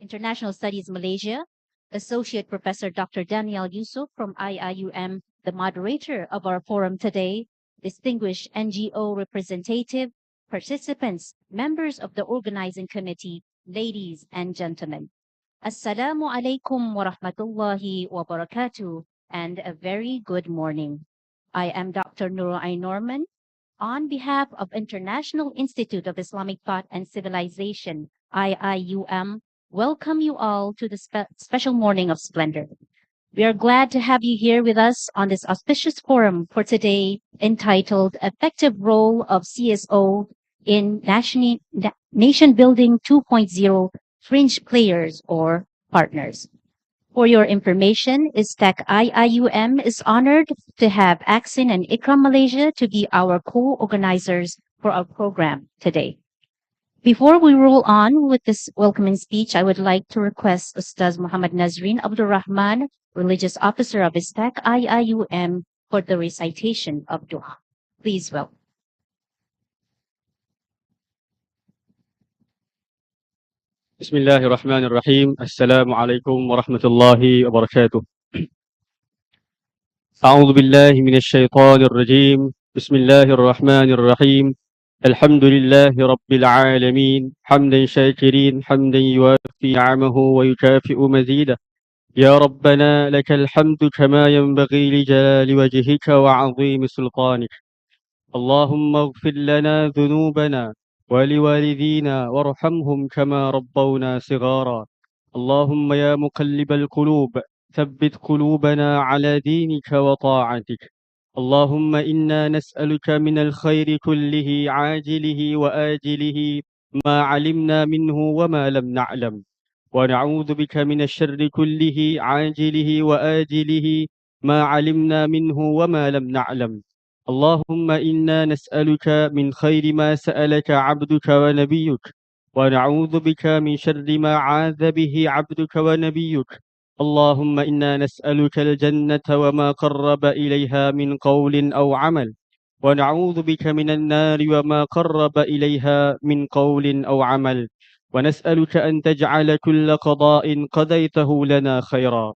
International Studies Malaysia, Associate Professor Dr. Daniel Yusuf from IIUM, the moderator of our forum today, distinguished NGO representative, participants, members of the organizing committee, ladies and gentlemen. Assalamu alaikum wa rahmatullahi wa barakatuh, and a very good morning. I am Dr. Nurai Norman. On behalf of International Institute of Islamic Thought and Civilization, IIUM, welcome you all to the special morning of splendor. We are glad to have you here with us on this auspicious forum for today entitled Effective Role of CSO in Nation Building 2.0 Fringe Players or Partners. For your information, ISTAC-IIUM is honored to have Axin and Ikram Malaysia to be our co-organizers for our program today. Before we roll on with this welcoming speech, I would like to request Ustaz Muhammad Nazreen Abdul Rahman, Religious Officer of ISTAC-IIUM, for the recitation of dua. Please welcome. بسم الله الرحمن الرحيم السلام عليكم ورحمة الله وبركاته أعوذ بالله من الشيطان الرجيم بسم الله الرحمن الرحيم الحمد لله رب العالمين حمدا شاكرين حمدا يوافي نعمه ويكافئ مزيده يا ربنا لك الحمد كما ينبغي لجلال وجهك وعظيم سلطانك اللهم اغفر لنا ذنوبنا ولوالدينا وارحمهم كما ربونا صغارا اللهم يا مقلب القلوب ثبت قلوبنا على دينك وطاعتك اللهم إنا نسألك من الخير كله عاجله وآجله ما علمنا منه وما لم نعلم ونعوذ بك من الشر كله عاجله وآجله ما علمنا منه وما لم نعلم اللهم إنا نسألك من خير ما سألك عبدك ونبيك ونعوذ بك من شر ما عاذ به عبدك ونبيك اللهم إنا نسألك الجنة وما قرب إليها من قول أو عمل ونعوذ بك من النار وما قرب إليها من قول أو عمل ونسألك أن تجعل كل قضاء قضيته لنا خيرا.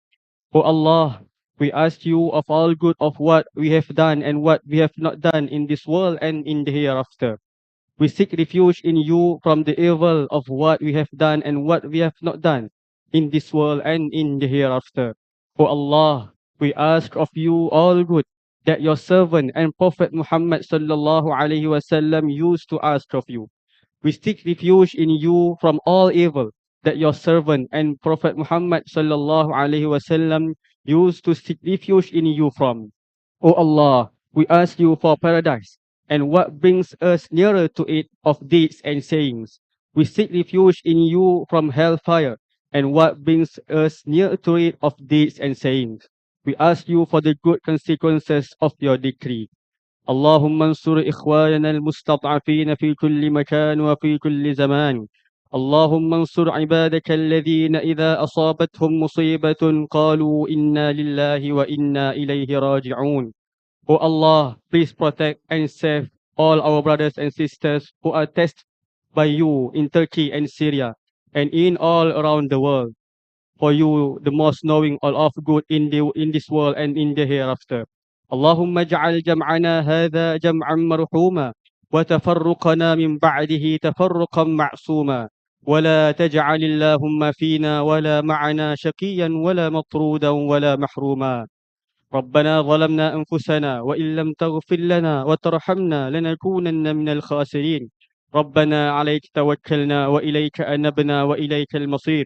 O Allah, we ask you of all good of what we have done and what we have not done in this world and in the hereafter. We seek refuge in you from the evil of what we have done and what we have not done in this world and in the hereafter. O Allah, we ask of you all good that your servant and Prophet Muhammad sallallahu alaihi wasallam used to ask of you. We seek refuge in you from all evil that your servant and Prophet Muhammad sallallahu alaihi wasallam used to seek refuge in you from. O Allah, we ask you for paradise and what brings us nearer to it of deeds and sayings. We seek refuge in you from hellfire and what brings us near to it of deeds and sayings. We ask you for the good consequences of your decree. اللهم انصر إخواننا المستضعفين في كل مكان وفي كل زمان اللهم انصر عبادك الذين إذا أصابتهم مصيبة قالوا إنا لله وإنا إليه راجعون. O Allah, please protect and save all our brothers and sisters who are tested by you in Turkey and Syria and in all around the world. For you, the most knowing all of good in this world and in the hereafter. اللهم اجعل جمعنا هذا جمعا مرحوما وتفرقنا من بعده تفرقا معصوما ولا تجعل اللهم فينا ولا معنا شقيا ولا مطرودا ولا محروما ربنا ظلمنا أنفسنا وإن لم تغفر لنا وترحمنا لنكونن من الخاسرين ربنا عليك توكلنا وإليك أنبنا وإليك المصير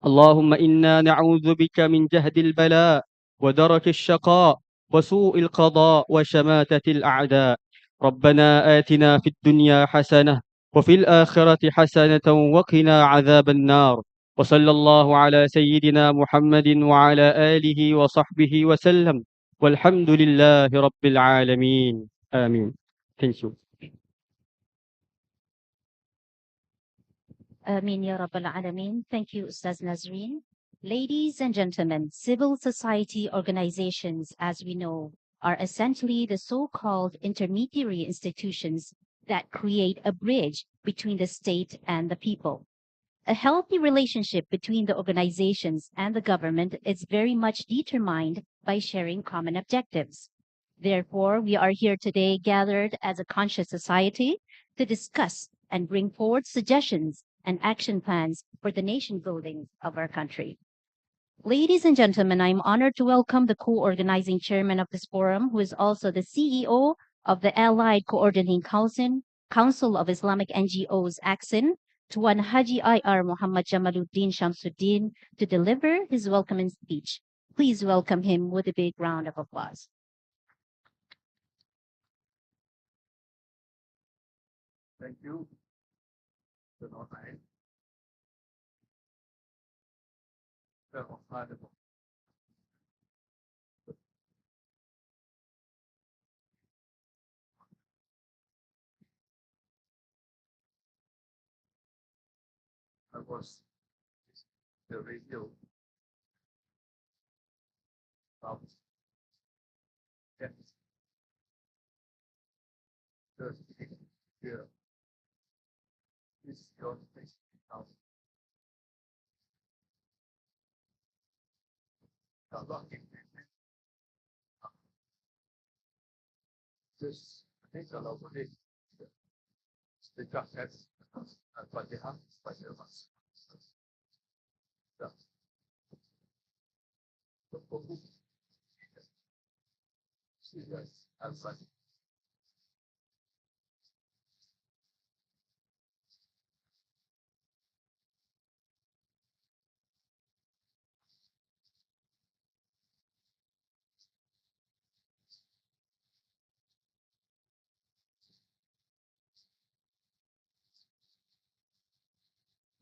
اللهم إنا نعوذ بك من جهد البلاء ودرك الشقاء وسوء القضاء وشماتة الأعداء ربنا آتنا في الدنيا حسنة وفي الآخرة حسنة وقنا عذاب النار وصلى الله على سيدنا محمد وعلى آله وصحبه وسلم والحمد لله رب العالمين آمين. Thank you. Ameen Ya Rabbal Alameen. Thank you, Ustaz Nazreen. Ladies and gentlemen, civil society organizations, as we know, are essentially the so-called intermediary institutions that create a bridge between the state and the people. A healthy relationship between the organizations and the government is very much determined by sharing common objectives. Therefore, we are here today gathered as a conscious society to discuss and bring forward suggestions and action plans for the nation building of our country. Ladies and gentlemen, I'm honored to welcome the co-organizing chairman of this forum, who is also the CEO of the Allied Coordinating Council of Islamic NGOs, ACSIN, Tuan Haji IR Muhammad Jamaluddin Shamsuddin, to deliver his welcoming speech. Please welcome him with a big round of applause. Thank you. I was the radio about yes, the here is your place now. This I think a lot of it the job has but they have by the ones. The focus is outside.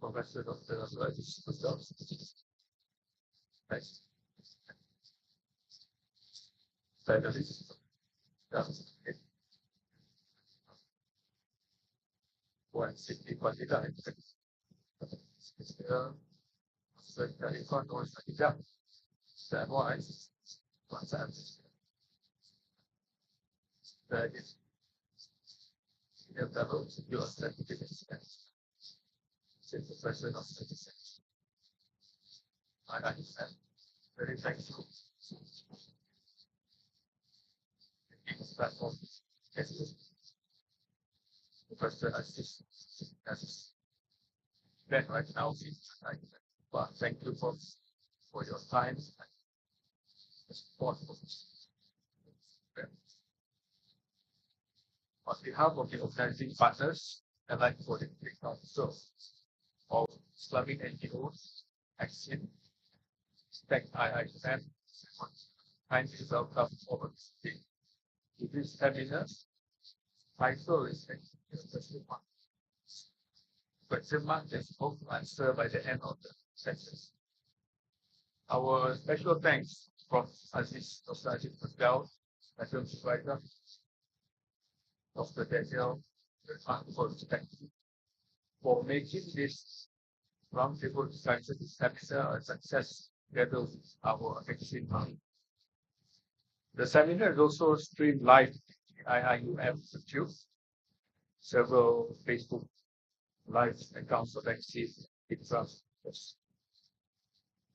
Professor Dr. Abdulaziz next. Finalist. One city quantidad. Dari kontol tidak. Semua masa dari yang tahu your certificates. Since the president of citizens. I am very thankful. This platform is the president as Ben right now. But thank you for your time and support. On behalf of the organizing partners, I'd like to take council of Islamic NGOs, ACSIN, ISTAC-IIUM, kindly welcome over to this seminar. Title is question mark. Question mark is hope to answer by the end of the session. Our special thanks from Dr. Aziz Pascal, National Supervisor, Dr. Daniel for making this roundtable discussion seminar a success together with our ACSIN. The seminar is also streamed live in IIUM YouTube, several Facebook live accounts of ACSIN.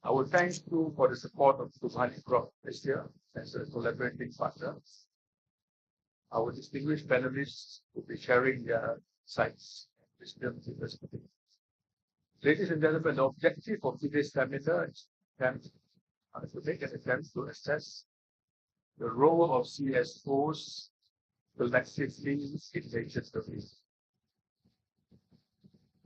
Our thanks too for the support of Subhani Group this year as a collaborating partner. Our distinguished panelists will be sharing their insights and wisdom with us today. Ladies and gentlemen, the objective of today's seminar is to make an attempt to assess the role of CSOs collectively in nation building.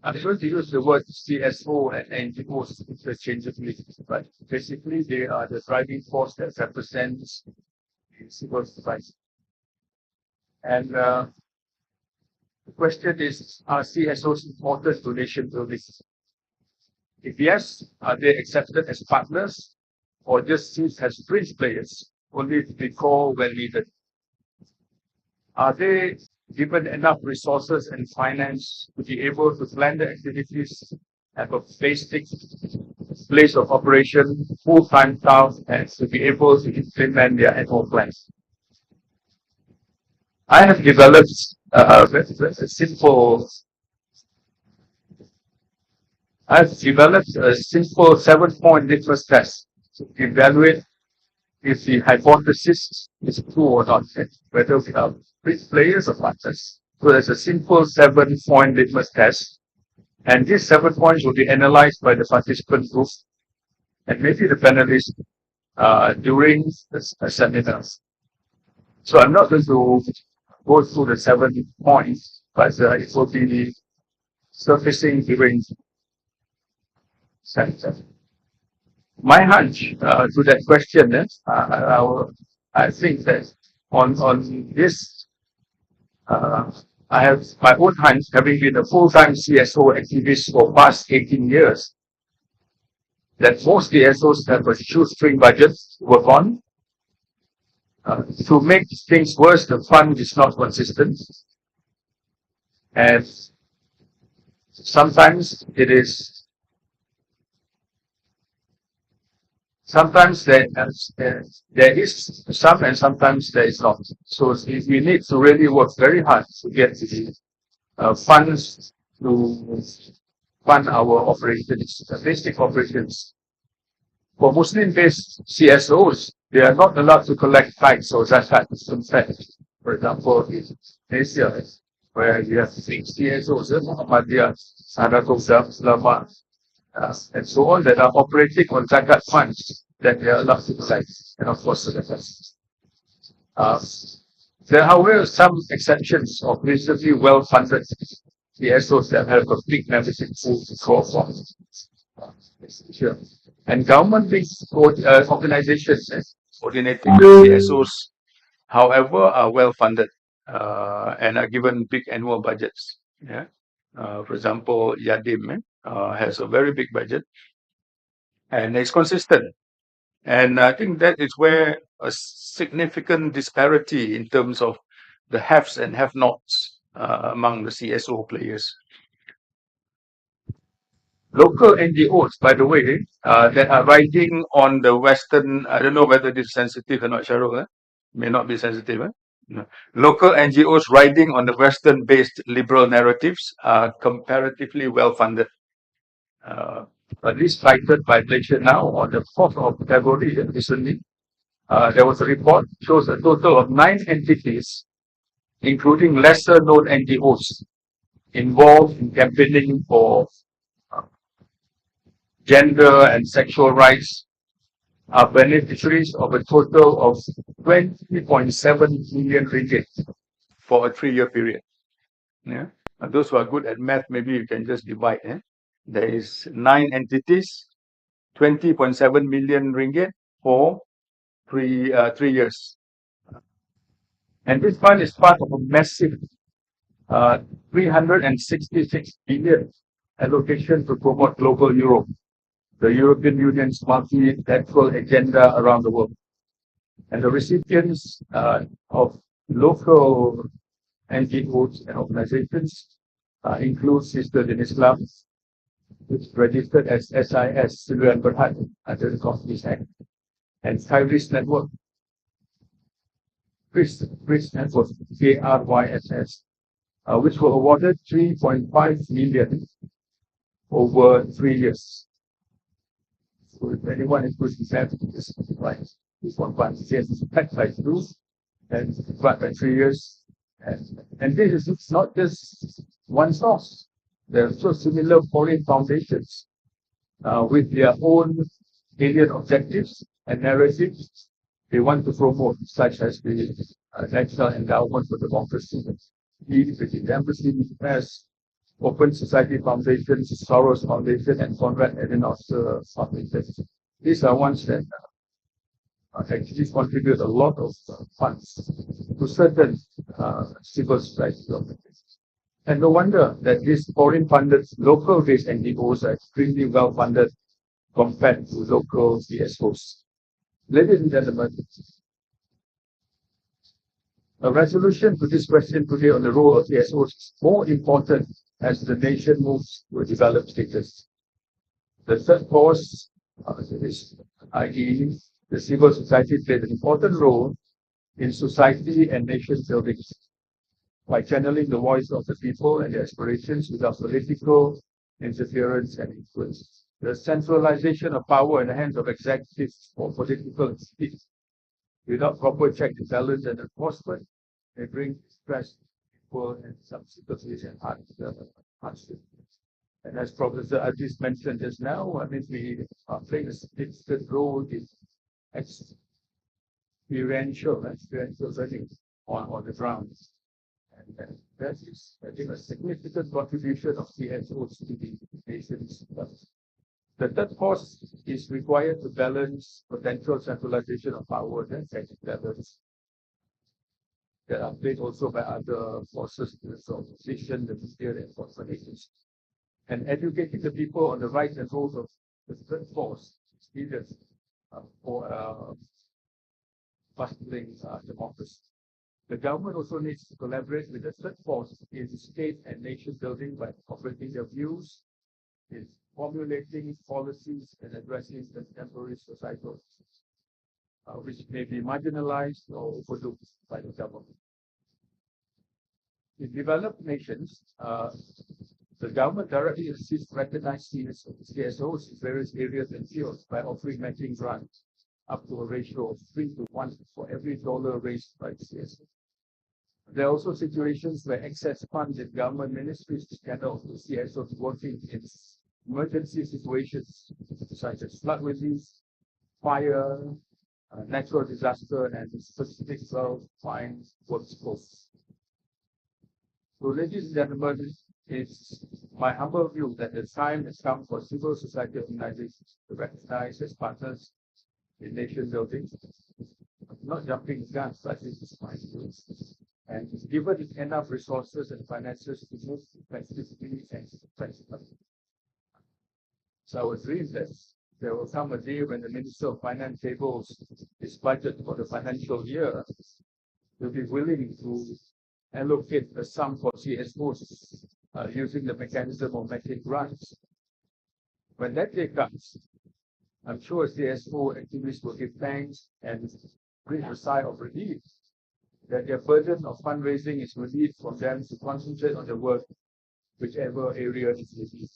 I'm going to use the word CSO and NGOs interchangeably, but basically they are the driving force that represents the civil society. And the question is, are CSOs important to nation building? If yes, are they accepted as partners or just seen as fringe players, only to be called when needed? Are they given enough resources and finance to be able to plan the activities, have a basic place of operation, full-time staff, and to be able to implement their annual plans? I have developed a simple I've developed a simple 7-point litmus test to evaluate if the hypothesis is true or not, whether we are Fringe players or partners. So there's a simple 7-point litmus test, and these 7 points will be analyzed by the participant group and maybe the panelists during the seminars. So I'm not going to go through the 7 points, but it will be surfacing during seminar. My hunch to that question is, I think that on this, I have my own hunch, having been a full-time CSO activist for past 18 years, that most CSOs have a shoestring budget to work on. To make things worse, the fund is not consistent. And sometimes it is, sometimes there is some and sometimes there is not. So we need to really work very hard to get the funds to fund our operations, basic operations. For Muslim-based CSOs, they are not allowed to collect tithes or zakat from tax. For example, in Asia, where you have 6 CSOs, Muhammadiyah, Sadatul Ulama, and so on, that are operating on zakat funds that they are allowed to collect, and of course, there are, however, some exceptions of reasonably well-funded CSOs that have a big membership pool to draw from. Sure. And government-based organizations coordinating the CSOs, however, are well-funded and are given big annual budgets. Yeah. For example, Yadim has a very big budget and it's consistent. And I think that is where a significant disparity in terms of the haves and have-nots among the CSO players. Local NGOs, by the way, that are riding on the Western, I don't know whether this is sensitive or not, Sharul, may not be sensitive. No. Local NGOs riding on the Western-based liberal narratives are comparatively well-funded. At least cited by Malaysia Now on the 4th of February recently, there was a report shows a total of 9 entities, including lesser-known NGOs, involved in campaigning for gender and sexual rights, are beneficiaries of a total of 20.7 million ringgit for a 3-year period. Yeah. Those who are good at math, maybe you can just divide. There is 9 entities, 20.7 million ringgit for 3 years. And this fund is part of a massive 366 billion allocation to promote global Europe, the European Union's multilateral agenda around the world. And the recipients of local NGOs and organizations include Sisters in Islam, which is registered as SIS Suluan Berhad under the Companies Act, and Kyrys Network, KRYSS Network, KRYSS, which were awarded 3.5 million over 3 years. So if anyone is pushing that, this is one part. Yes, packed by 2 and divided by 3 years. And this is not just one source. There are also similar foreign foundations with their own alien objectives and narratives they want to promote, such as the National Endowment for Democracy, the British Embassy, as Open Society Foundation, Soros Foundation, and Konrad Adenauer Foundation. These are ones that actually contribute a lot of funds to certain civil society organizations. And no wonder that these foreign-funded, local-based NGOs are extremely well-funded compared to local CSOs. Ladies and gentlemen, a resolution to this question today on the role of CSOs is more important as the nation moves to a developed status. The third cause is, i.e., the civil society plays an important role in society and nation building by channeling the voice of the people and their aspirations without political interference and influence. The centralization of power in the hands of executives for political speed without proper check and balance and enforcement may bring stress to people and subsequently hardship. And as Professor Aziz mentioned just now, I mean, we are playing a significant role in experiential learning on the ground. And that is, I think, a significant contribution of CSOs to the nation's development. The third force is required to balance potential centralization of power and checks and balance that are played also by other forces, the opposition, the media, and enforcement agencies. And educating the people on the rights and roles of the third force is needed for fostering democracy. The government also needs to collaborate with the third force in state and nation building by incorporating their views, in formulating policies and addressing contemporary societal issues, which may be marginalized or overlooked by the government. In developed nations, the government directly assists recognized CSOs in various areas and fields by offering matching grants up to a ratio of 3:1 for every dollar raised by the CSO. There are also situations where excess funds in government ministries channel to CSOs working in emergency situations such as flood relief, fire, natural disaster, and specific well-defined work scopes. So, ladies and gentlemen, it's my humble view that the time has come for civil society organizations to recognize as partners in nation building, not jumping guns, but this is my view. And given enough resources and finances to move effectively and effectively. So I would dream that there will come a day when the Minister of Finance tables his budget for the financial year, will be willing to allocate a sum for CSOs using the mechanism of matching grants. When that day comes, I'm sure CSO activists will give thanks and breathe a sigh of relief that their burden of fundraising is relieved from them to concentrate on the work, whichever area it may be.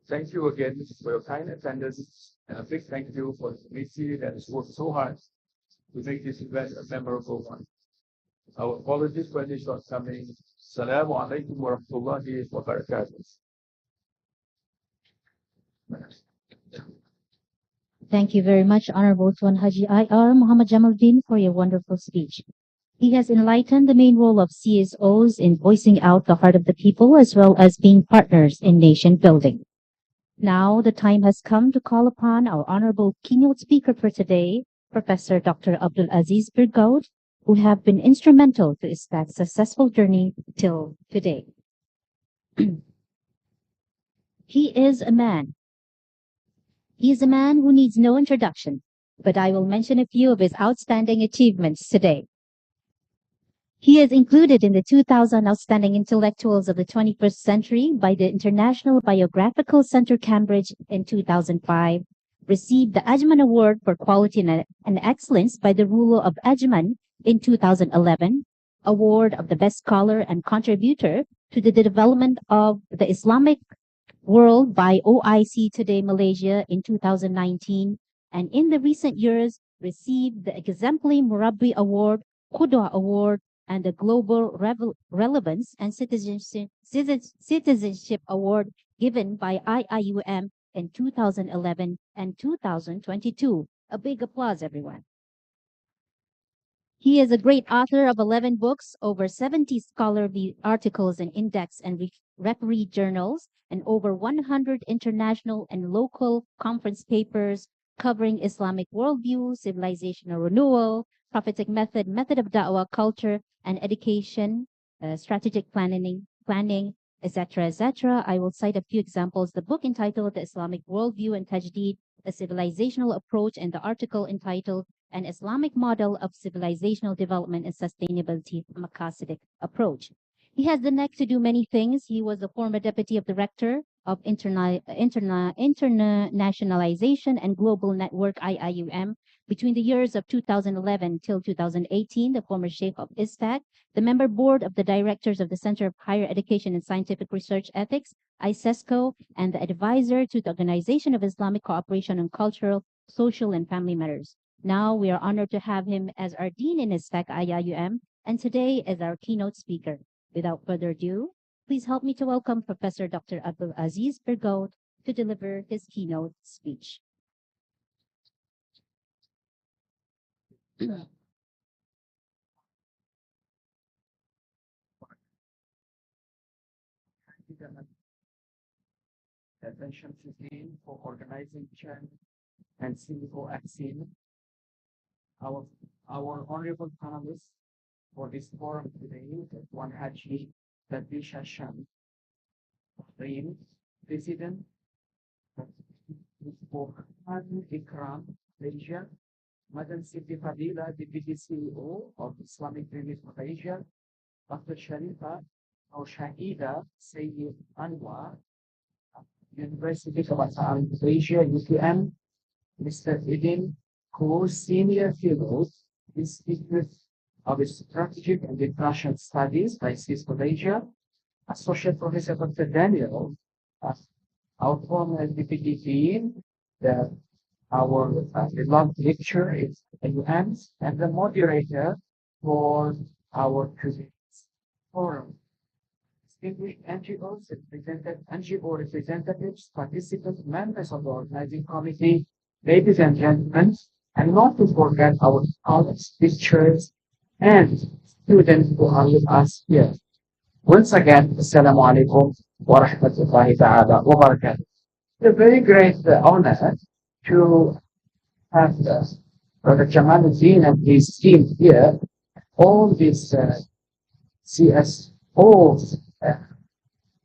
Thank you again for your kind attendance, and a big thank you for the committee that has worked so hard to make this event a memorable one. Our apologies for any shortcomings. Assalamu alaikum wa rahmatullahi wa barakatuh. Thank you very much, Honorable Tuan Haji IR Muhammad Jamaluddin, for your wonderful speech. He has enlightened the main role of CSOs in voicing out the heart of the people as well as being partners in nation building. Now the time has come to call upon our honorable keynote speaker for today, Professor Dr. Abdul Aziz Birgaud, who have been instrumental to ISTAC's successful journey till today. He is a man who needs no introduction, but I will mention a few of his outstanding achievements today. He is included in the 2000 Outstanding Intellectuals of the 21st Century by the International Biographical Center Cambridge in 2005, received the Ajman Award for Quality and Excellence by the Ruler of Ajman in 2011, Award of the Best Scholar and Contributor to the Development of the Islamic World by OIC Today Malaysia in 2019, and in the recent years received the Exemplary Murabbi Award, Qudwa Award, and the Global Relevance and Citizenship Award given by IIUM in 2011 and 2022. A big applause, everyone. He is a great author of 11 books, over 70 scholarly articles in index and referee journals, and over 100 international and local conference papers covering Islamic worldview, civilizational renewal, prophetic method of da'wah, culture and education, strategic planning, etc., etc. I will cite a few examples. The book entitled The Islamic Worldview and Tajdeed, A Civilizational Approach, and the article entitled An Islamic Model of Civilizational Development and Sustainability, Maqasidic Approach. He has the knack to do many things. He was the former deputy of the rector of Internationalization and Global Network IIUM between the years of 2011 till 2018, the former sheikh of ISTAC, the member board of the directors of the Center of Higher Education and Scientific Research Ethics, ISESCO, and the advisor to the Organization of Islamic Cooperation on Cultural, Social, and Family Matters. Now we are honored to have him as our dean in ISTAC-IIUM and today as our keynote speaker. Without further ado, please help me to welcome Professor Dr. Abdul Aziz Bergaud to deliver his keynote speech. Attention to Dean for organizing Chen and CEO Axin, our honorable panelists for this forum today, One Haji Ladisha Shan, Reem, President for Ikram, Malaysia, Madam Siti Fadila, Deputy CEO of Islamic Relief Malaysia, Dr. Sharifa or Shahida Sayyid Anwar, University of Malaysia, UTM, Mr. Idin, co-senior fellow, Institute of Strategic and International Studies by CSOs Malaysia, Associate Professor Dr. Daniel, our former deputy dean, our long lecture is IIUM, and the moderator for our today's forum. Distinguished NGO representatives, participants, members of the organizing committee, ladies and gentlemen, and not to forget our colleagues, teachers, and students who are with us here. Once again, Assalamu alaikum wa rahmatullahi ta'ala wa barakatuh. It's a very great honor to have Brother Jamaluddin and his team here, all these CSOs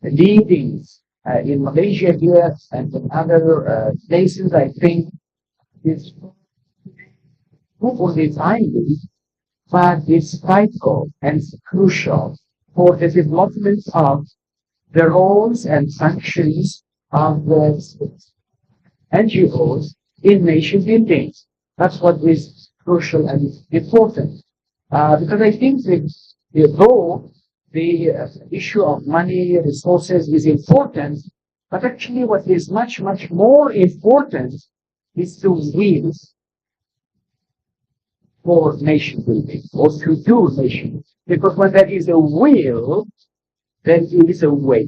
leading in Malaysia here and in other places. I think it's not only timely, but it's vital and crucial for the development of the roles and functions of the NGOs in nation building. That's what is crucial and important. Because I think that though the issue of money, resources is important, but actually what is much, much more important is the will for nation building, or to do nation building. Because when there is a will, then there is a way.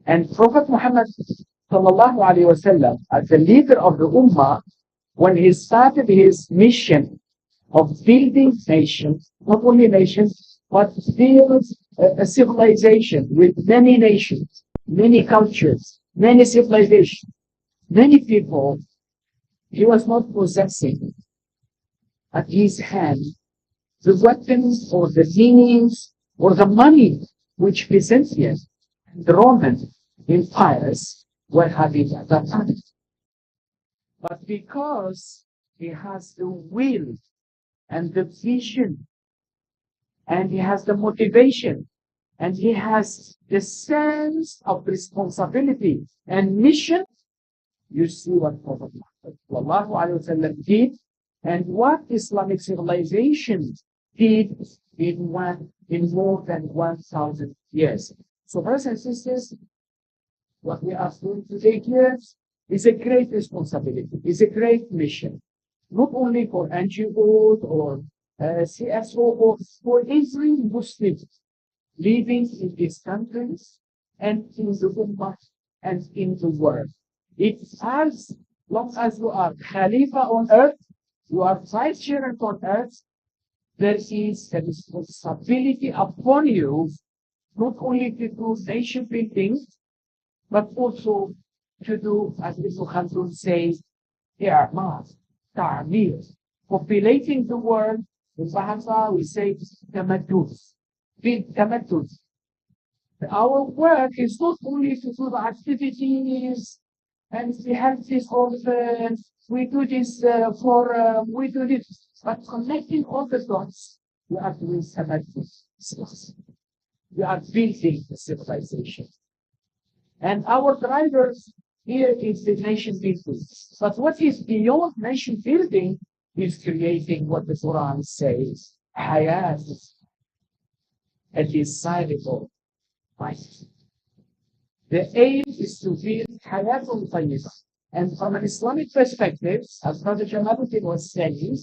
And Prophet Muhammad sallallahu alaihi wasallam, as the leader of the Ummah, when he started his mission of building nations, not only nations, but build a civilization with many nations, many cultures, many civilizations, many people, he was not possessing at his hand the weapons or the means or the money which Byzantium and the Roman empires were having at that time. But because he has the will and the vision, and he has the motivation, and he has the sense of responsibility and mission, you see what Prophet Muhammad did and what Islamic civilization did in more than 1,000 years. So, brothers and sisters, what we are doing today here is a great responsibility, is a great mission, not only for NGOs or CSO, or for every Muslim living in these countries and in the Ummah and in the world. It's as long as you are Khalifa on earth, you are vicegerent on earth, there is a responsibility upon you not only to do nation building, but also to do, as Mr. Khaldun says, ta'mir, populating the world. In Bahasa, we say tamadud, build tamadud. Our work is not only to do the activities and we have this also, we do this we do this, but connecting all the dots, we are doing tamadud. We are building the civilization. And our drivers here is the nation building. But what is beyond nation building is creating what the Quran says, hayat, a desirable life. The aim is to build hayatul tayyibah. And from an Islamic perspective, as Brother Jamaluddin was saying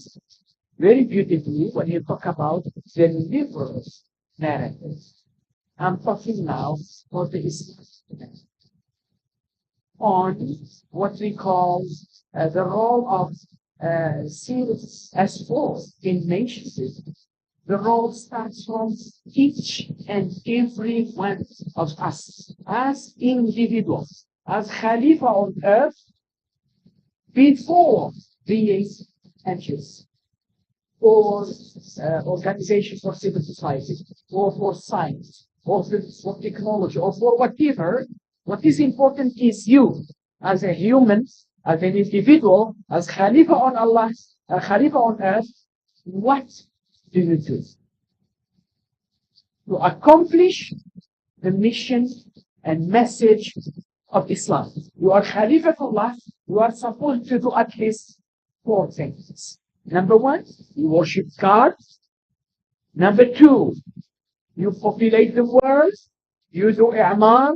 very beautifully when you talk about the liberal narrative. I'm talking now for the Islamic on what we call the role of CSOs in nations. The role starts from each and every one of us as individuals, as Khalifa on earth, before being NGOs or organization for civil society or for science or for technology or for whatever. What is important is you as a human, as an individual, as Khalifa on Allah, Khalifa on earth. What do you do to accomplish the mission and message of Islam? You are Khalifa of Allah. You are supposed to do at least 4 things. Number 1, you worship God. Number 2, you populate the world. You do i'mar,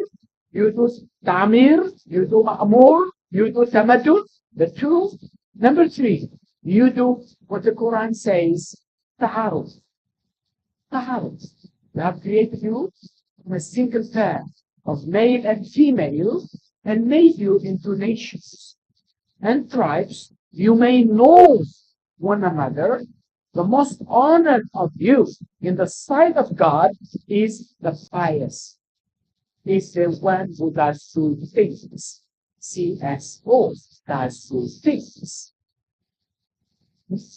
you do ta'mir, you do ma'mur, you do tamadud. The 2. Number 3, you do what the Quran says, ta'aruf. Ta'aruf. We have created you from a single pair of male and female and made you into nations and tribes. You may know one another. The most honored of you in the sight of God is the pious, is the one who does good things. CSO does good things.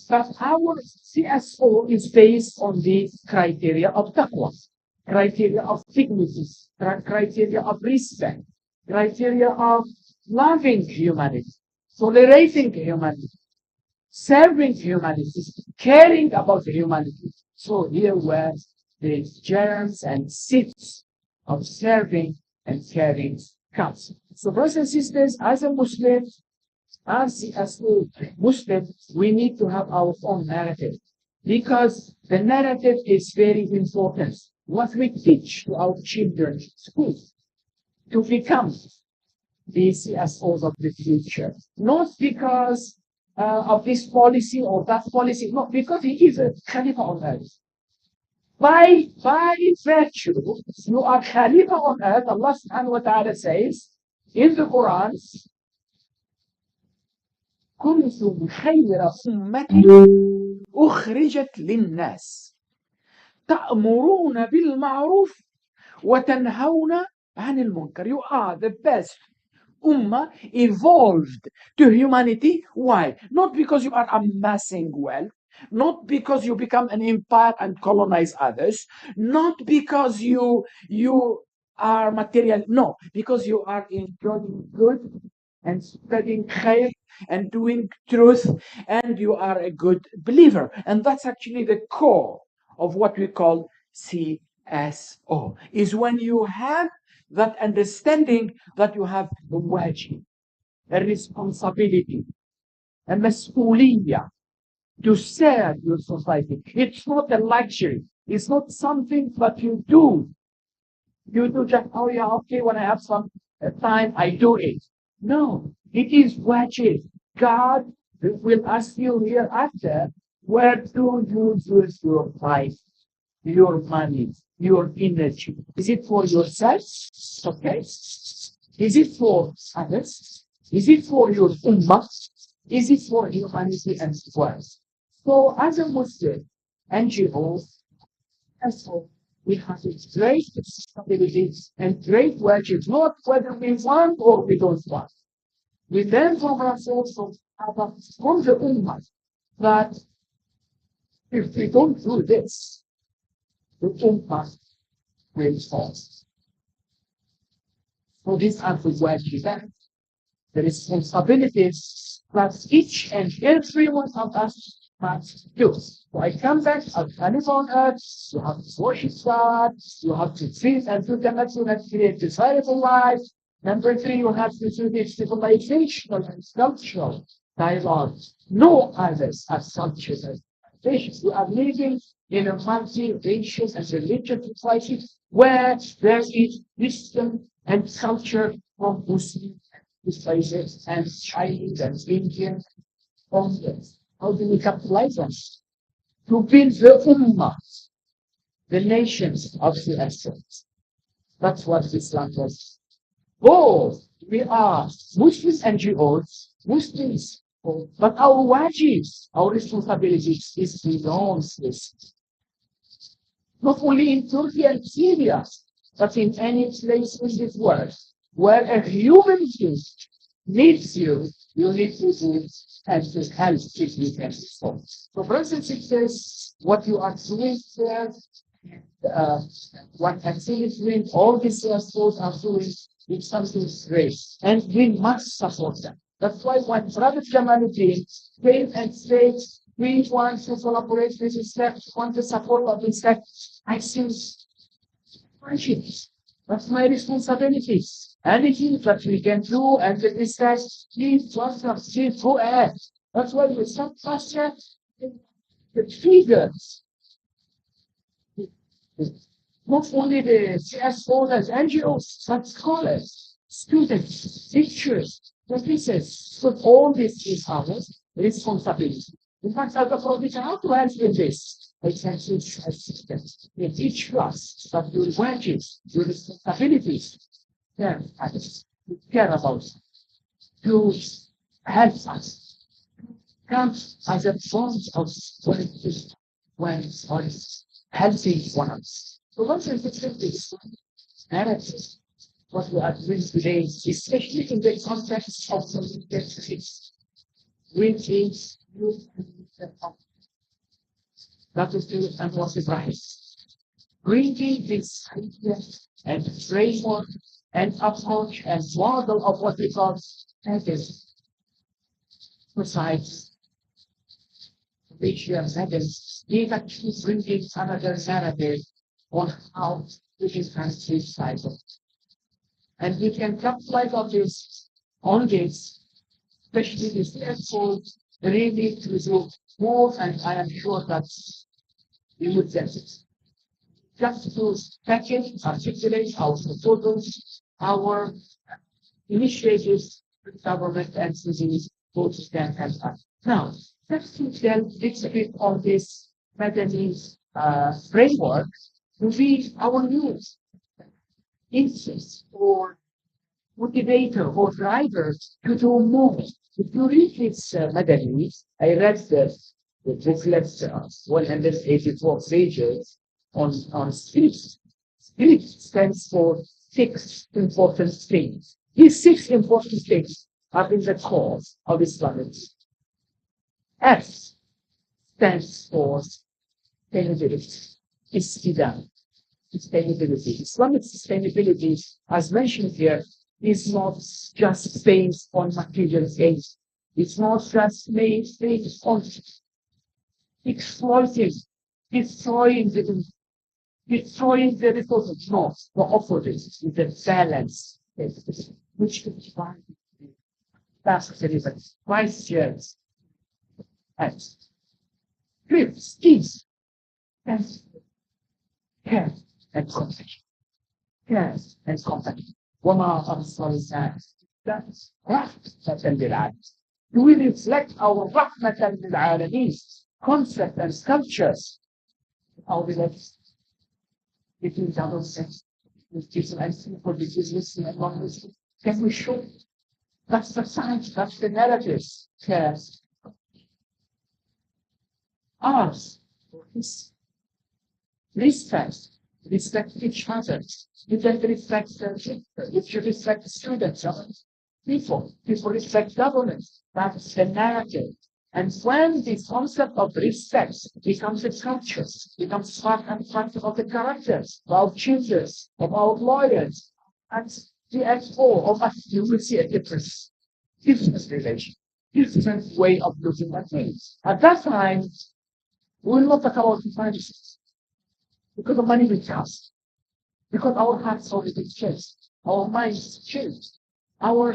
But our CSO is based on the criteria of taqwa, criteria of dignity, criteria of respect, criteria of loving humanity, tolerating humanity, serving humanity, caring about humanity. So here were the germs and seeds of serving and caring comes. So brothers and sisters, as a Muslim, as a Muslim, we need to have our own narrative because the narrative is very important. What we teach to our children in school to become the CSOs of the future, not because of this policy or that policy, no, because he is a Khalifa on earth. By virtue, you are Khalifa on earth. Allah subhanahu wa ta'ala says in the Quran, كنتم خير أمة أخرجت للناس تأمرون بالمعروف وتنهون عن المنكر. You are the best Ummah evolved to humanity. Why? Not because you are amassing wealth, not because you become an empire and colonize others, not because you are material. No, because you are enjoying good and spreading khair and doing truth, and you are a good believer. And that's actually the core of what we call CSO, is when you have that understanding that you have a wajib, a responsibility, a mas'uliyah to serve your society. It's not a luxury. It's not something that you do. You do just, oh yeah, okay, when I have some time, I do it. No, it is wajib. God will ask you hereafter, where do you use your life, your money, your energy? Is it for yourself? Okay. Is it for others? Is it for your ummah? Is it for humanity and the world? So as a Muslim NGO, so we have a great responsibilities and great wajib, not whether we want or we don't want. We learn from ourselves, from the ummah, that if we don't do this, the ummah will fall. So these are the wajibat, the responsibilities that each and every one of us must do. So I come back, I live on earth, you have to worship God, you have to treat and do them as you have to create desirable life. Number three, you have to do the civilizational and cultural dialogue. No others are cultures and civilizations. We are living in a multi-racial and religious society where there is wisdom and culture from Muslim places and Chinese and Indian founders. How do we capitalize on it? To build the ummah, the nations of the essence. That's what Islam was. Oh, we are Muslim NGOs, Muslims, but our wajibs, our responsibilities is beyond this. Not only in Turkey and Syria, but in any place in this world where a human being needs you, you need to do and to help if you can. So, brothers and sisters, what you are doing there, what Axel is doing, all these CSOs are doing, it's something great. And we must support them. That's why when Brother Jamaluddin came and said, we want to collaborate with ISTAC, want to support of ISTAC, I think, that's my responsibility. Anything that we can do and the ISTAC, please, please go ahead. That's why we start faster the figures. Not only the CSOs and NGOs, but scholars, students, teachers, professors. So all this is our responsibility. In fact, as a professor, how to help in this? I can teach assistants in each class, but your wages, your responsibilities, then to care about, to help us, come as a form of when helping one another. So once I put this narrative, what we are doing today, especially in the context of the which is that is the and was it right? Bringing this idea and framework and approach and model of what we call ethics, besides ratio methods, is actually bringing another narrative on how we can translate cycle. And we can capitalize on this, especially this effort, really to do more, and I am sure that we would get it. Just to package, articulate our proposals, our initiatives with government entities, both can help us. Now, let's delve a little bit on this Madani's framework to read our news, interest, or motivator or driver to do more. If you read this Madani, I read the booklet 184 pages on spirit. Spirit stands for 6 important things. These 6 important things are in the core of Islam. S stands for sustainability. Istidam. Sustainability. Islamic sustainability, as mentioned here, is not just based on material gains. It's not just based on exploiting, destroying the resources. No, the opposite is the balance, which can find that's the reason. Vice chairs and grips, keys, and care and company. Care and company. وما أبصر الناس. That's رحمة للعالمين. We reflect our رحمة للعالمين concept and sculptures. How we live between double sex, with people and people, between listening and non-listening. Can we show? That's the science, that's the narratives. Yes. Ours. Respect each other. You can respect if you respect the students, people respect government. That's the narrative. And when the concept of respect becomes a culture, becomes part and parcel of the characters of our children, of our lawyers, and the XO of us, you will see a difference. Business relation. different way of looking at things. At that time, we will not talk about finances because the money will come. Because our hearts already changed, our minds changed, our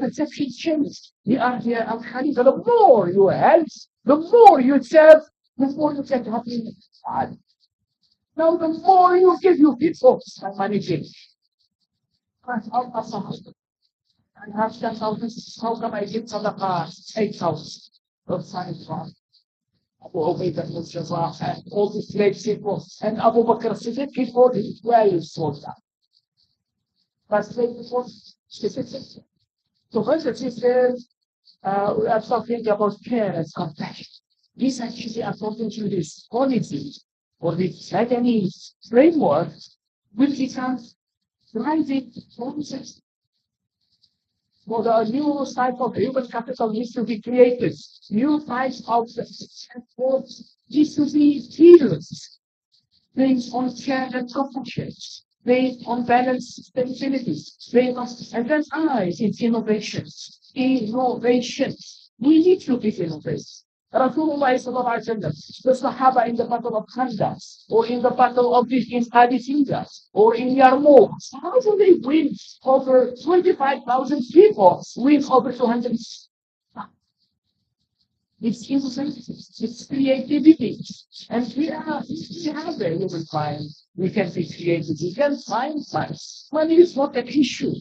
perception changed. We are here at Khalifa. The more you help, the more you serve, the more you get happiness. Now the more you give, you people and money change. I have 10,000. How come I give Sadaqah 8,000? Of Sadaqah. Abu Ubaidah al-Jarrah and all these great people. And Abu Bakr Siddiq before his well sold out. But they before specific. So first it says, we are talking about care and compassion. These actually according to this policy or this Madani framework will become thriving policies. For the new type of human capital needs to be created. New types of support needs to be fields based on care and compassion, based on balanced sustainability, based on and then it's innovations. Innovations. We need to be innovators. Rasulullah sallallahu alaihi wasallam, the Sahaba in the battle of Khaldun, or in the battle of in Aditya, or in Yarmouk, how do they win over 25,000 people, win over 200? It's innovation, it's creativity, and we have a human mind. We can be creative, we can find money. Money is not an issue.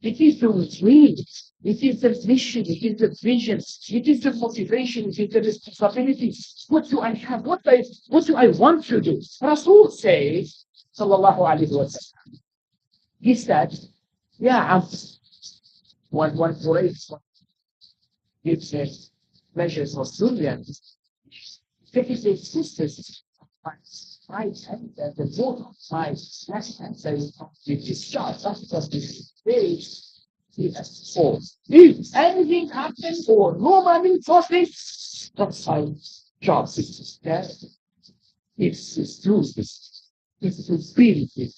It is the dream, it is the mission, it is the vision, it is the motivation, it is the responsibility. What do I have? What do I want to do? Rasul says, sallallahu alaihi wasallam, he said, yeah, one for it. It says, measures of brilliance. It is a sisters, right hand and the both my left hand says, it is short, that's just this page. CSOs. If anything happens or no money for this, that's how job is. Yes? It's true. It's to feel it.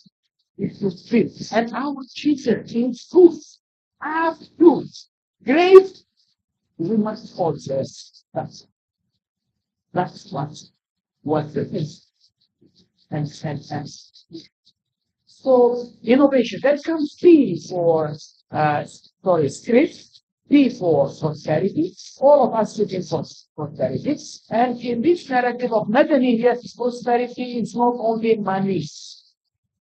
It's to feel. And our children in schools have tools. Great. We must also. That's what it is. And so innovation. That comes P for script, P for prosperity. All of us looking for prosperity. And in this narrative of Madani, yes, prosperity is not only money.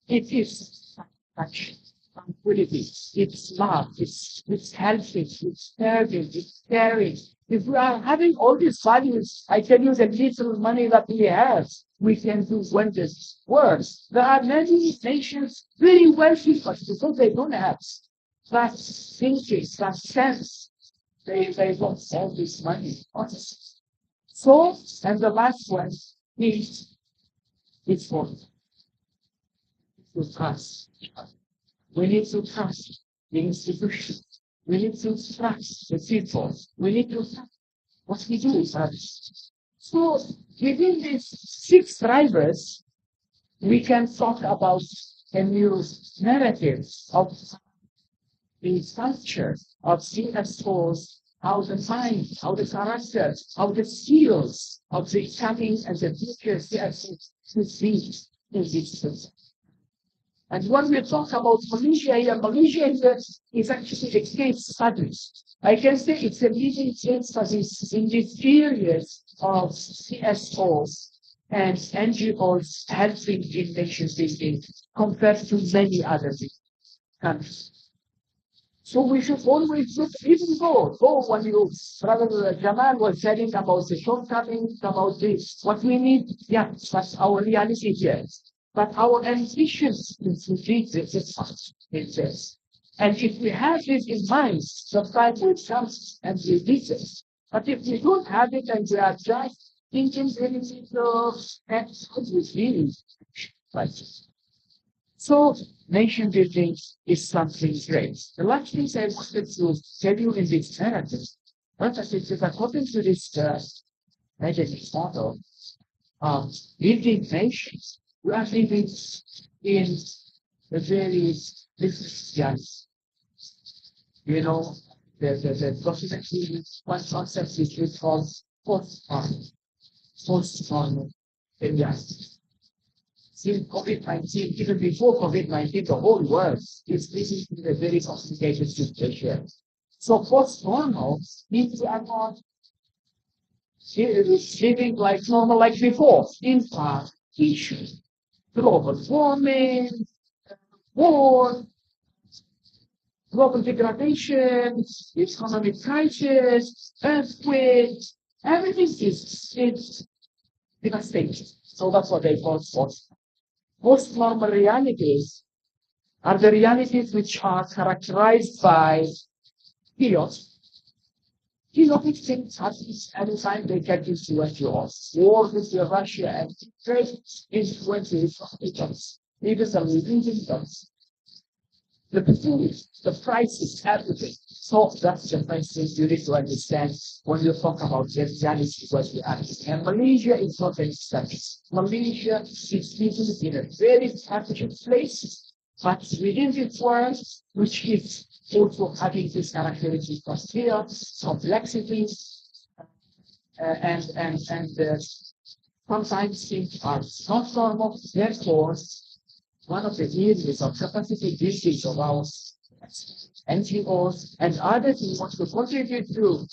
It is satisfaction, tranquility, it's love, it's healthy, it's serving, it's caring. If we are having all these values, I tell you the little money that we have, we can do wonders. Worse, there are many nations very wealthy, but because they don't have that thinking, that sense, they don't all this money. So, and the last one is for to trust. We need to trust the institutions. We need to trust the people. We need to trust what we do is others. So within these 6 drivers, we can talk about a new narrative of the culture of CSOs, how the mind, how the character, how the skills of the coming and the future CSOs should be in this system. And when we talk about Malaysia here, Malaysia is actually a case study. I can say it's a leading case study in this period of CSOs and NGOs helping in nation building compared to many other countries. So we should always look, even go when you, Brother Jamal was telling about the shortcomings, about this, what we need, yeah, that's our reality here. But our ambitions is to reach this. And if we have this in mind, the time will come and we reach it. But if we don't have it and we are just thinking anything, that's what we really like. So nation building is something great. The last thing I wanted to tell you in this narrative, what I said is according to this model of building nations, we are living in a very business guys. You know, the documentary, one concept is called post-normal areas. Since COVID-19, even before COVID-19, the whole world is living in a very complicated situation. So post-normal means we are not living like normal like before. In fact, issues, global warming, war, global degradation, economic crisis, earthquakes, everything is devastating. So that's what they call post. Post-normal realities are the realities which are characterized by chaos. Chaotic things happen anytime they get into a war with Russia and trade influences of atoms, even the religion does. The food, the prices, everything. So that's the first thing you need to understand when you talk about the reality what we are. And Malaysia is not an exception. Malaysia is living in a very strategic place, but within this world, which is also having this characteristic of fear, complexity, and sometimes things are not normal. Therefore, one of the areas of capacity building of our NGOs and others who want to contribute to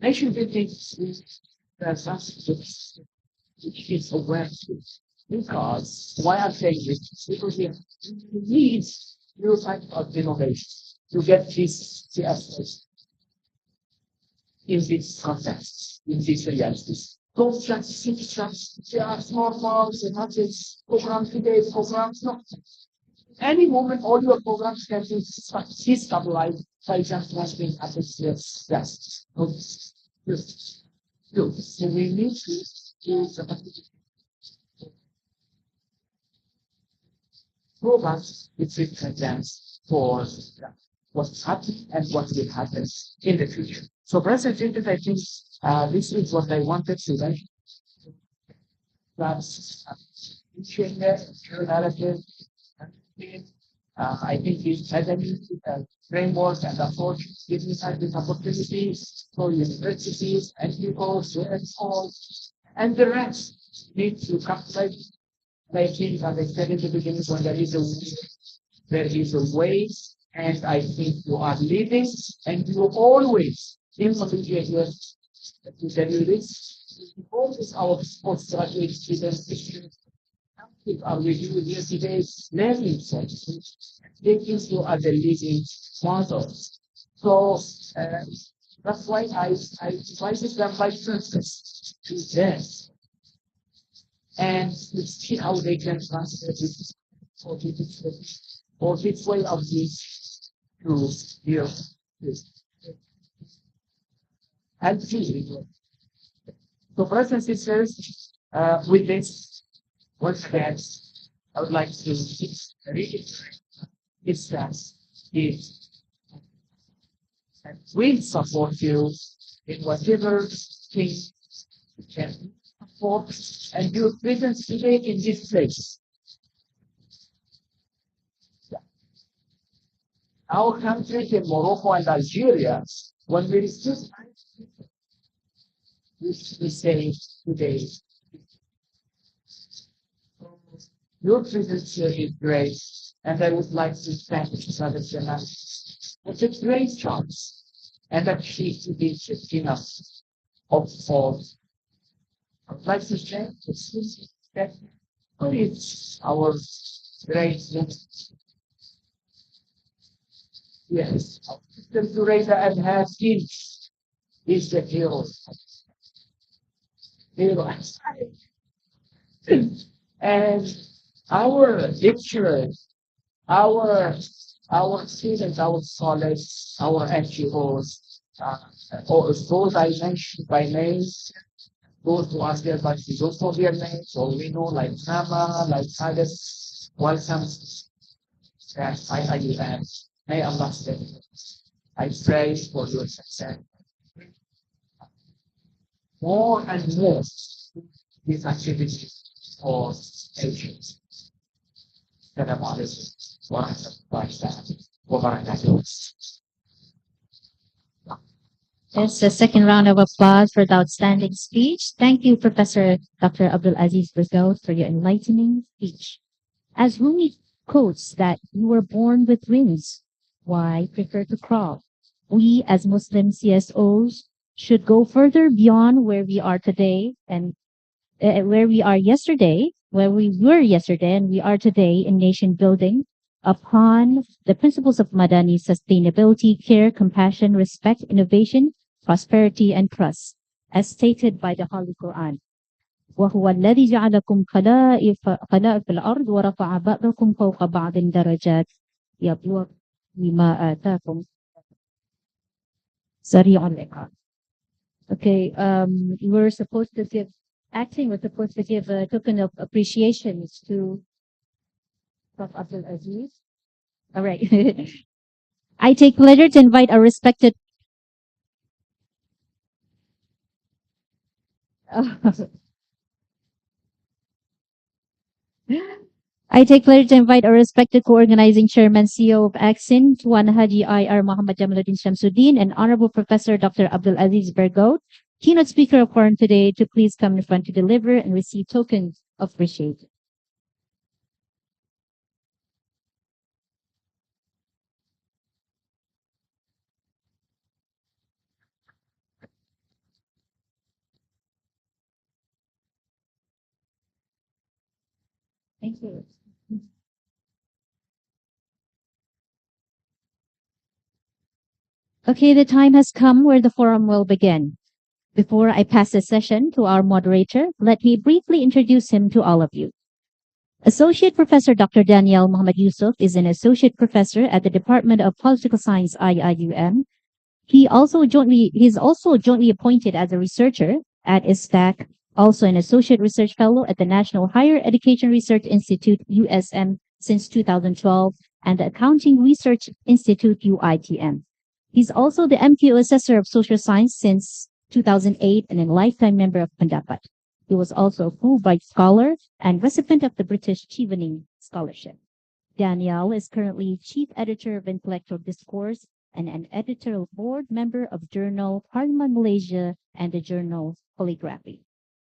nation building is which is awareness. Because why I'm saying this? Because we need new type of innovation to get these CSOs in this context, in these realities. Don't just think just they are small farms and not just programs today, programs no. Any moment all your programs can be destabilized, for example, has been happened yes. So we need to use programs which represents for what's happening and what will happen in the future. So presently, I think this is what I wanted to mention. That's narrative. I think this academic framework and approach gives us this opportunities for universities and people, and the rest need to capitalize. I think, as I said in the beginning, when there is a way, and I think you are leading, and you always implement to tell you this. Always our postgraduate students are with you here today, learning science, taking you as a leading models. So that's why I invited them by purpose to this and to see how they can translate this or this way of this to your and see. So brothers and sisters, with this, once again, I would like to reiterate this that is and will support you in whatever thing you can afford and your presence today in this place. Our countries in Morocco and Algeria, when we receive we say today, your presence here is great, and I would like to thank Brother Jamal. It's a great chance, and actually to be enough of all. I would like to thank that it's our great yes, system to raise and have kids is the hero. And our lecturers, our students, our scholars, our NGOs, or those I mentioned by name, those who are there by those for their names, so we know like Nama, like others, welcome and IIUM. May Allah save you. I pray for your success. More and more these activities for patients. Assalamu alaikum warahmatullahi wabarakatuh. It's a second round of applause for the outstanding speech. Thank you, Professor Dr. Abdul Aziz Birgaud, for your enlightening speech. As Rumi quotes that you were born with wings, why prefer to crawl? We as Muslim CSOs should go further beyond where we are today and where we are yesterday, where we were yesterday and we are today in nation building upon the principles of Madani sustainability, care, compassion, respect, innovation, prosperity, and trust, as stated by the Holy Quran. وهو الذي جعلكم خلائف الأرض ورفع بعضكم فوق بعض درجات يبلغ بما آتاكم سريع العقاب. Okay, we're supposed to give a token of appreciation to Prof. Abdul Aziz. All right. I take pleasure to invite our respected I take pleasure to invite our respected co-organizing chairman, CEO of AXIN, Tuan Haji IR Muhammad Jamaluddin Shamsuddin, and Honorable Professor Dr. Abdul Aziz Birgaud, keynote speaker of forum today, to please come in front to deliver and receive tokens of appreciation. Thank you. Okay, the time has come where the forum will begin. Before I pass the session to our moderator, let me briefly introduce him to all of you. Associate Professor Dr. Daniel Muhammad Yusuf is an associate professor at the Department of Political Science, IIUM. He's also jointly appointed as a researcher at ISTAC, also an associate research fellow at the National Higher Education Research Institute, USM, since 2012, and the Accounting Research Institute, UITM. He's also the MPO Assessor of Social Science since 2008 and a lifetime member of Pendapat. He was also a Fulbright Scholar and recipient of the British Chevening Scholarship. Daniel is currently Chief Editor of Intellectual Discourse and an editorial board member of journal Parliament Malaysia and the journal Polygraphy.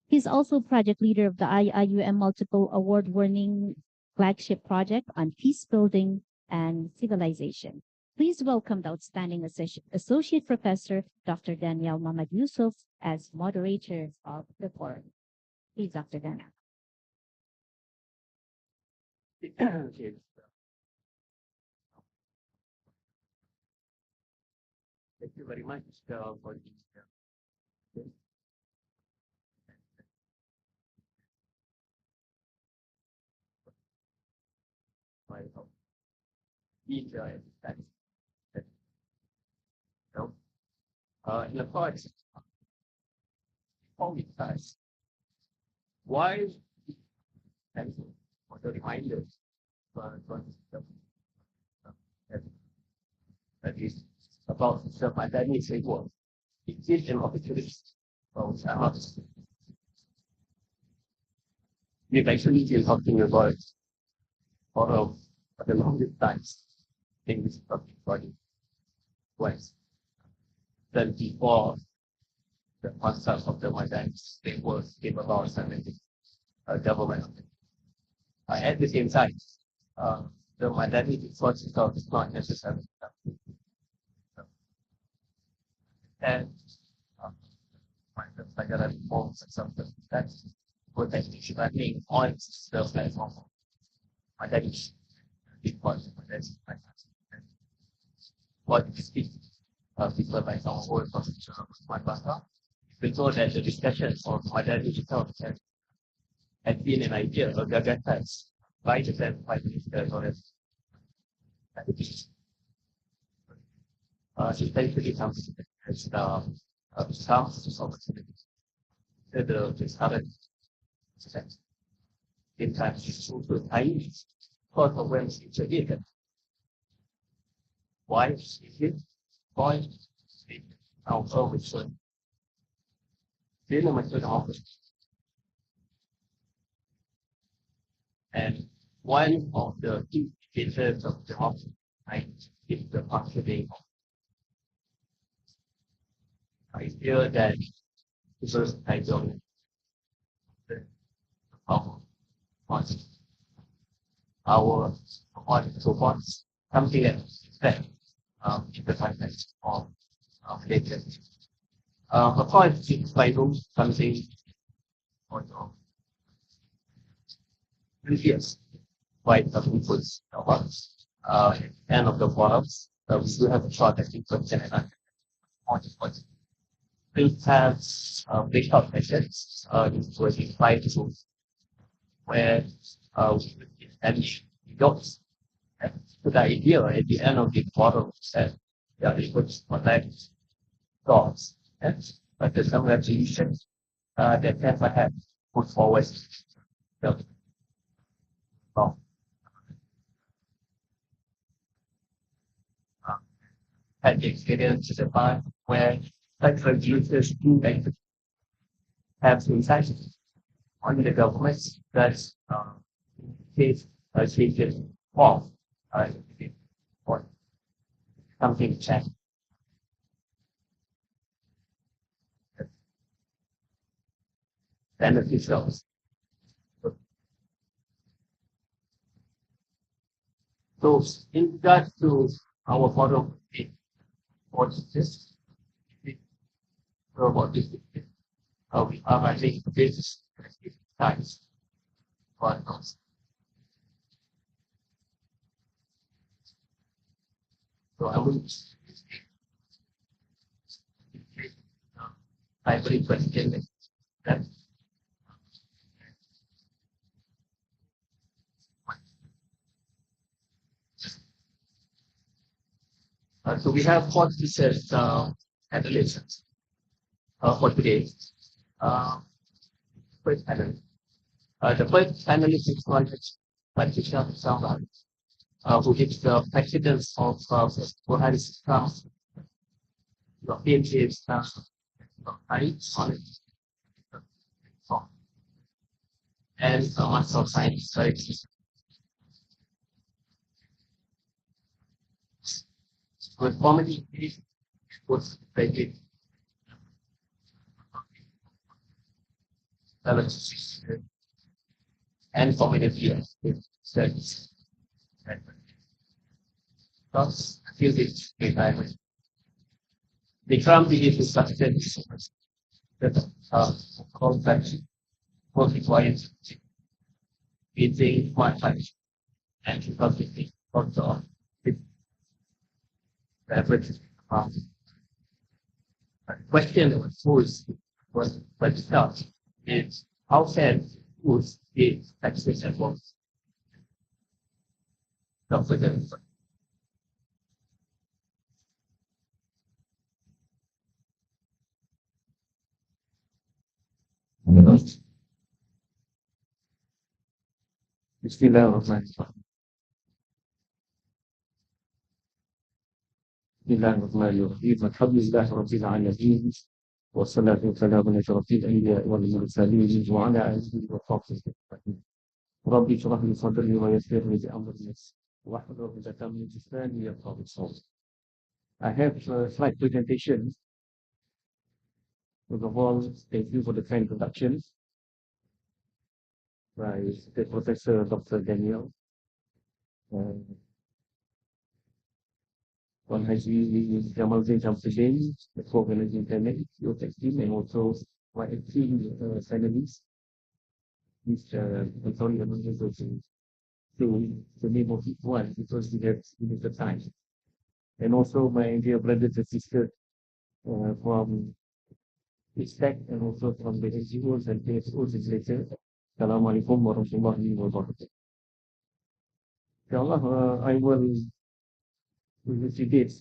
He's also project leader of the IIUM multiple award-winning flagship project on peace building and civilization. Please welcome the outstanding Associate Professor Dr. Daniel Muhammad Yusuf as moderator of the forum. Please, Dr. Daniel. Thank you very much for this. In the past, all the times, why and for the reminder that is about the Madani framework. It gives an opportunity for us. We've actually been talking about for the longest times in this public body was then before the concept of the Madani framework came about suddenly government. At the same time, the Madani discourse itself is not necessarily and pelajaran forms and something that's potentially running on the platform. Madani because what you speak people like our whole constitution of Smart Bangsa, we know that the discussion of Madani itself has been an idea of gagasan by the then Prime Minister Noris. Essentially comes as some opportunities. The current sense. In fact, it's also tiny because of when it's again. Why is it? Why is it? Also, we should. And one of the key features of the office is the functioning I feel that because I don't of what our what robots something that in the context of data. Of course, it's by doing something on your previous quite a inputs about end of the forums. We do have a short acting question and answer on what we have breakout sessions working five to where we establish results. And the idea at the end of the forum is that we are able to connect dots. Yes? But there's some resolutions that can perhaps put forward the uh, had the experience in the past where such resolutions do have insights on the governments that face changes of or something check. Beneficials. So in regard to our forum, what is this? About this, we are running this times for those. So I will primary question that so we have 4 analysts for today. First analyst. The first analyst is Patricia Samba, who is the president of Buhari System. The PhD is and Master of Science. With comedy, was created and community studies. Thus, physics environment. The term begins to substance that complex requires using quantities and philosophy also the average question that was posed was but start is how can schools get access and work for them. Bismillahirrahmanirrahim. Bismillahirrahmanirrahim. Alhamdulillah Rabbil Alamin. والصلاة والسلام على أشرف الأنبياء والمرسلين وعلى آله وصحبه أجمعين. ربي اشرح لي صدري ويسر لي أمري واحلل عقدة من لساني يفقهوا قولي. I have a slide presentation. First of all, thank you for the kind introduction by the Professor Dr. Daniel. One Haji Jamal Zain Shamsuddin, the co-organizing panel, your team, and also my team panelists. I'm sorry, I'm not able to the name of each one because we have limited time. And also my dear brothers and sisters from ISTAC and also from the NGOs and CSOs is later. Assalamu alaikum warahmatullahi wabarakatuh. Inshallah, I will elucidate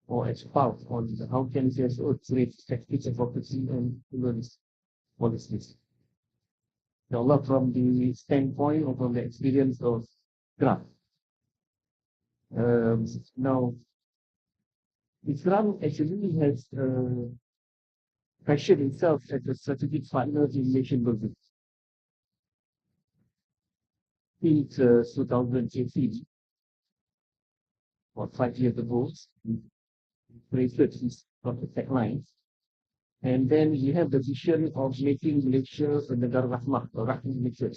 or expound on how can CSOs create tactics of advocacy and influence policies. Inshallah, from the standpoint or from the experience of Graph. Now, Islam actually has fashioned itself as a strategic partner in nation building. Since 2018, or 5 years ago, we created these tagline And then we have the vision of making Malaysia a negara rahmah, or rahmah Malaysia.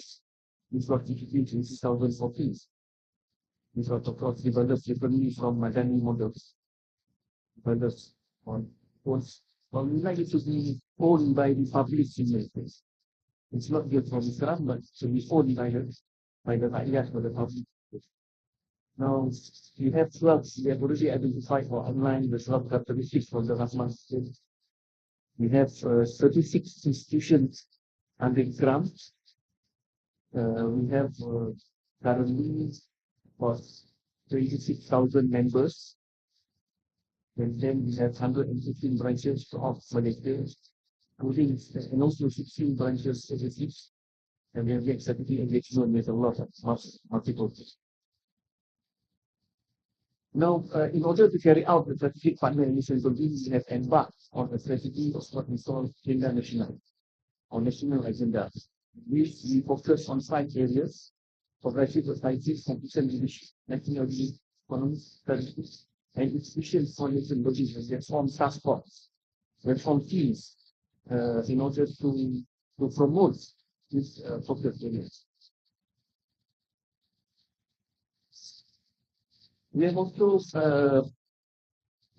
This was introduced in 2014. This was of course developed differently from Madani models. Developed on was we like it to be owned by the public in Malaysia. It's not just from Islam, but to be owned by the rakyat or the public. Now, we have 12, we have already identified for online the 12 characteristics of the Rahman system. We have 36 institutions under Ikram. We have currently about 26,000 members. And then we have 115 branches of Malaysia, including and also 16 branches overseas. And we have executive engagement with a lot of multiple. Now, in order to carry out the strategic partner initiative, we have embarked on a strategy of what we call Agenda National, or National Agenda. We focus on 5 areas: progressive society, competition leadership, national economic strategies, and institutions for nation building, and reform task force, reform teams, in order to promote these focus areas. We have also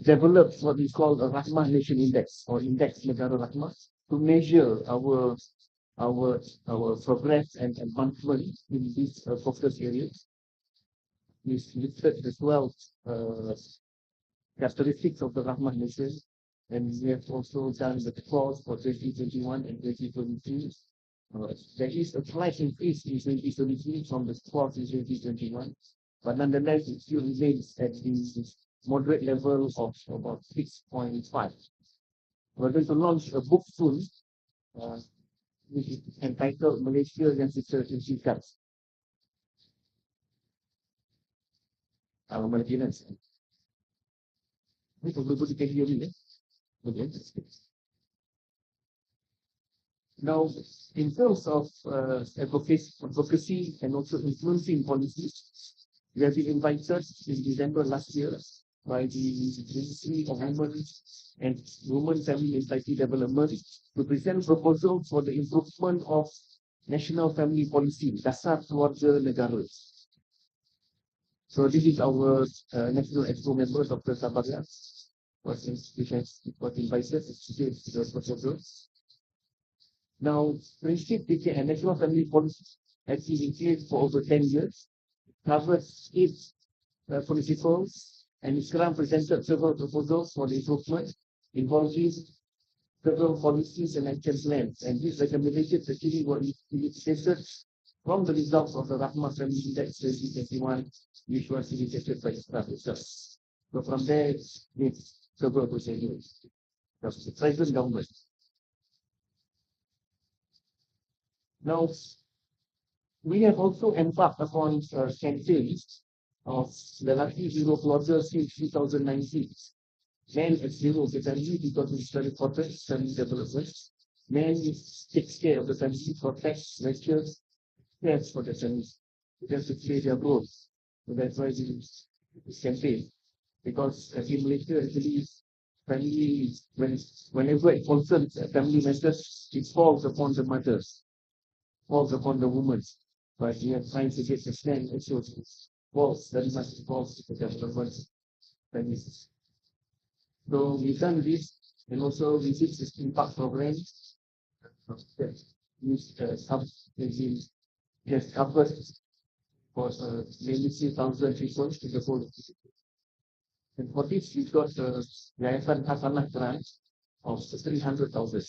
developed what we call a Rahmah Nation Index, or Index Negara Rahmah, to measure our progress and advancement in these focus areas. We've listed the 12 characteristics of the Rahmah Nation, and we have also done the calls for 2021 and 2022. There is a slight increase in 2023 from the calls in 2021. But nonetheless, it still remains at the moderate level of about 6.5. We're going to launch a book soon, which is entitled Malaysia yang Security Cards. Maintenance. Now, in terms of advocacy and also influencing policies, we have been invited in December last year by the Ministry of Women and Women Family and Society Development to present proposals for the improvement of national family policy, Dasar Keluarga Negara. So this is our National Expo member, Dr. Sabaga, was invited to give the proposals. Now, Fringe and National Family Policy has been in place for over 10 years. Covers 8 principles, and Islam presented several proposals for the improvement involving several policies and action plans. And these recommendations actually were initiated from the results of the Rahmah Family Index 2021, which was initiated by Islam itself. So from there, it's several procedures. The present government. Now, we have also embarked upon campaigns of the Lucky Hero Clauses since 2019. Men at Zero the family because it's very important, family development. Men takes care of the family, protects, nurtures, cares for the family. It has to play their role. So that's why this campaign. Because in Malaysia, actually, family, whenever it concerns family matters, it falls upon the mothers, falls upon the women. But we are trying to get the stand also false, very much false to the development families. So we've done this, and also we did this impact program. Use just covered for maybe 3,000 people in the whole. And for this, we got the Yayasan Hasanah grant of 300,000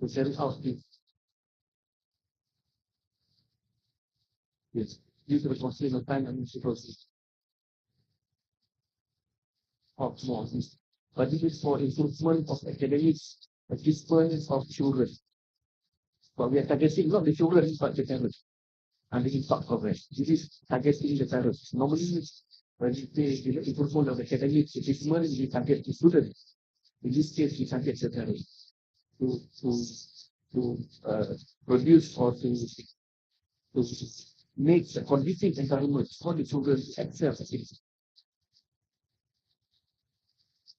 to carry out this. Yes, due to the constraint of time and difficulty of more. But this is for improvement of academic achievement of children. But we are targeting not the children, but the parents. And the impact program. This is targeting the parents. Normally, when we say the improvement of academic achievement, we target the students. In this case, we target the parents to produce or to make a conducive environment for the children to excel.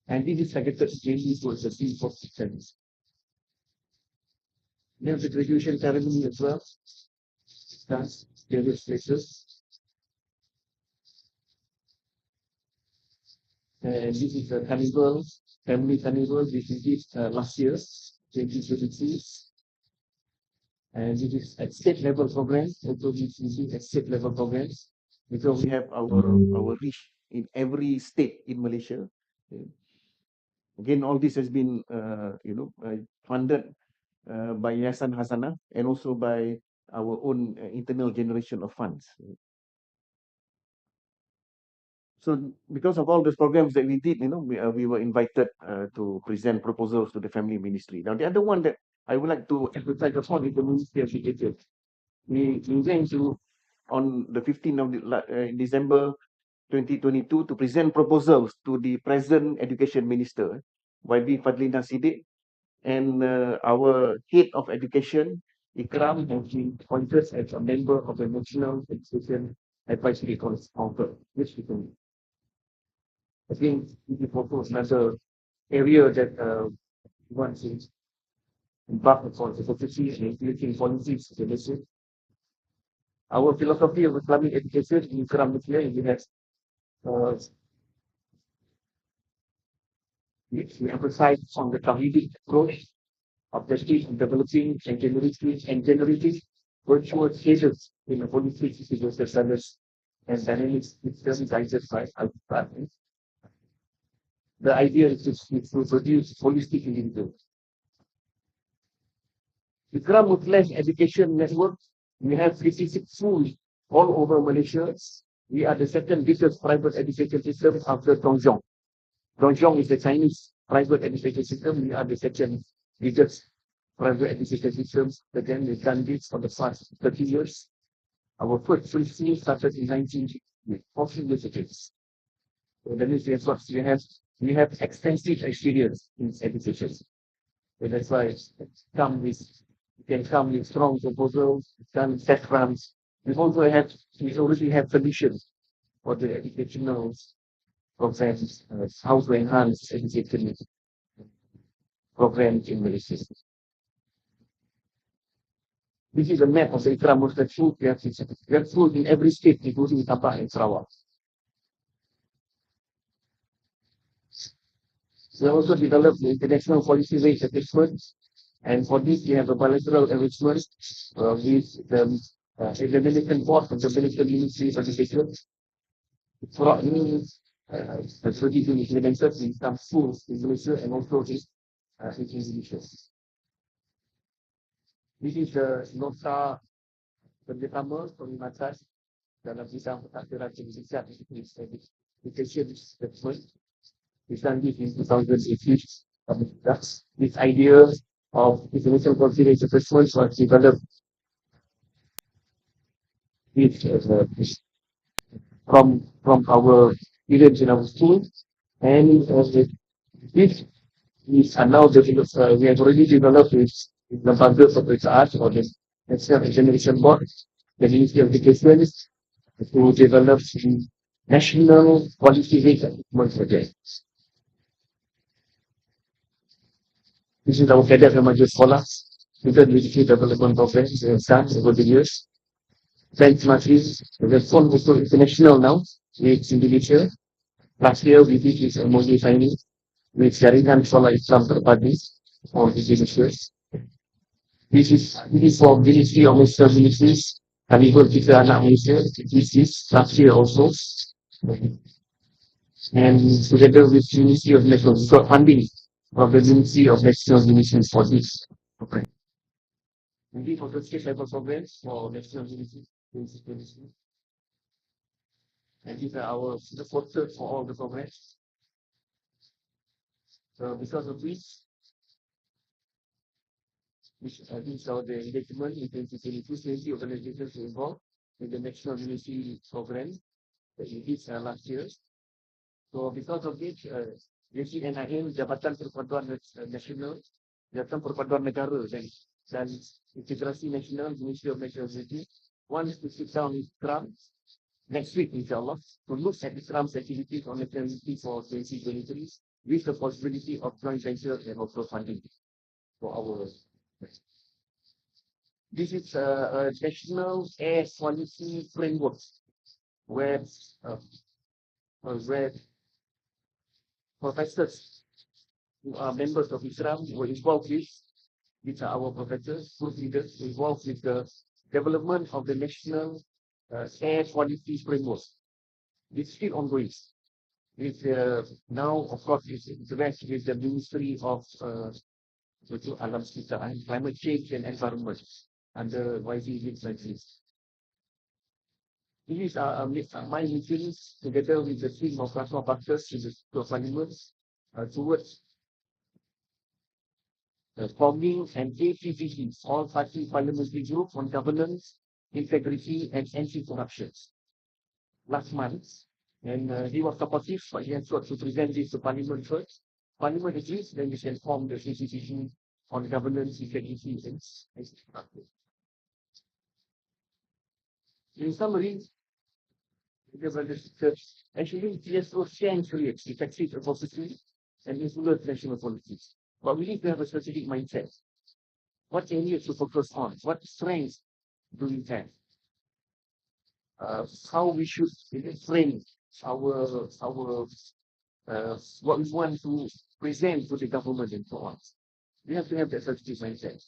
And this is targeted mainly towards the field for systems. Then the graduation ceremony as well. Dance various places. And this is the carnival, family carnival, which we did last year, 2023. And this is at state level programs, also this is at state level programs, because we have our reach in every state in Malaysia. Again, all this has been, funded by Yayasan Hasanah and also by our own internal generation of funds. So because of all those programs that we did, we were invited to present proposals to the family ministry. Now, the other one that I would like to emphasize upon is the Ministry of Education. We went to, on the 15th of December 2022, to present proposals to the present Education Minister, YB Fadlina Siddiq, and our head of education, Ikram, has been appointed as a member of the National Education Advisory Council, which we can. I think this is also another area that we want to embark upon the policy and implementing policies to the Our philosophy of Islamic education in Ikram this year, we emphasize on the Tawhidic approach, objective in developing and generating virtual cases in the holistic physical service and dynamics system guided by Al-Quran. The idea is to produce holistic individuals. Ikram Muslim Education Network, we have 56 schools all over Malaysia. We are the second biggest private education system after Dongzhong. Dongzhong is the Chinese private education system. We are the second biggest private education system. Again, we've done this for the past 30 years. Our first free school started in 1940 years ago. So that means we have extensive experience in education. So that's why we can come with strong proposals, done set grants. We already have solutions for the educational programs, how to enhance education programs in Malaysia. This is a map of the Ikram Muslim School. We have schools in every state, including Sabah and Sarawak. We also developed the international policy rate assessment, and for this we have a bilateral arrangement with the Examination Board of the Malaysian Ministry of Education. Throughout new strategy to implemented in some schools in Malaysia and also in Indonesia. This is the nota kerjasama perkhidmatan dalam bidang pentadbiran pendidikan education assessment. We done this in 2018. This idea of information consideration assessment was developed from our students in our school, and this is now developed. We have already developed with the bundles of its art or the National Examination Board, the Ministry of Education, to develop the national quality rate assessment project. This is our cadet remaja sekolah. Kita miliki development program yang done over the years. Benchmarking, the phone also international now, with Indonesia. Last year we did this MOU signing with Jaringan Sekolah Islam Terpadu for Indonesia. This is for Ministry of National Ministries. Kami kita anak Malaysia. This is last year also. And together with Ministry of National funding of the Ministry of National Ministries for this program. Maybe for the state level programs for National Ministries. And these are the posters for all the programs. So because of this, these are the engagement in 2022, 20 organizations involved in the National Ministry program that we did last year. So because of this, JCNIM, Jabatan Perpaduan Nasional, Jabatan Perpaduan Negara dan Integrasi Nasional, Ministry of National Security, wants to sit down with Trump next week, inshallah, to look at Trump's activities on nationality for 2023 with the possibility of joint venture and also funding for our. This is a national air quality framework where where professors who are members of Islam were involved with. These are our professors, group leaders involved with the development of the national air quality framework. It's still ongoing. It's now, of course, it's interact with the Ministry of Alam Sekitar and Climate Change and Environment under YZ like this. These are my meetings together with the team of National Partners in the Parliament towards forming an APGC, all party parliamentary group on governance, integrity, and anti-corruption. Last month, and he was supportive, but he has got to present this to Parliament first. Parliament agrees, then we can form the CCCC on governance, integrity, and anti-corruption. In summary, actually, CSOs can create effective advocacy and influence national politics. But we need to have a strategic mindset. What areas to focus on? What strengths do we have? How we should frame our what we want to present to the government and so on. We have to have that strategic mindset.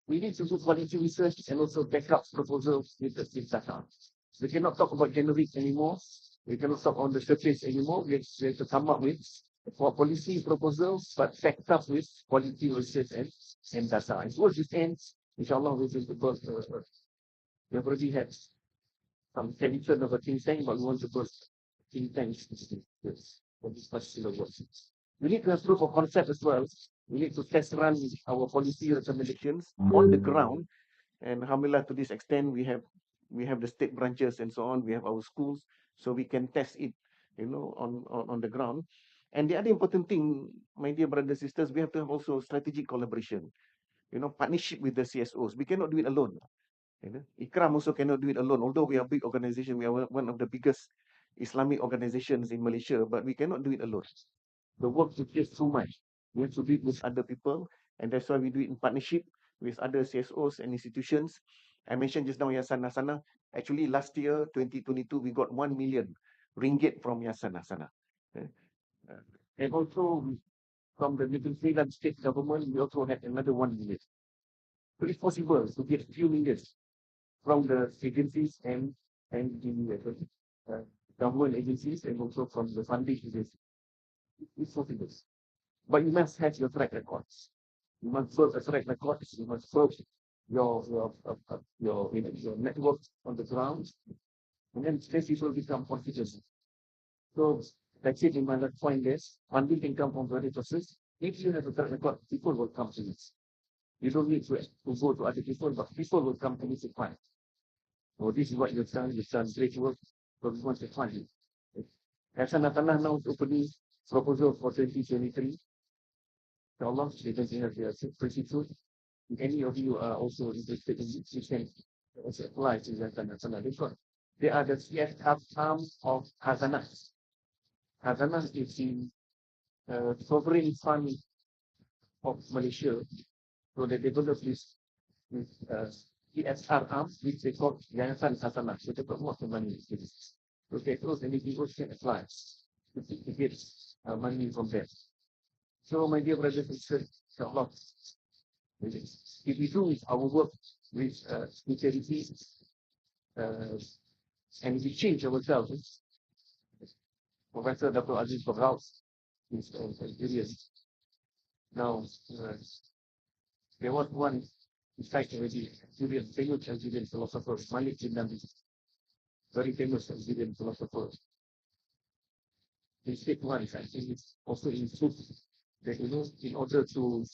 We need to do quality research and also backup proposals with the data. We cannot talk about generic anymore. We cannot talk on the surface anymore. We have to come up with for policy proposals, but backed up with quality research and data. And towards this end, inshallah, we have already had some tradition of a think tank, but we want to build think tanks for this particular work. We need to have proof of concept as well. We need to test run our policy recommendations on the ground. And alhamdulillah, to this extent, we have the state branches and so on. We have our schools, so we can test it, on the ground. And the other important thing, my dear brothers and sisters, we have to have also strategic collaboration, partnership with the CSOs. We cannot do it alone. IKRAM also cannot do it alone. Although we are a big organization, we are one of the biggest Islamic organizations in Malaysia, but we cannot do it alone. The work is just too much. We have to do it with other people, and that's why we do it in partnership with other CSOs and institutions. I mentioned just now Yasana Sana. Actually, last year, 2022, we got 1 million ringgit from Yasana Sana. And also from the Middle Freeland state government, we also had another 1 million. So it's possible to get a few millions from the agencies and the government agencies, and also from the funding agencies. It's possible. But you must have your track records. You must build a track record. You must build your network on the ground, and then people become confident. So that's it in my last point is funding can come from various sources. If you have a track record, people will come to you. You don't need to go to other people, but people will come to you to find. So this is what you've done great work, but we want to find you. Tanah now is opening proposal for 2023. Inshallah, they can have their pretty soon. If any of you are also interested in it, you can also apply to Tanah because they are the CSOs of Khaldun. Khaldun is the sovereign fund of Malaysia. So they develop this with CSR arm, which they call Yayasan Khaldun. So they put more money into this. Okay, so any people can apply to get money from them. So my dear brothers and sisters, inshallah, if we do our work with sincerity, and we change ourselves, Professor Dr. Aziz Bagraus is serious. Now, there was one fact already, famous Algerian philosopher, Malik Jindani, very famous Algerian philosopher. He said once, I think it's also in truth, that in order to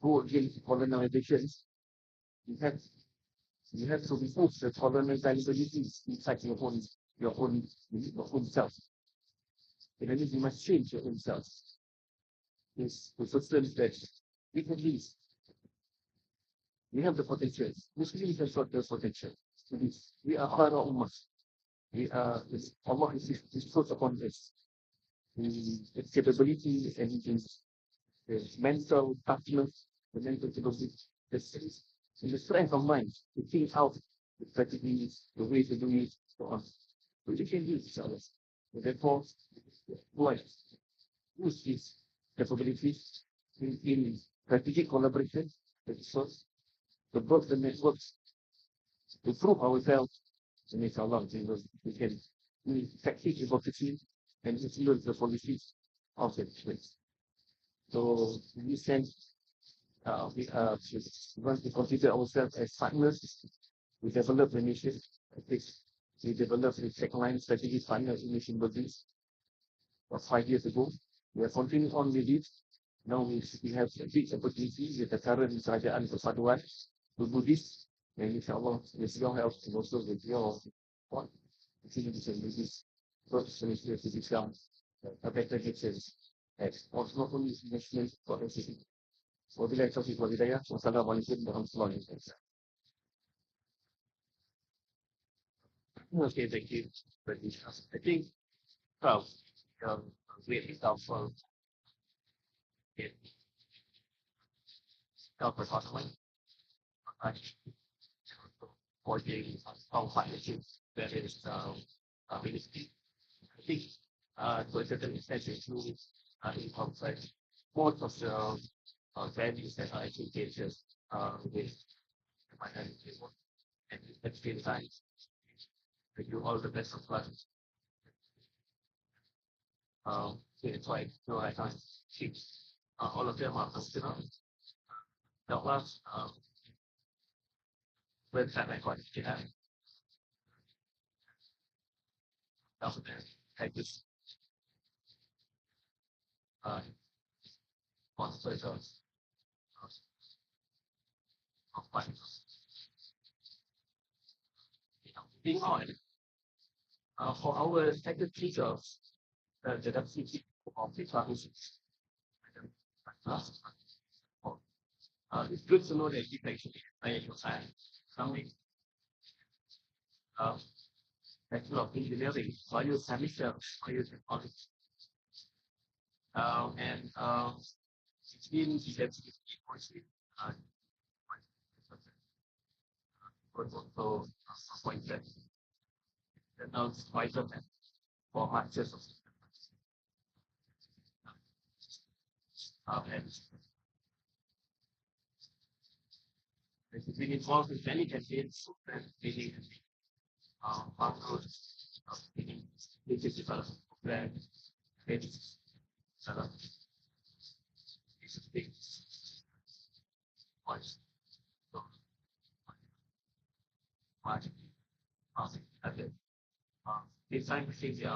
go against colonization, you have to remove the colonizability inside your own self. And then you must change your own self. It's the substance that we can leave. We have the potential. Muslims have got the potential. We are Khara Ummah. Allah is source upon this. the capability and the mental toughness, the mental capability, and the strength of mind to think out the strategies, the ways to do it, so on. We can use each other. So therefore, why use these capabilities in strategic collaboration, the resource, to build the networks, to prove ourselves, and inshallah, we can be effective advocacy and influence the policies of the place. So in this sense, we want to consider ourselves as partners. We develop the nation. We developed the second-line strategy partner in nation building 5 years ago. We are continuing on with it. Now we have a big opportunity with the current Kerajaan Persatuan to do this. And inshallah, with your help and also with your support, I think we can do this. Not Malaysia to become a better nation. Not only national, but also wabillahi taufiq wal hidayah. Wassalamualaikum warahmatullahi wabarakatuh. Okay, thank you. I think um, great example in self-assessment, forging strong partnerships that is realistic. I think to a certain extent it's really incorporate most of the values that are associated with the minority work. And at the same time, we do all the best of luck. So it's like, I can't keep all of them are considered. The last website I got to have like this sponsors of finance. Being on for our secretaries of the WCG of the partnerships. It's good to know that you actually play your time. Something Bachelor of Engineering, biochemistry, biotechnology. And it's been defensively also appointed the nurse vital for Masters of and it's been involved in many campaigns and leading backgrounds of leading business development program, it's a big voice. So much it's time to think the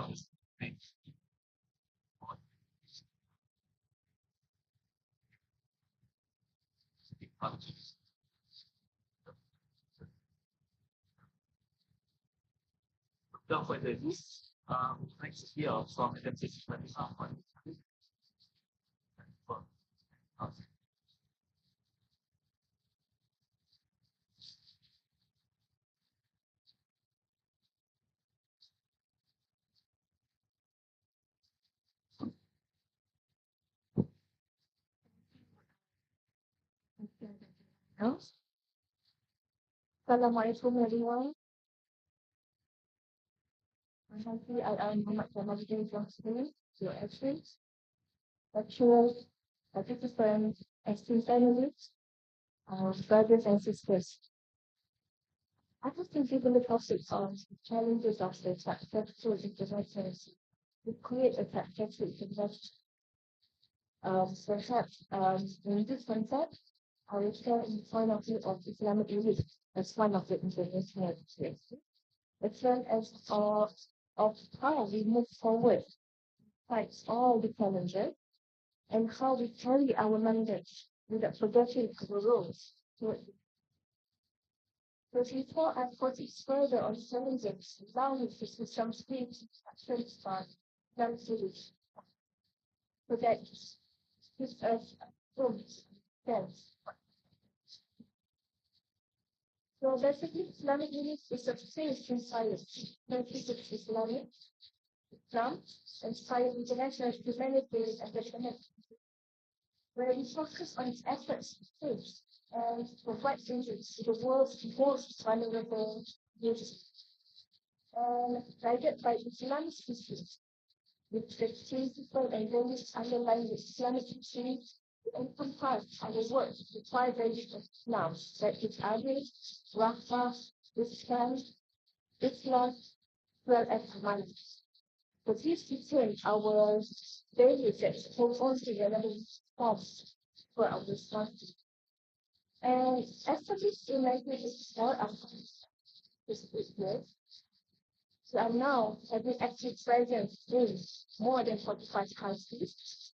don't for the this next year from the example. Assalamualaikum everyone. I am Muhammad Jamal from Spain, your experts, lecturers, participants, esteemed analysts, brothers and sisters. I was given the topic of challenges of the successful interventions to create a successful intervention. Perhaps in this concept, I will share in the point of view of Islamic elite as one of the international experiences, as well as of how we move forward, fight all the challenges, and how we carry our mandate without forgetting our roles. So before I proceed further on challenges, allow me to see some brief actions on non-solutions. So that gives us a sense. So basically, Islamic belief is a faith in science. Metaphysics Islamic Islam, inspired international humanities and the where we focus on its efforts to save and provide changes to the world's most vulnerable youth. And guided by Islamic history, which the principle and values underlying the Islamic history to encompass our work to five values of Islam, that is Adil, Rahmah, Islam, well as Amanah. So this became our values that hold on to the level forms for our response. And established in 1984 after this business, we are now having active presence in more than 45 countries.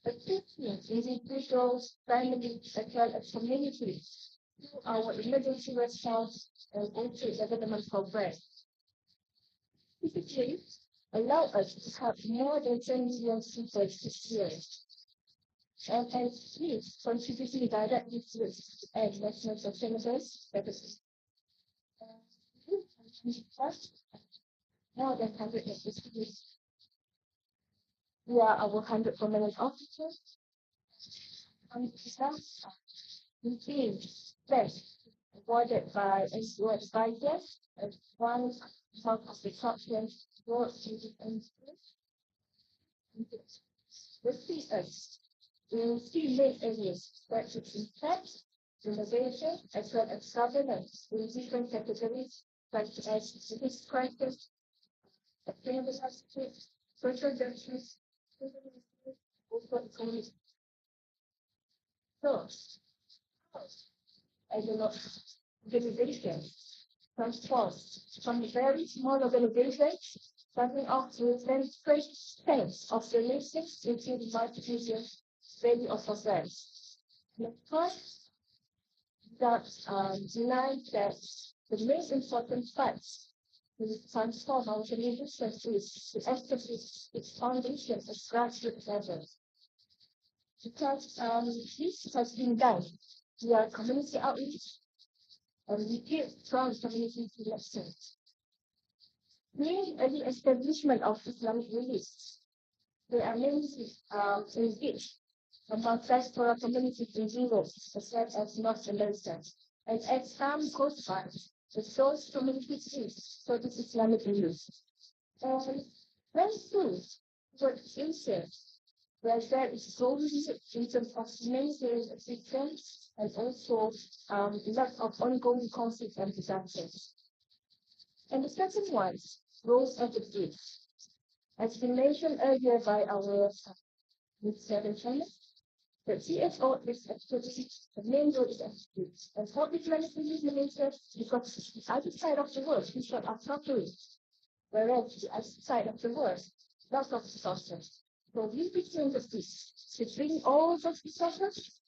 Assisting individuals, families, as well as communities through our emergency response and also development programs. Typically, allow us to have more than 10 million people this year. And please contributing directly to and national sustainable services. More than 100 activities. We are our 100 permanent officers. And we feel best awarded by NGO advisors as one of the top 10 world industries. The CS in three main areas, that is impact, innovation, as well as governance in different categories such as business crisis, sustainable justice, social justice, also economic. So, I do not organization transforms from very small organizations starting off with then strengths of the nations into the multi-million value of affairs. And of course, that deny that the most important facts to transform our organizations is to establish its foundation at grassroots level. Because this has been done via community outreach and we build strong community connections. During early establishment of Islamic religions, there are many engaged among diaspora communities in Europe as well as North America. And as time goes by, the source communities for this Islamic religion. And very soon, what Asia, where there is growing in terms of humanitarian assistance and also lots of ongoing conflict and disasters. And the second one, roles of the group. As been mentioned earlier by our Mr. the CSO is actually the main role is actually, and for Islamic religion because the other side of the world is what are suffering, whereas the other side of the world, lots of resources. So we became the peace to bring all those resources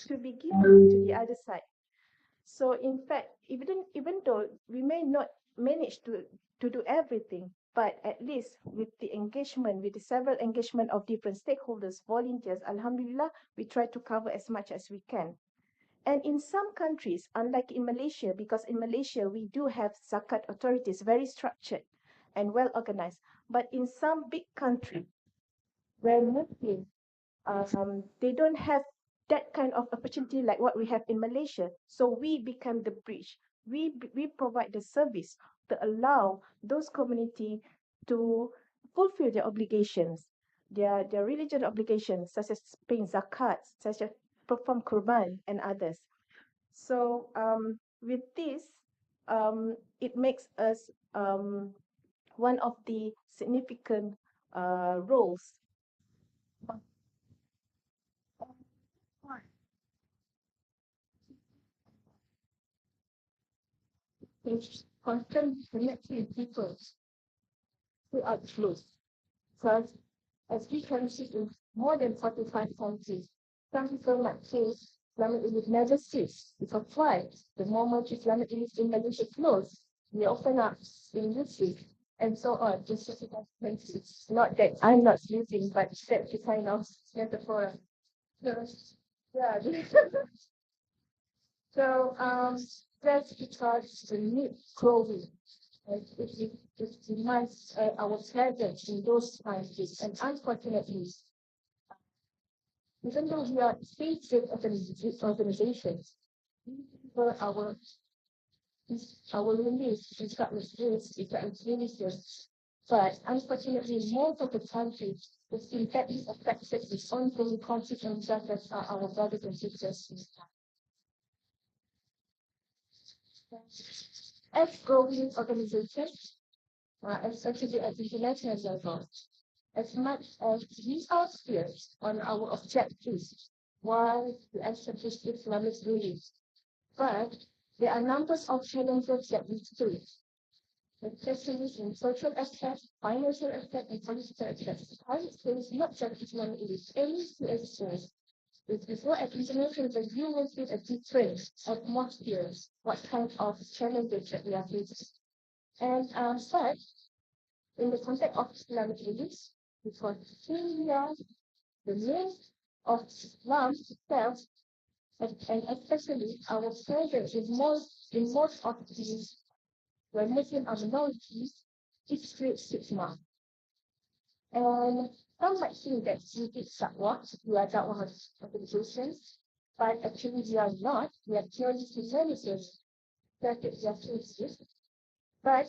to be given to the other side. So in fact, even though we may not manage to do everything, but at least with the engagement, with the several engagement of different stakeholders, volunteers, Alhamdulillah, we try to cover as much as we can. And in some countries, unlike in Malaysia, because in Malaysia we do have zakat authorities very structured and well organized, but in some big countries where Muslims they don't have that kind of opportunity like what we have in Malaysia. So we become the bridge. We provide the service to allow those community to fulfill their obligations, their religious obligations, such as paying zakat, such as perform kurban and others. So with this, it makes us one of the significant roles. Constant connecting people who are close. Because as we can see in more than 45 countries, some people might say Islamic elite never cease. Because why? The moment Islamic elite in Malaysia close, they open up in Muslim and so on. It's just a countries. Not that I'm not using, but that's the kind of metaphor. So, yeah. So that's because the need growing It demands our presence in those countries. And unfortunately, even though we are state-based organizations, for our release is that releases. But unfortunately, most of the countries which directly affected with ongoing conflict and injustice are our brothers and sisters. As growing organizations, especially at international level, as much as we are clear on our objectives, why to establish Islamic rules, but there are numbers of challenges that we face, especially in social aspects, financial aspects, and political aspects. I would say it's not just Islamic rules, any CSOs. Before at international level, you will see a different atmosphere, what kind of challenges that we are facing. And but in the context of Islamic beliefs, because Syria, the name of Islam itself, and especially our presence in most of these where Muslim are minorities, it creates stigma. And some might think that we did Da'wah, we are Da'wah organizations, but actually we are not. We are purely humanities that we are faces. But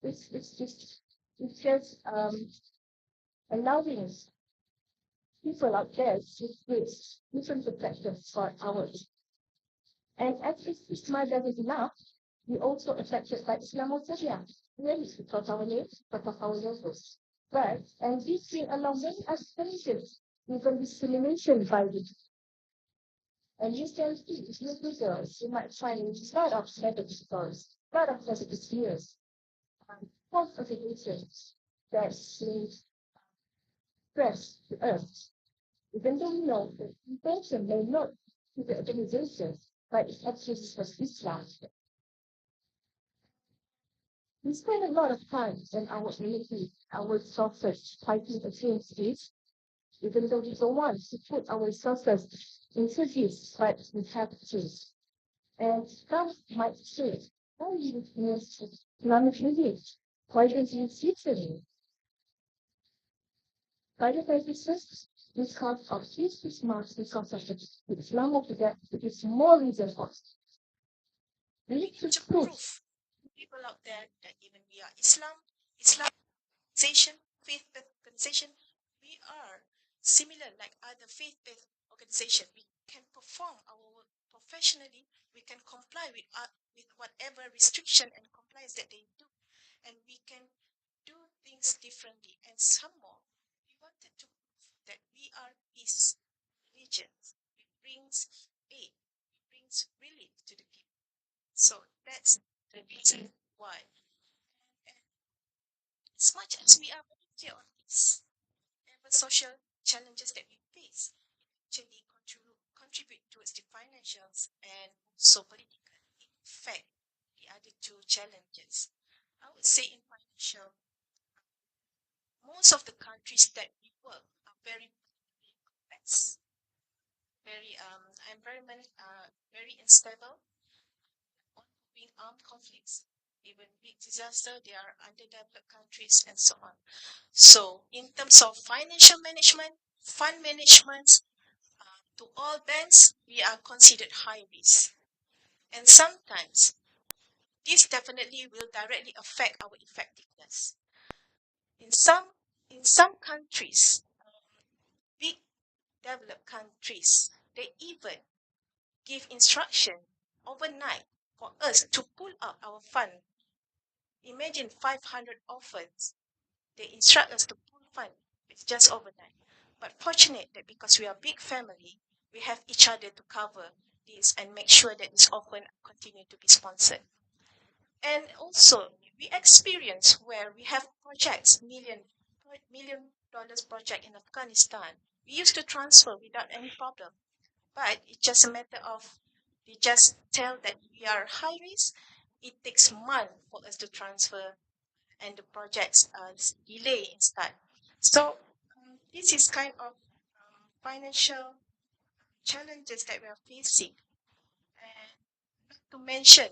it's just allowing people out there to face different perspectives for ours. And as this stigma doesn't enough, we also affected by Islamophobia, really because our names, because of our logos. But, and this bring along many aspirations, even discrimination by the. And you can see, if you Google, you might find a lot of negative stories, a lot of negative fears, false accusations that bring stress to us. Even though we know that intention may not be the organization, but it's actually because Islam. We spend a lot of time in our community, our resources fighting against this, even though we don't want to put our resources into this, but we have to. And some might say, why do you need Islamic village? Why don't you teach them? By the basis, because of this Islam, because of the Islam of the death, it is more reason for us. We need to prove people out there that even we are Islam organization, faith-based organization, we are similar like other faith-based organization. We can perform our work professionally. We can comply with whatever restriction and compliance that they do, and we can do things differently. And some more, we wanted to prove that we are peace religions. It brings aid, it brings relief to the people. So that's the reason why. And as much as we are very clear on this, the social challenges that we face actually contribute towards the financials and also political. In fact, the other two challenges, I would say in financial, most of the countries that we work are very complex, very environment, very unstable, ongoing armed conflicts, even big disaster, they are underdeveloped countries and so on. So in terms of financial management, fund management, to all banks, we are considered high risk. And sometimes this definitely will directly affect our effectiveness. In some countries, big developed countries, they even give instruction overnight for us to pull out our fund. Imagine 500 orphans. They instruct us to pull fund. It's just overnight. But fortunate that because we are a big family, we have each other to cover this and make sure that this orphan continue to be sponsored. And also, we experience where we have projects, million dollars project in Afghanistan. We used to transfer without any problem, but it's just a matter of they just tell that we are high risk. It takes months for us to transfer, and the projects delay in start. So this is kind of financial challenges that we are facing, and not to mention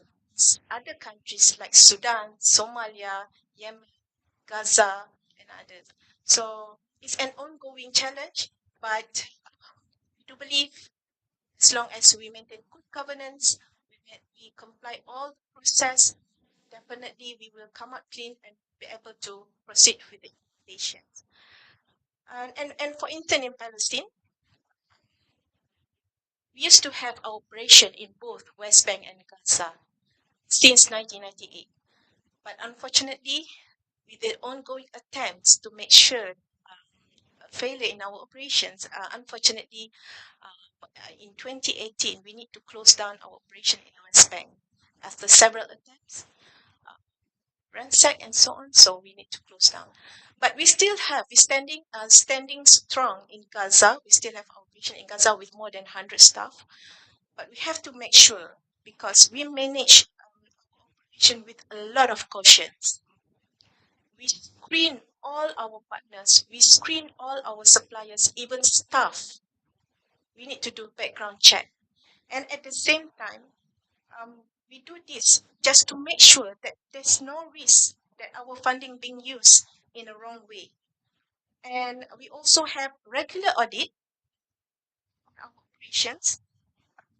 other countries like Sudan, Somalia, Yemen, Gaza, and others. So it's an ongoing challenge, but we do believe as long as we maintain good governance, we comply all the process, definitely we will come out clean and be able to proceed with the implementations. And for instance, in Palestine, we used to have our operation in both West Bank and Gaza since 1998. But unfortunately, with the ongoing attempts to make sure failure in our operations, unfortunately, in 2018, we need to close down our operation in West Bank after several attempts, ransack and so on. So we need to close down. But we still have, standing strong in Gaza. We still have our operation in Gaza with more than 100 staff. But we have to make sure, because we manage operation with a lot of cautions. We screen all our partners, we screen all our suppliers, even staff. We need to do background check. And at the same time, we do this just to make sure that there's no risk that our funding being used in a wrong way. And we also have regular audit of our operations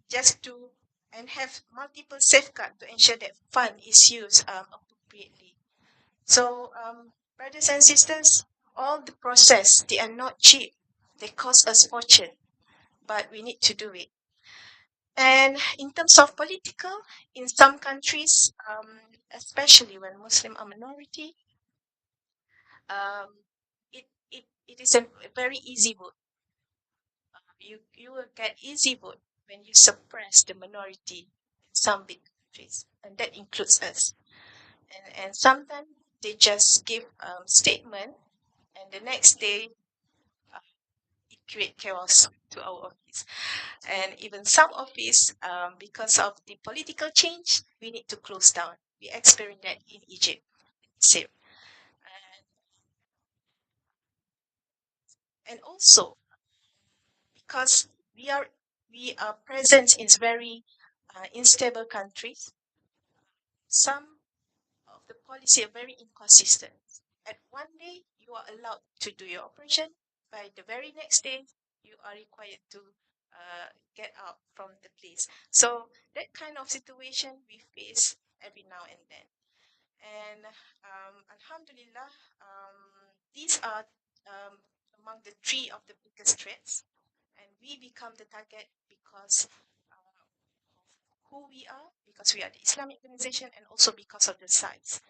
just to and have multiple safeguards to ensure that fund is used appropriately. So, brothers and sisters, all the process, they are not cheap. They cost us fortune, but we need to do it. And in terms of political, in some countries, especially when Muslim are minority, it is a very easy vote. You will get easy vote when you suppress the minority in some big countries, and that includes us. And sometimes they just give statement, and the next day it create chaos to our office. And even some office, because of the political change, we need to close down. We experienced that in Egypt. Same. And also because we are present in very unstable countries, some of the policy are very inconsistent. At one day, you are allowed to do your operation. By the very next day, you are required to get out from the place. So that kind of situation we face every now and then. And Alhamdulillah, these are among the three of the biggest threats. And we become the target because of who we are, because we are the Islamic organization, and also because of the size.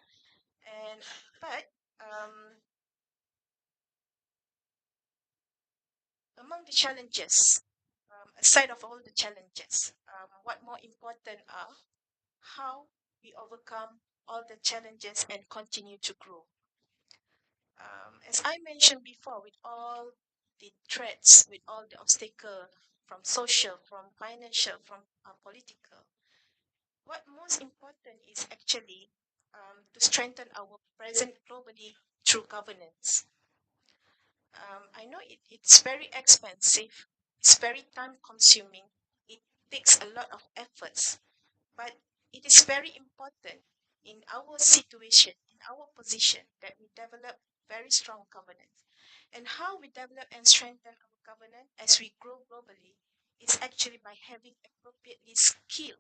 And but among the challenges, aside of all the challenges, what more important are how we overcome all the challenges and continue to grow. As I mentioned before, with all the threats, with all the obstacles from social, from financial, from political, what most important is actually to strengthen our presence globally through governance. I know it's very expensive, it's very time consuming, it takes a lot of efforts, but it is very important in our situation, in our position, that we develop very strong governance. And how we develop and strengthen our governance as we grow globally is actually by having appropriately skilled,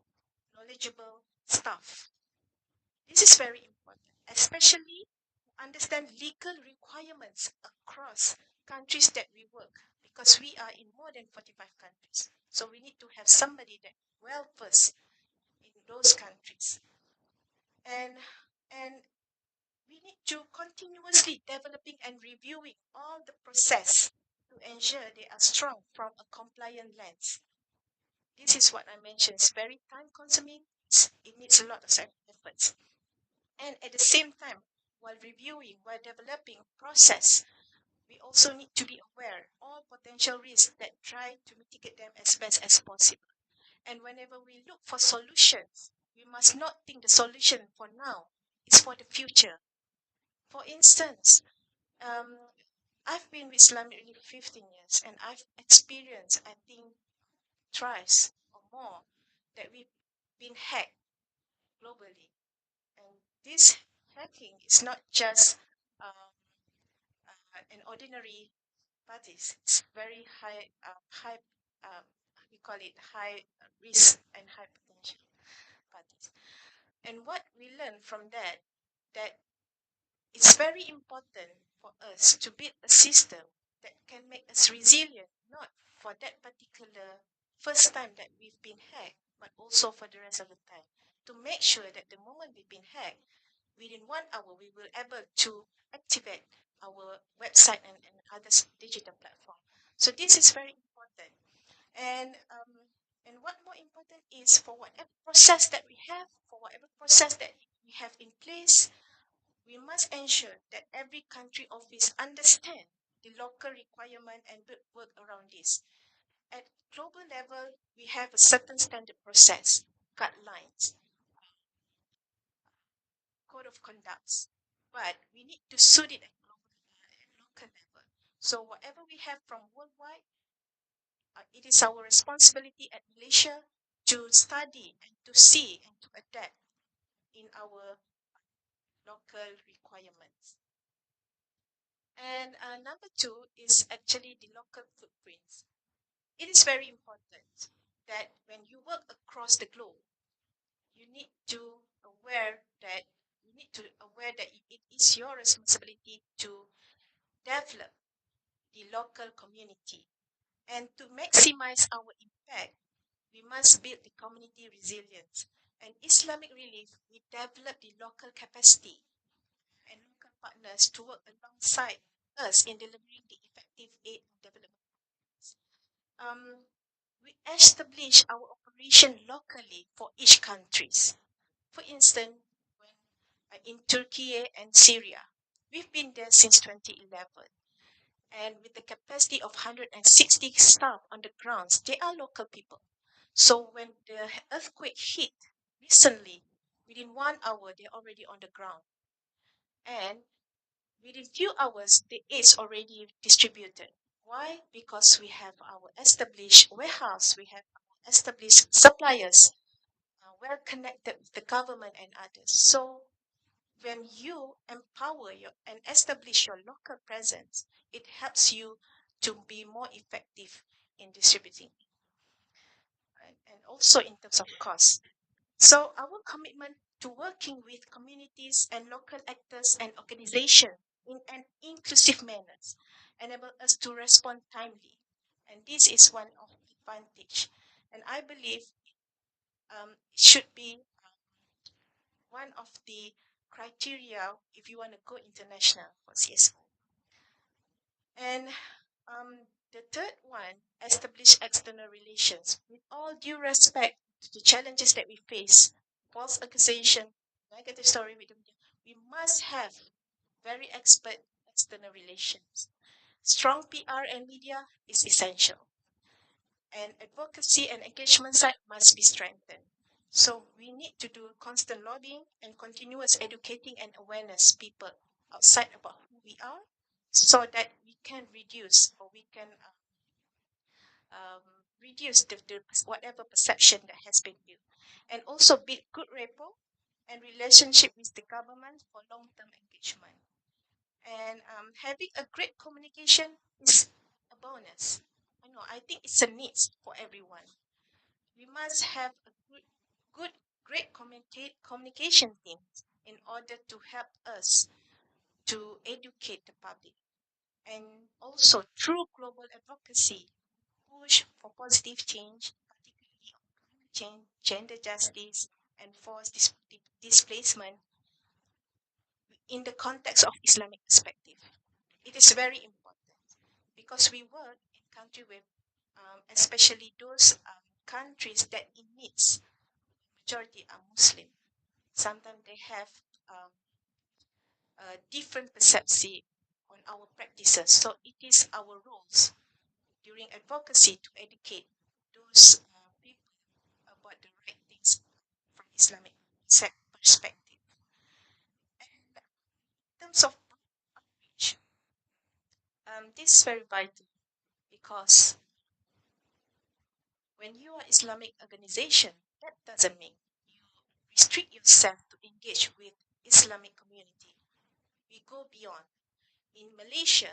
knowledgeable staff. This is very important, especially to understand legal requirements across countries that we work, because we are in more than 45 countries. So we need to have somebody that well versed in those countries. And we need to continuously developing and reviewing all the process to ensure they are strong from a compliant lens. This is what I mentioned. It's very time consuming. It needs a lot of efforts. And at the same time, while reviewing, while developing process, we also need to be aware all potential risks that try to mitigate them as best as possible. And whenever we look for solutions, we must not think the solution for now is for the future. For instance, I've been with Islam nearly 15 years, and I've experienced, I think, thrice or more that we've been hacked globally. And this hacking is not just an ordinary parties. It's very we call it high risk and high potential parties. And what we learn from that it's very important for us to build a system that can make us resilient, not for that particular first time that we've been hacked, but also for the rest of the time. To make sure that the moment we've been hacked, within 1 hour, we will able to activate our website and other digital platform. So this is very important. And what more important is for whatever process that we have, for whatever process that we have in place, we must ensure that every country office understand the local requirement and work around this. At global level, we have a certain standard process, guidelines, code of conducts, but we need to suit it at global and local level. So whatever we have from worldwide, it is our responsibility at Malaysia to study and to see and to adapt in our local requirements. And number two is actually the local footprints. It is very important that when you work across the globe, you need to aware that it is your responsibility to develop the local community. And to maximize our impact, we must build the community resilience. And Islamic Relief, we develop the local capacity and local partners to work alongside us in delivering the effective aid and development. We establish our operation locally for each countries. For instance, when in Turkey and Syria, we've been there since 2011. And with the capacity of 160 staff on the grounds, they are local people. So when the earthquake hit recently, within 1 hour, they're already on the ground. And within few hours, the aid is already distributed. Why? Because we have our established warehouse, we have our established suppliers, well connected with the government and others. So when you empower and establish your local presence, it helps you to be more effective in distributing and also in terms of cost. So our commitment to working with communities and local actors and organizations in an inclusive manner enable us to respond timely. And this is one of the advantage. And I believe it should be one of the criteria if you want to go international for CSO. And the third one, establish external relations. With all due respect to the challenges that we face, false accusation, negative story with the media, we must have very expert external relations. Strong PR and media is essential. And advocacy and engagement side must be strengthened. So we need to do constant lobbying and continuous educating and awareness people outside about who we are, so that we can reduce or we can reduce the whatever perception that has been built, and also build good rapport and relationship with the government for long-term engagement. And having a great communication is a bonus. I think it's a need for everyone. We must have a good, great communication team in order to help us to educate the public. And also through global advocacy, push for positive change, particularly on climate change, gender justice, and forced displacement in the context of Islamic perspective. It is very important because we work in countries with, especially those countries that in needs, majority are Muslim. Sometimes they have um, a different perception on our practices. So it is our roles during advocacy to educate those people about the right things from Islamic perspective. And in terms of outreach, this is very vital because when you are Islamic organization, that doesn't mean you restrict yourself to engage with Islamic community. We go beyond. In Malaysia,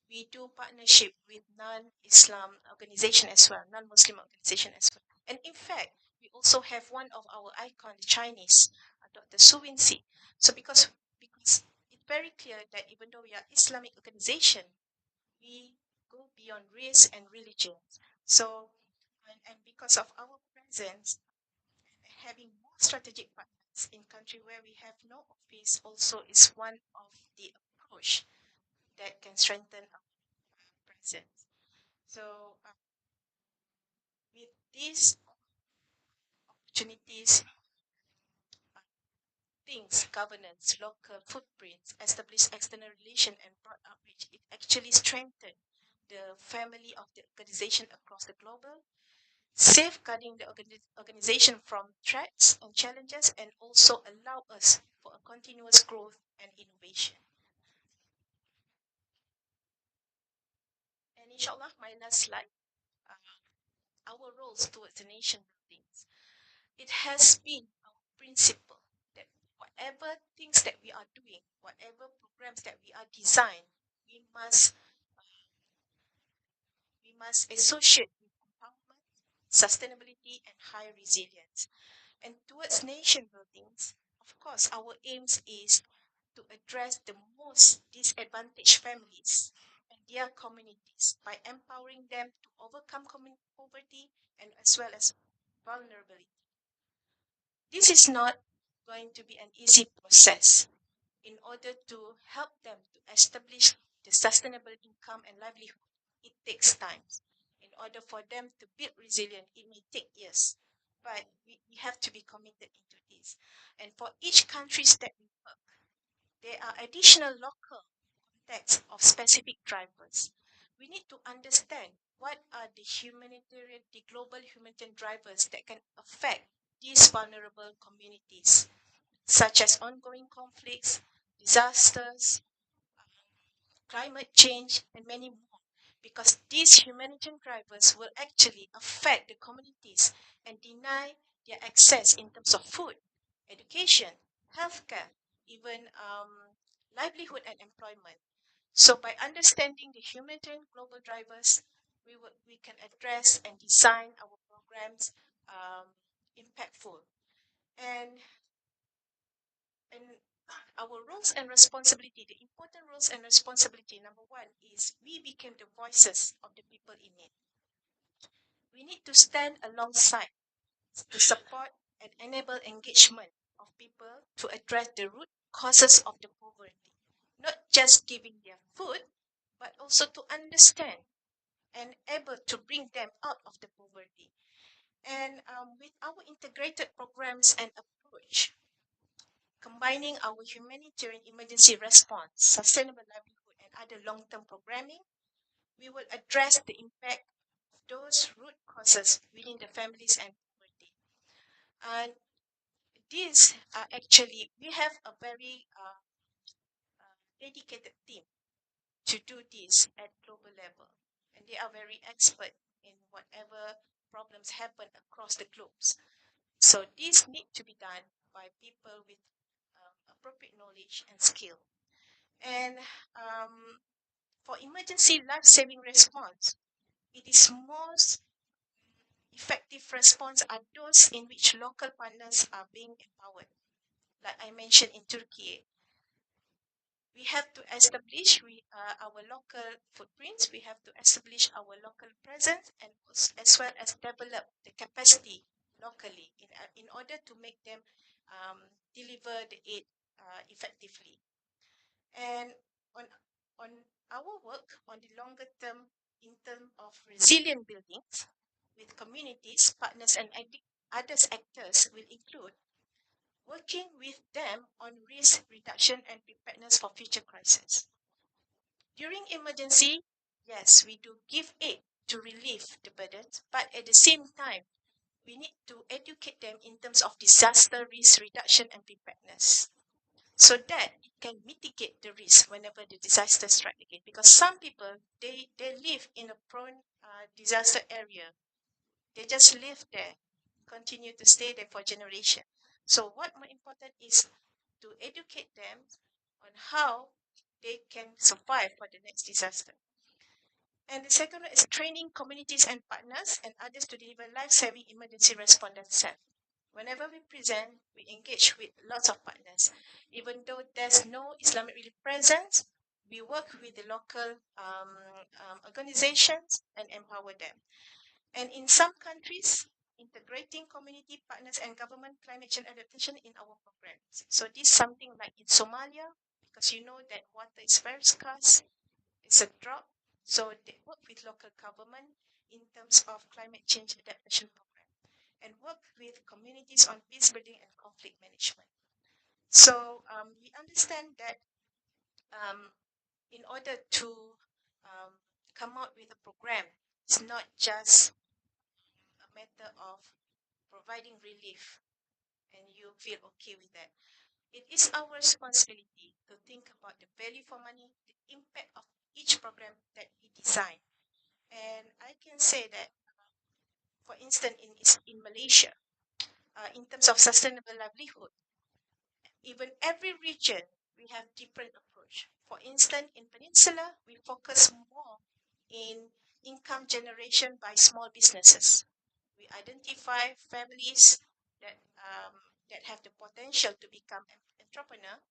we do partnership with non-Islam organization as well, non-Muslim organization as well. And in fact, we also have one of our icon, the Chinese, Dr. Su Wincy. So because it's very clear that even though we are Islamic organization, we go beyond race and religion. So, and because of our presence, having more strategic partners in country where we have no office also is one of the approach that can strengthen our presence. So, with these opportunities, things, governance, local footprints, established external relation, and broad outreach, it actually strengthened the family of the organization across the global, safeguarding the organization from threats and challenges, and also allow us for a continuous growth and innovation. And inshallah, my last slide, our roles towards the nation buildings. It has been our principle that whatever things that we are doing, whatever programs that we are designing, we must associate with empowerment, sustainability, and high resilience. And towards nation buildings, of course, our aims is to address the most disadvantaged families and their communities by empowering them to overcome poverty and as well as vulnerability. This is not going to be an easy process. In order to help them to establish the sustainable income and livelihood, it takes time. In order for them to build resilience, it may take years. But we have to be committed into this. And for each countries that we work, there are additional local contexts of specific drivers. We need to understand what are the global humanitarian drivers that can affect these vulnerable communities, such as ongoing conflicts, disasters, climate change, and many more. Because these humanitarian drivers will actually affect the communities and deny their access in terms of food, education, healthcare, even livelihood and employment. So by understanding the humanitarian global drivers, we can address and design our programs impactful. And our roles and responsibility, the important roles and responsibility, number one is we became the voices of the people in need. We need to stand alongside to support and enable engagement of people to address the root causes of the poverty. Not just giving them food, but also to understand and able to bring them out of the poverty. And with our integrated programs and approach, combining our humanitarian emergency response, sustainable livelihood, and other long-term programming, we will address the impact of those root causes within the families and poverty. And these are actually, we have a very dedicated team to do this at global level. And they are very expert in whatever problems happen across the globes. So this need to be done by people with appropriate knowledge and skill. And for emergency life-saving response, it is most effective response are those in which local partners are being empowered. Like I mentioned in Turkey, we have to establish our local footprints, we have to establish our local presence, and as well as develop the capacity locally in order to make them deliver the aid effectively. And on our work on the longer term in terms of resilient buildings with communities, partners, and other actors will include working with them on risk reduction and preparedness for future crises. During emergency, yes, we do give aid to relieve the burdens, but at the same time, we need to educate them in terms of disaster risk reduction and preparedness, so that it can mitigate the risk whenever the disaster strikes again. Because some people, they live in a prone disaster area. They just live there, continue to stay there for generations. So what more important is to educate them on how they can survive for the next disaster. And the second one is training communities and partners and others to deliver life-saving emergency responders. Whenever we present, we engage with lots of partners. Even though there's no Islamic relief presence, we work with the local organizations and empower them. And in some countries, integrating community partners and government climate change adaptation in our programs. So this is something like in Somalia, because you know that water is very scarce, it's a drought. So they work with local government in terms of climate change adaptation program and work with communities on peace building and conflict management. So we understand that in order to come out with a program, it's not just a matter of providing relief and you feel okay with that. It is our responsibility to think about the value for money, the impact of each program that we design. And I can say that, for instance, in Malaysia, in terms of sustainable livelihood, even every region, we have different approach. For instance, in Peninsula, we focus more in income generation by small businesses. We identify families that have the potential to become an entrepreneur.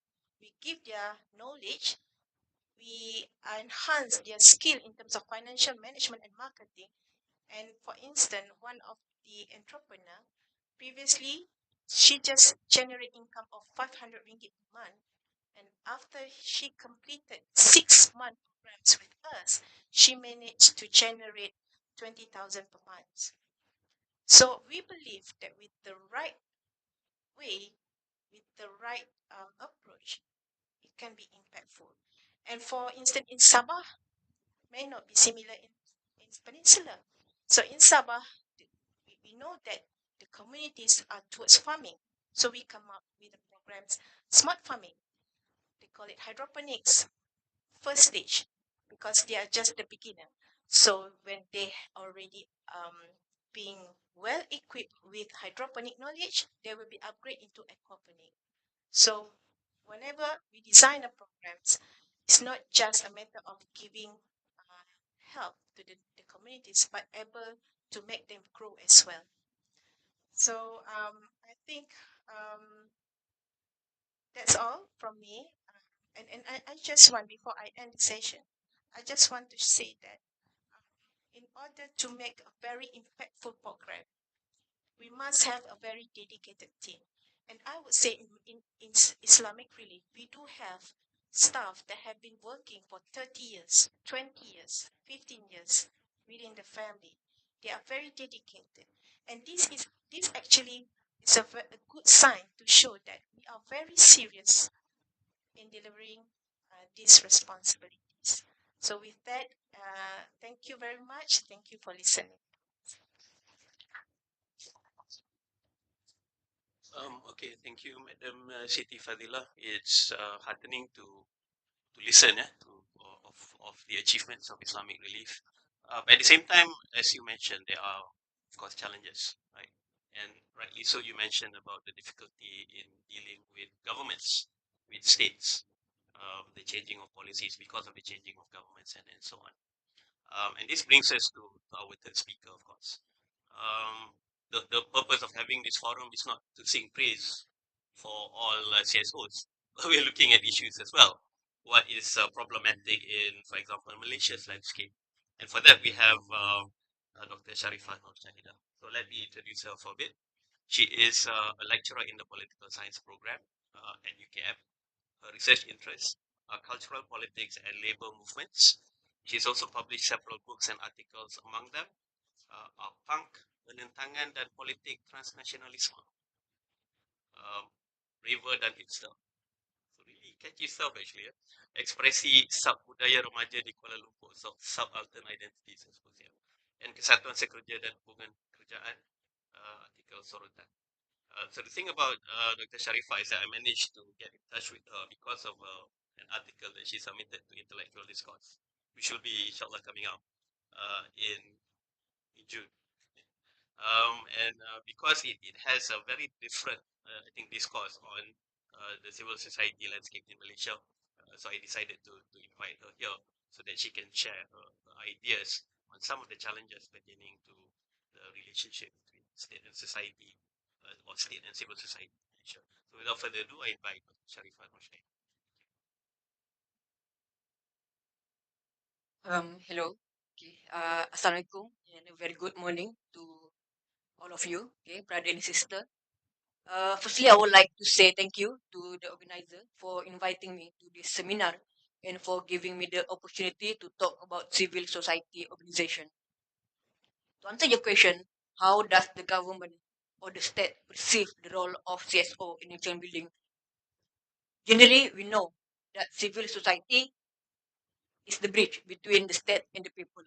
We give their knowledge. We enhance their skill in terms of financial management and marketing. And for instance, one of the entrepreneur, previously, she just generate income of 500 ringgit per month. And after she completed 6 month programs with us, she managed to generate 20,000 per month. So we believe that with the right way, with the right approach, it can be impactful. And for instance, in Sabah, may not be similar in Peninsula. So in Sabah, we know that the communities are towards farming. So we come up with the programs, smart farming. They call it hydroponics, first stage, because they are just the beginner. So when they already being well equipped with hydroponic knowledge, they will be upgraded into aquaponic. So whenever we design a programs, it's not just a matter of giving help to the communities, but able to make them grow as well. So I think that's all from me. And I just want, before I end the session, I just want to say that in order to make a very impactful program, we must have a very dedicated team. And I would say in Islamic relief, we do have staff that have been working for 30 years, 20 years, 15 years within the family. They are very dedicated. And this actually is a good sign to show that we are very serious in delivering these responsibilities. So with that, thank you very much. Thank you for listening. Okay, thank you, Madam Siti Fadila. It's heartening to listen of the achievements of Islamic relief. But at the same time, as you mentioned, there are, of course, challenges, right? And rightly so, you mentioned about the difficulty in dealing with governments, with states, the changing of policies because of the changing of governments and so on. And this brings us to our third speaker, of course. The purpose of having this forum is not to sing praise for all CSOs, but we're looking at issues as well. What is problematic in, for example, Malaysia's landscape? And for that, we have Dr. Sharifah Nur Shahida. So let me introduce her for a bit. She is a lecturer in the political science program at UKM. Her research interests are cultural politics and labor movements. She's also published several books and articles, among them Punk, Penentangan dan Politik Transnasionalisme, Braver dan Hipster. So really catchy stuff actually. Ekspresi sub-budaya remaja di Kuala Lumpur, so subaltern identities, I suppose, yeah. And Kesatuan Sekerja dan Hubungan Kerjaan, artikel sorotan. So the thing about Dr. Sharifah is that I managed to get in touch with her because of an article that she submitted to Intellectual Discourse, which will be inshallah coming out in June. And because it has a very different, I think, discourse on the civil society landscape in Malaysia, so I decided to invite her here so that she can share her ideas on some of the challenges pertaining to the relationship between state and society, or state and civil society in Malaysia. So without further ado, I invite Dr. Sharifah Roshni. Hello. Okay. Assalamualaikum and a very good morning to all of you, okay, brother and sister. Firstly, I would like to say thank you to the organizer for inviting me to this seminar and for giving me the opportunity to talk about civil society organization. To answer your question, how does the government or the state perceive the role of CSO in nation building? Generally, we know that civil society is the bridge between the state and the people.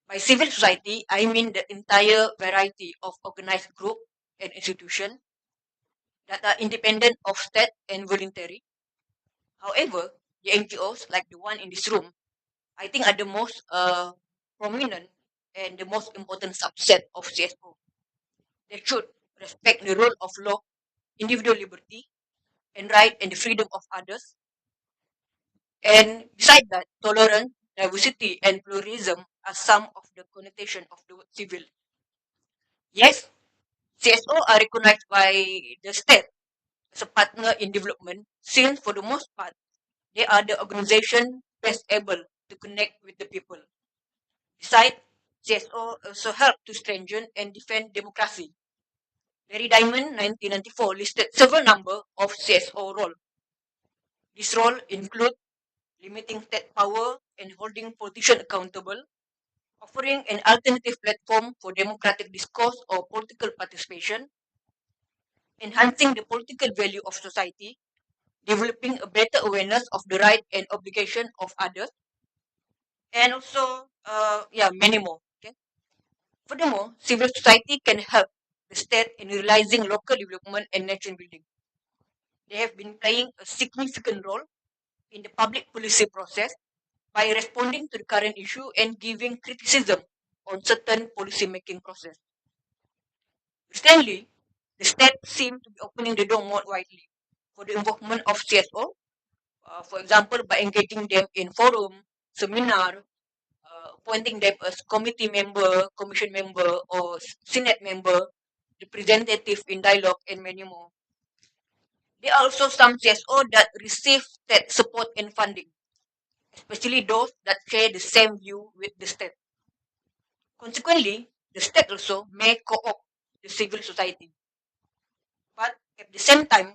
By civil society, I mean the entire variety of organized group and institution that are independent of state and voluntary. However, the NGOs, like the one in this room, I think are the most prominent and the most important subset of CSO. They should respect the rule of law, individual liberty, and right and the freedom of others. And beside that, tolerance, diversity, and pluralism are some of the connotation of the word civil. Yes, CSO are recognized by the state as a partner in development since for the most part, they are the organization best able to connect with the people. Besides, CSO also help to strengthen and defend democracy. Larry Diamond, 1994, listed several number of CSO role. This role include limiting state power and holding politicians accountable, offering an alternative platform for democratic discourse or political participation, enhancing the political value of society, developing a better awareness of the right and obligation of others, and also, many more. Okay. Furthermore, civil society can help the state in realizing local development and nation building. They have been playing a significant role in the public policy process by responding to the current issue and giving criticism on certain policy making process. Recently, the state seemed to be opening the door more widely for the involvement of CSO, for example, by engaging them in forum, seminar, appointing them as committee member, commission member, or senate member, representative in dialogue, and many more. There are also some CSO that receive state support and funding, especially those that share the same view with the state. Consequently, the state also may co-opt the civil society. But at the same time,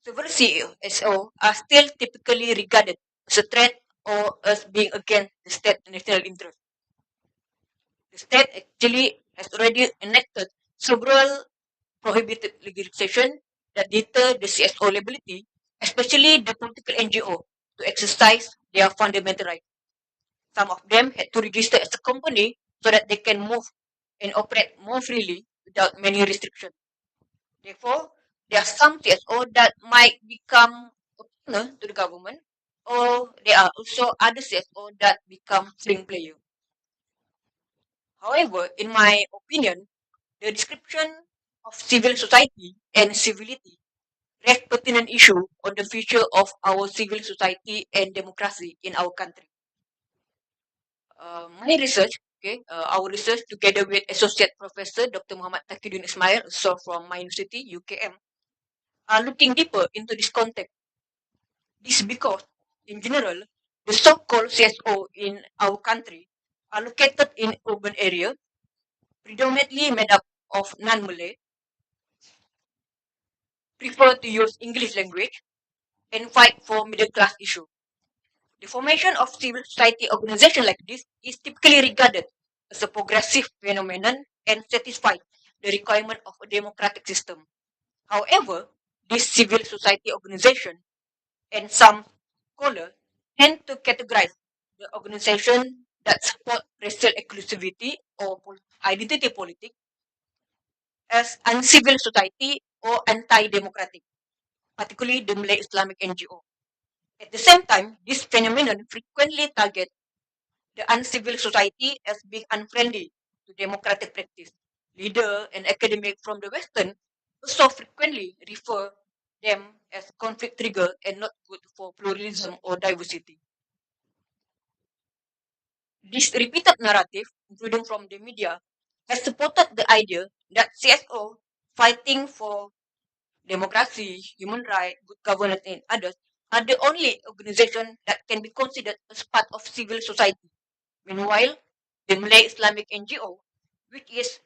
several CSO are still typically regarded as a threat or as being against the state national interest. The state actually has already enacted several prohibited legislation that deter the CSO liability, especially the political NGO, to exercise their fundamental right. Some of them had to register as a company so that they can move and operate more freely without many restrictions. Therefore, there are some CSO that might become a partner to the government, or there are also other CSO that become swing player. However, in my opinion, the description of civil society and civility raise pertinent issue on the future of our civil society and democracy in our country. My research, our research together with Associate Professor Dr. Muhammad Takidun Ismail, also from my university, UKM, are looking deeper into this context. This is because, in general, the so-called CSO in our country are located in urban areas, predominantly made up of non-Malay, prefer to use English language, and fight for middle class issue. The formation of civil society organization like this is typically regarded as a progressive phenomenon and satisfies the requirement of a democratic system. However, this civil society organization and some scholars tend to categorize the organization that support racial inclusivity or identity politics as uncivil society or anti-democratic, particularly the Malay Islamic NGO. At the same time, this phenomenon frequently targets the uncivil society as being unfriendly to democratic practice. Leader and academic from the Western also frequently refer them as conflict trigger and not good for pluralism or diversity. This repeated narrative, including from the media, has supported the idea that CSO fighting for democracy, human rights, good governance, and others are the only organization that can be considered as part of civil society. Meanwhile, the Malay Islamic NGO, which is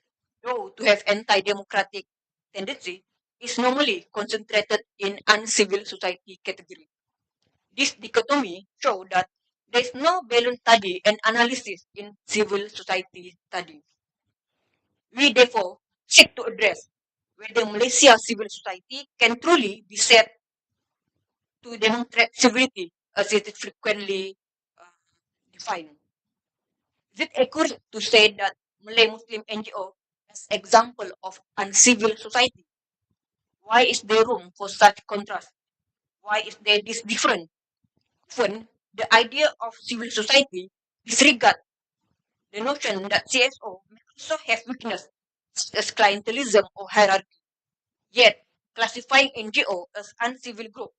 known to have anti-democratic tendency, is normally concentrated in uncivil society category. This dichotomy shows that there is no balanced study and analysis in civil society study. We therefore seek to address whether Malaysia civil society can truly be said to demonstrate civility as it is frequently uh, defined. Is it accurate to say that Malay Muslim NGO is example of uncivil society? Why is there room for such contrast? Why is there this difference? Often, the idea of civil society disregard the notion that CSO may also have weakness such as clientelism or hierarchy. Yet, classifying NGO as uncivil group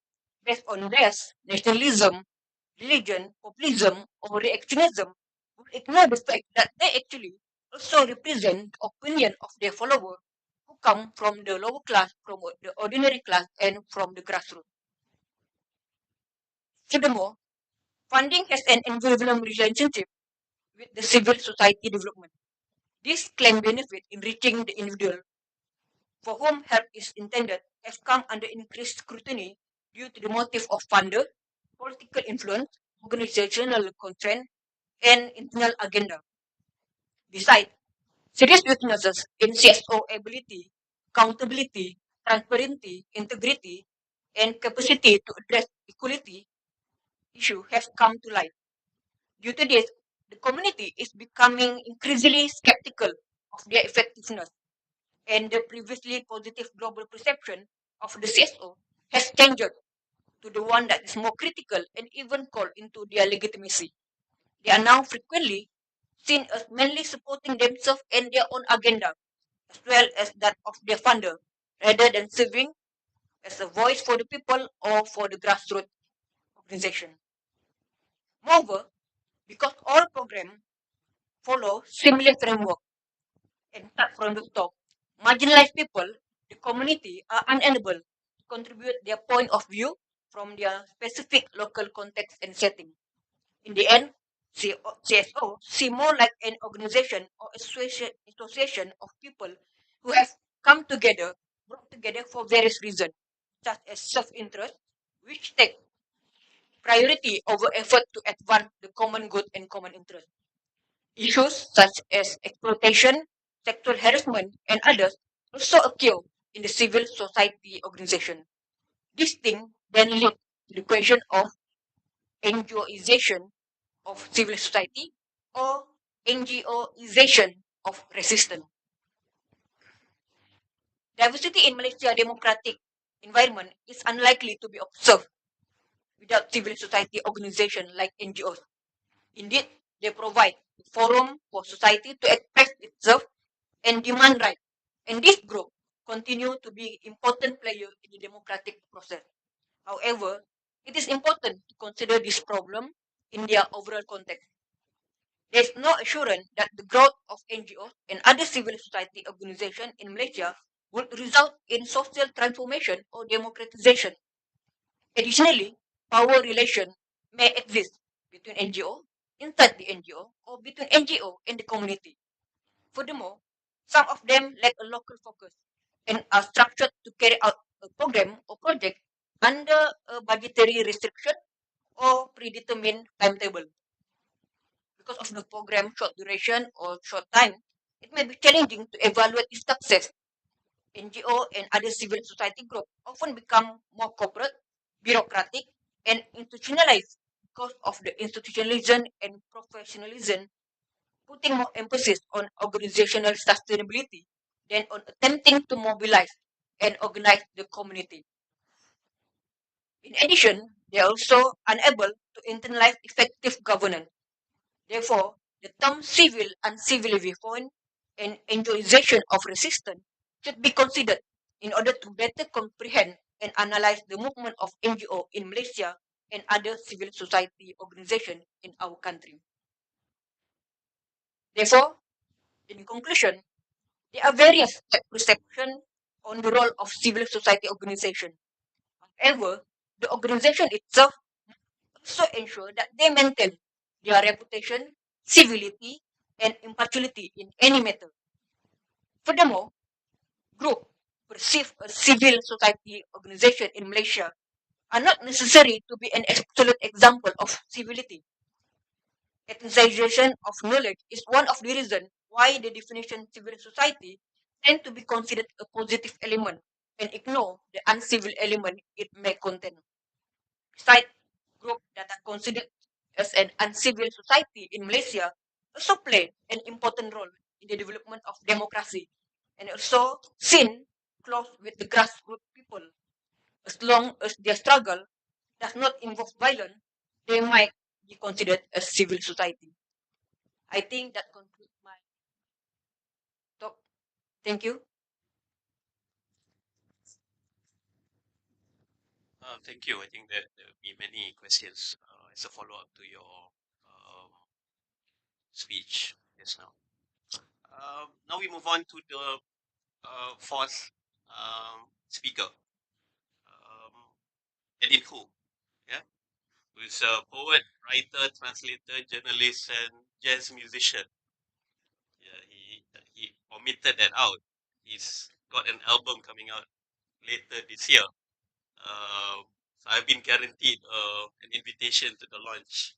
based on race, nationalism, religion, populism, or reactionism would ignore the fact that they actually also represent the opinion of their followers who come from the lower class, from the ordinary class, and from the grassroots. Furthermore, funding has an inevitable relationship with the civil society development. This claim benefit in reaching the individual for whom help is intended have come under increased scrutiny due to the motive of funder, political influence, organizational constraint, and internal agenda. Besides, serious weaknesses in CSO ability, accountability, transparency, integrity, and capacity to address equality issue have come to light. Due to this, the community is becoming increasingly skeptical of their effectiveness, and the previously positive global perception of the CSO has changed to the one that is more critical and even called into their legitimacy. They are now frequently seen as mainly supporting themselves and their own agenda, as well as that of their funder, rather than serving as a voice for the people or for the grassroots organization. Moreover, because all programs follow similar framework and start from the top, marginalized people, the community, are unable to contribute their point of view from their specific local context and setting. In the end, CSO see more like an organization or association of people who have come together, brought together for various reasons, such as self-interest, which take priority over effort to advance the common good and common interest. Issues such as exploitation, sexual harassment, and others also occur in the civil society organization. This thing then leads to the question of NGOization of civil society or NGOization of resistance. Diversity in Malaysia democratic environment is unlikely to be observed without civil society organization like NGOs. Indeed, they provide a forum for society to express itself and demand rights. And this group continue to be important player in the democratic process. However, it is important to consider this problem in their overall context. There is no assurance that the growth of NGOs and other civil society organizations in Malaysia would result in social transformation or democratization. Additionally, power relation may exist between NGO, inside the NGO, or between NGO and the community. Furthermore, some of them lack a local focus and are structured to carry out a program or project under a budgetary restriction or predetermined timetable. Because of the program short duration or short time, it may be challenging to evaluate its success. NGO and other civil society groups often become more corporate, bureaucratic, and institutionalized because of the institutionalism and professionalism, putting more emphasis on organizational sustainability than on attempting to mobilize and organize the community. In addition, they are also unable to internalize effective governance. Therefore, the term civil and civil viewpoint and NGOization of resistance should be considered in order to better comprehend and analyze the movement of NGO in Malaysia and other civil society organizations in our country. Therefore, in conclusion, there are various perceptions on the role of civil society organization. However, the organization itself also ensure that they maintain their reputation, civility, and impartiality in any matter. Furthermore, group perceive a civil society organization in Malaysia are not necessary to be an absolute example of civility. Ethnicization of knowledge is one of the reasons why the definition civil society tend to be considered a positive element and ignore the uncivil element it may contain. Besides, groups that are considered as an uncivil society in Malaysia also play an important role in the development of democracy and also seen close with the grassroots people. As long as their struggle does not involve violence, they might be considered as civil society. I think that concludes my talk. Thank you. Thank you. I think that there will be many questions as a follow-up to your speech just now. Now we move on to the fourth speaker, Edin Hu, yeah, who is a poet, writer, translator, journalist, and jazz musician. Yeah, he omitted that out. He's got an album coming out later this year. So I've been guaranteed an invitation to the launch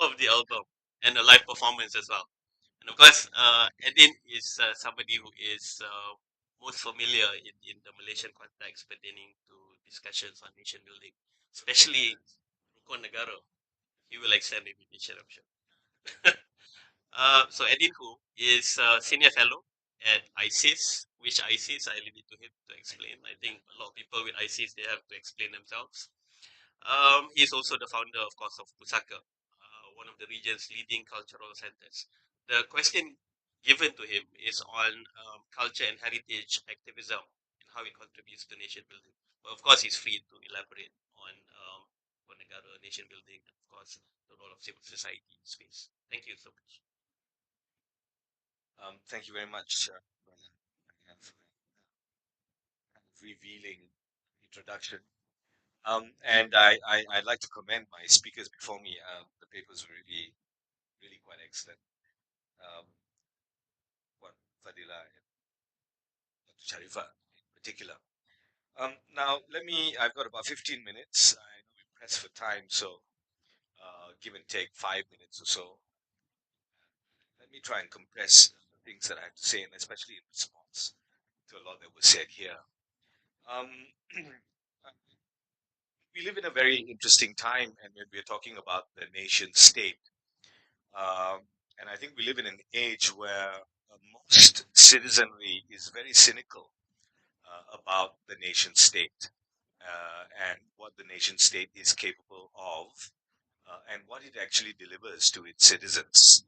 of the album and a live performance as well. And of course, Edin is somebody who is most familiar in the Malaysian context pertaining to discussions on nation building, especially Rukun Negara. He will extend the invitation, I'm sure. So Edin Hu is a senior fellow at ISIS. Which ISIS? I leave it to him to explain. I think a lot of people with ISIS, they have to explain themselves. He's also the founder, of course, of Pusaka, one of the region's leading cultural centers. The question given to him is on culture and heritage activism and how it contributes to nation building. But of course, he's free to elaborate on Negara, nation building, and of course, the role of civil society in space. Thank you so much. Thank you very much for that kind of revealing introduction. And I'd like to commend my speakers before me. The papers were really quite excellent. What Fadila and Dr. Sharifa in particular. Now, I've got about 15 minutes. I know we're pressed for time, so give and take 5 minutes or so. Let me try and compress the things that I have to say, and especially in response to a lot that was said here. We live in a very interesting time, and when we're talking about the nation state, and I think we live in an age where most citizenry is very cynical about the nation state and what the nation state is capable of and what it actually delivers to its citizens.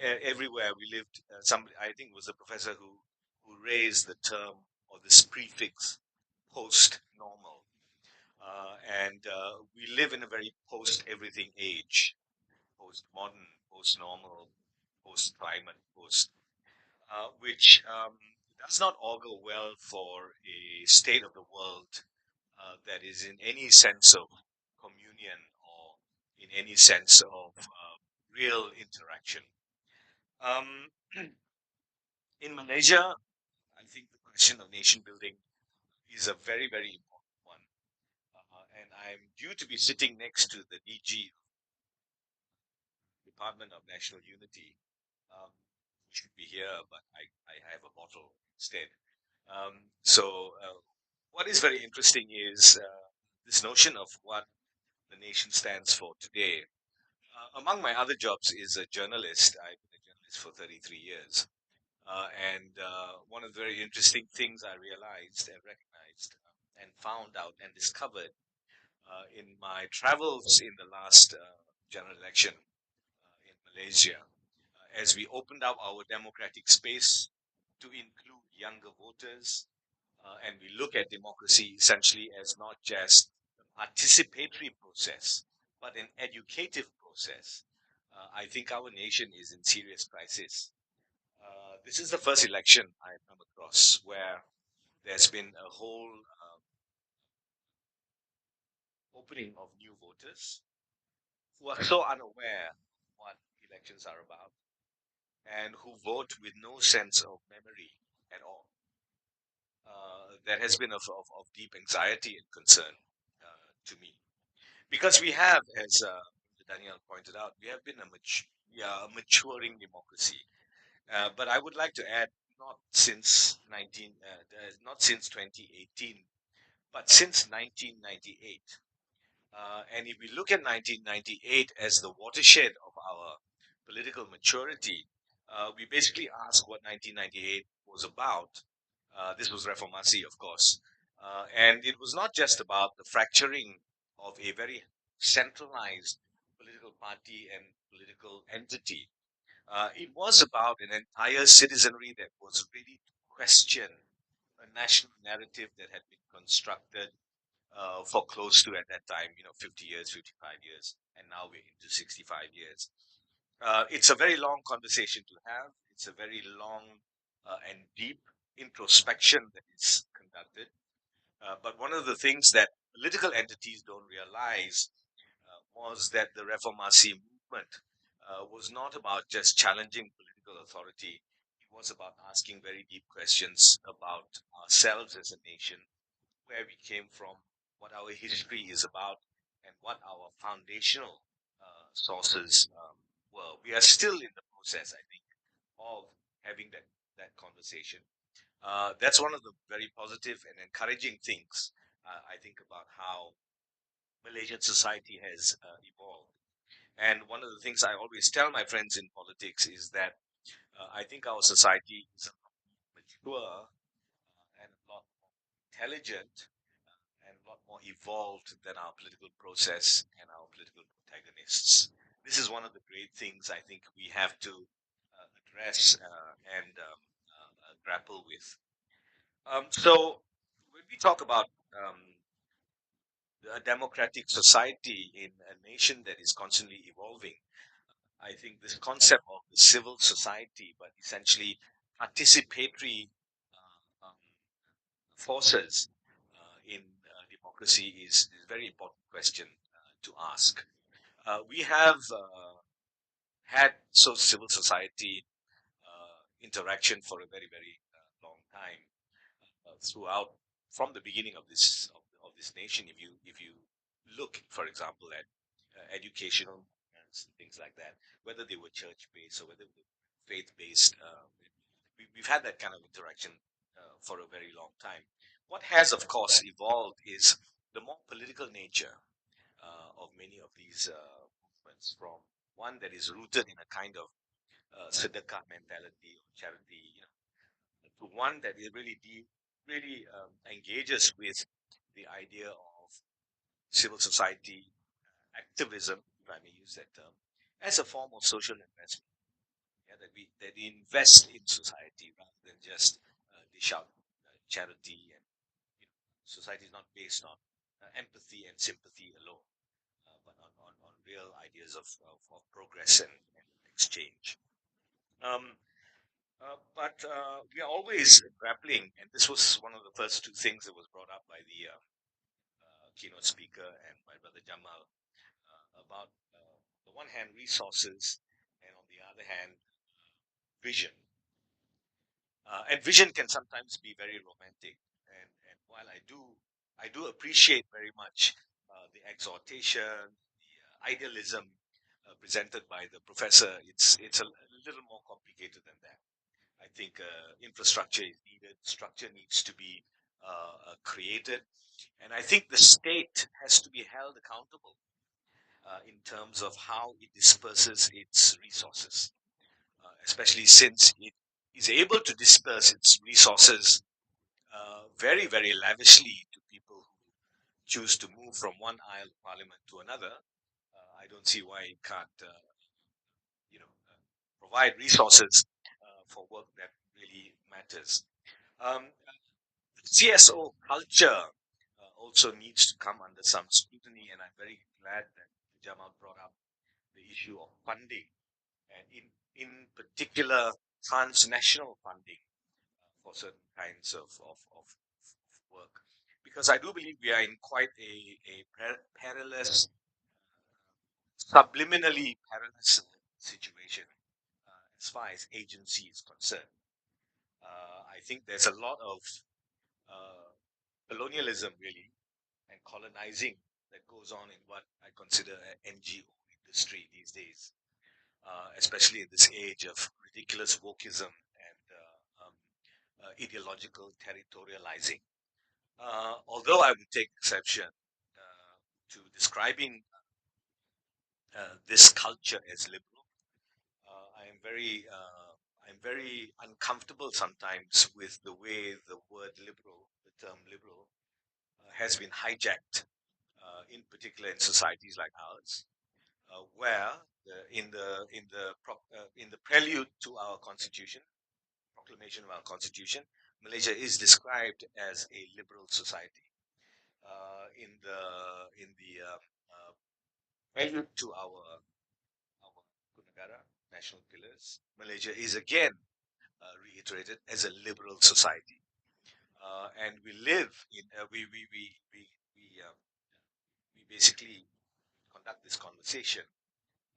Everywhere we lived, somebody, I think it was a professor who raised the term or this prefix post-normal. And we live in a very post-everything age, post-modern, post-normal, post-climate, which does not augur well for a state of the world that is in any sense of communion or in any sense of real interaction. In Malaysia, I think the question of nation building is a very, very important one. And I'm due to be sitting next to the DG, Department of National Unity, who should be here, but I have a bottle instead. So what is very interesting is this notion of what the nation stands for today. Among my other jobs is a journalist. I've been a journalist for 33 years. And one of the very interesting things I realized and recognized and found out and discovered in my travels in the last general election in Malaysia as we opened up our democratic space to include younger voters, and we look at democracy essentially as not just a participatory process, but an educative process, I think our nation is in serious crisis. This is the first election I've come across where there's been a whole opening of new voters who are so unaware of what elections are about and who vote with no sense of memory at all. That has been of deep anxiety and concern to me. Because we have, as Daniel pointed out, we have been a maturing democracy. But I would like to add, not since 2018, but since 1998. And if we look at 1998 as the watershed of our political maturity, we basically ask what 1998 was about. This was Reformasi, of course. And it was not just about the fracturing of a very centralized political party and political entity. It was about an entire citizenry that was ready to question a national narrative that had been constructed for close to, at that time, 50 years, 55 years, and now we're into 65 years. It's a very long conversation to have. It's a very long and deep introspection that is conducted. But one of the things that political entities don't realize was that the Reformasi movement was not about just challenging political authority. It was about asking very deep questions about ourselves as a nation, where we came from, what our history is about, and what our foundational sources were. We are still in the process, I think, of having that conversation. That's one of the very positive and encouraging things I think about how Malaysian society has evolved. And one of the things I always tell my friends in politics is that I think our society is a lot more mature and a lot more intelligent and a lot more evolved than our political process and our political protagonists. This is one of the great things I think we have to address and grapple with. So, when we talk about a democratic society in a nation that is constantly evolving, I think this concept of the civil society, but essentially participatory forces in democracy is a very important question to ask. We have had civil society interaction for a very, very long time throughout, from the beginning of this nation. If you look, for example, at educational and things like that, whether they were church based or whether they were faith based, we've had that kind of interaction for a very long time. What has, of course, evolved is the more political nature of many of these movements, from one that is rooted in a kind of sedekah mentality or charity, to one that is really engages with the idea of civil society activism, if I may use that term, as a form of social investment. Yeah, that we invest in society rather than just dish out charity. And society is not based on empathy and sympathy alone, but on real ideas of progress and exchange. But we are always grappling, and this was one of the first two things that was brought up by the keynote speaker and my brother Jamal, about, on the one hand, resources, and on the other hand, vision. And vision can sometimes be very romantic. And while I do appreciate very much the exhortation, the idealism presented by the professor, it's a little more complicated than that. I think infrastructure is needed, structure needs to be created, and I think the state has to be held accountable in terms of how it disperses its resources, especially since it is able to disperse its resources very, very lavishly to people who choose to move from one aisle of parliament to another. I don't see why it can't, provide resources for work that really matters. CSO culture also needs to come under some scrutiny, and I'm very glad that Jamal brought up the issue of funding, and in particular transnational funding for certain kinds of work, because I do believe we are in quite a perilous, subliminally perilous situation as far as agency is concerned. I think there's a lot of colonialism, really, and colonizing that goes on in what I consider an NGO industry these days, especially in this age of ridiculous wokeism and ideological territorializing. Although I would take exception to describing this culture as liberal, I'm very uncomfortable sometimes with the way the word liberal, the term liberal, has been hijacked, in particular in societies like ours, where in the prelude to our constitution, proclamation of our constitution, Malaysia is described as a liberal society. In the prelude to our Negara national pillars, Malaysia is again reiterated as a liberal society, and we live in we basically conduct this conversation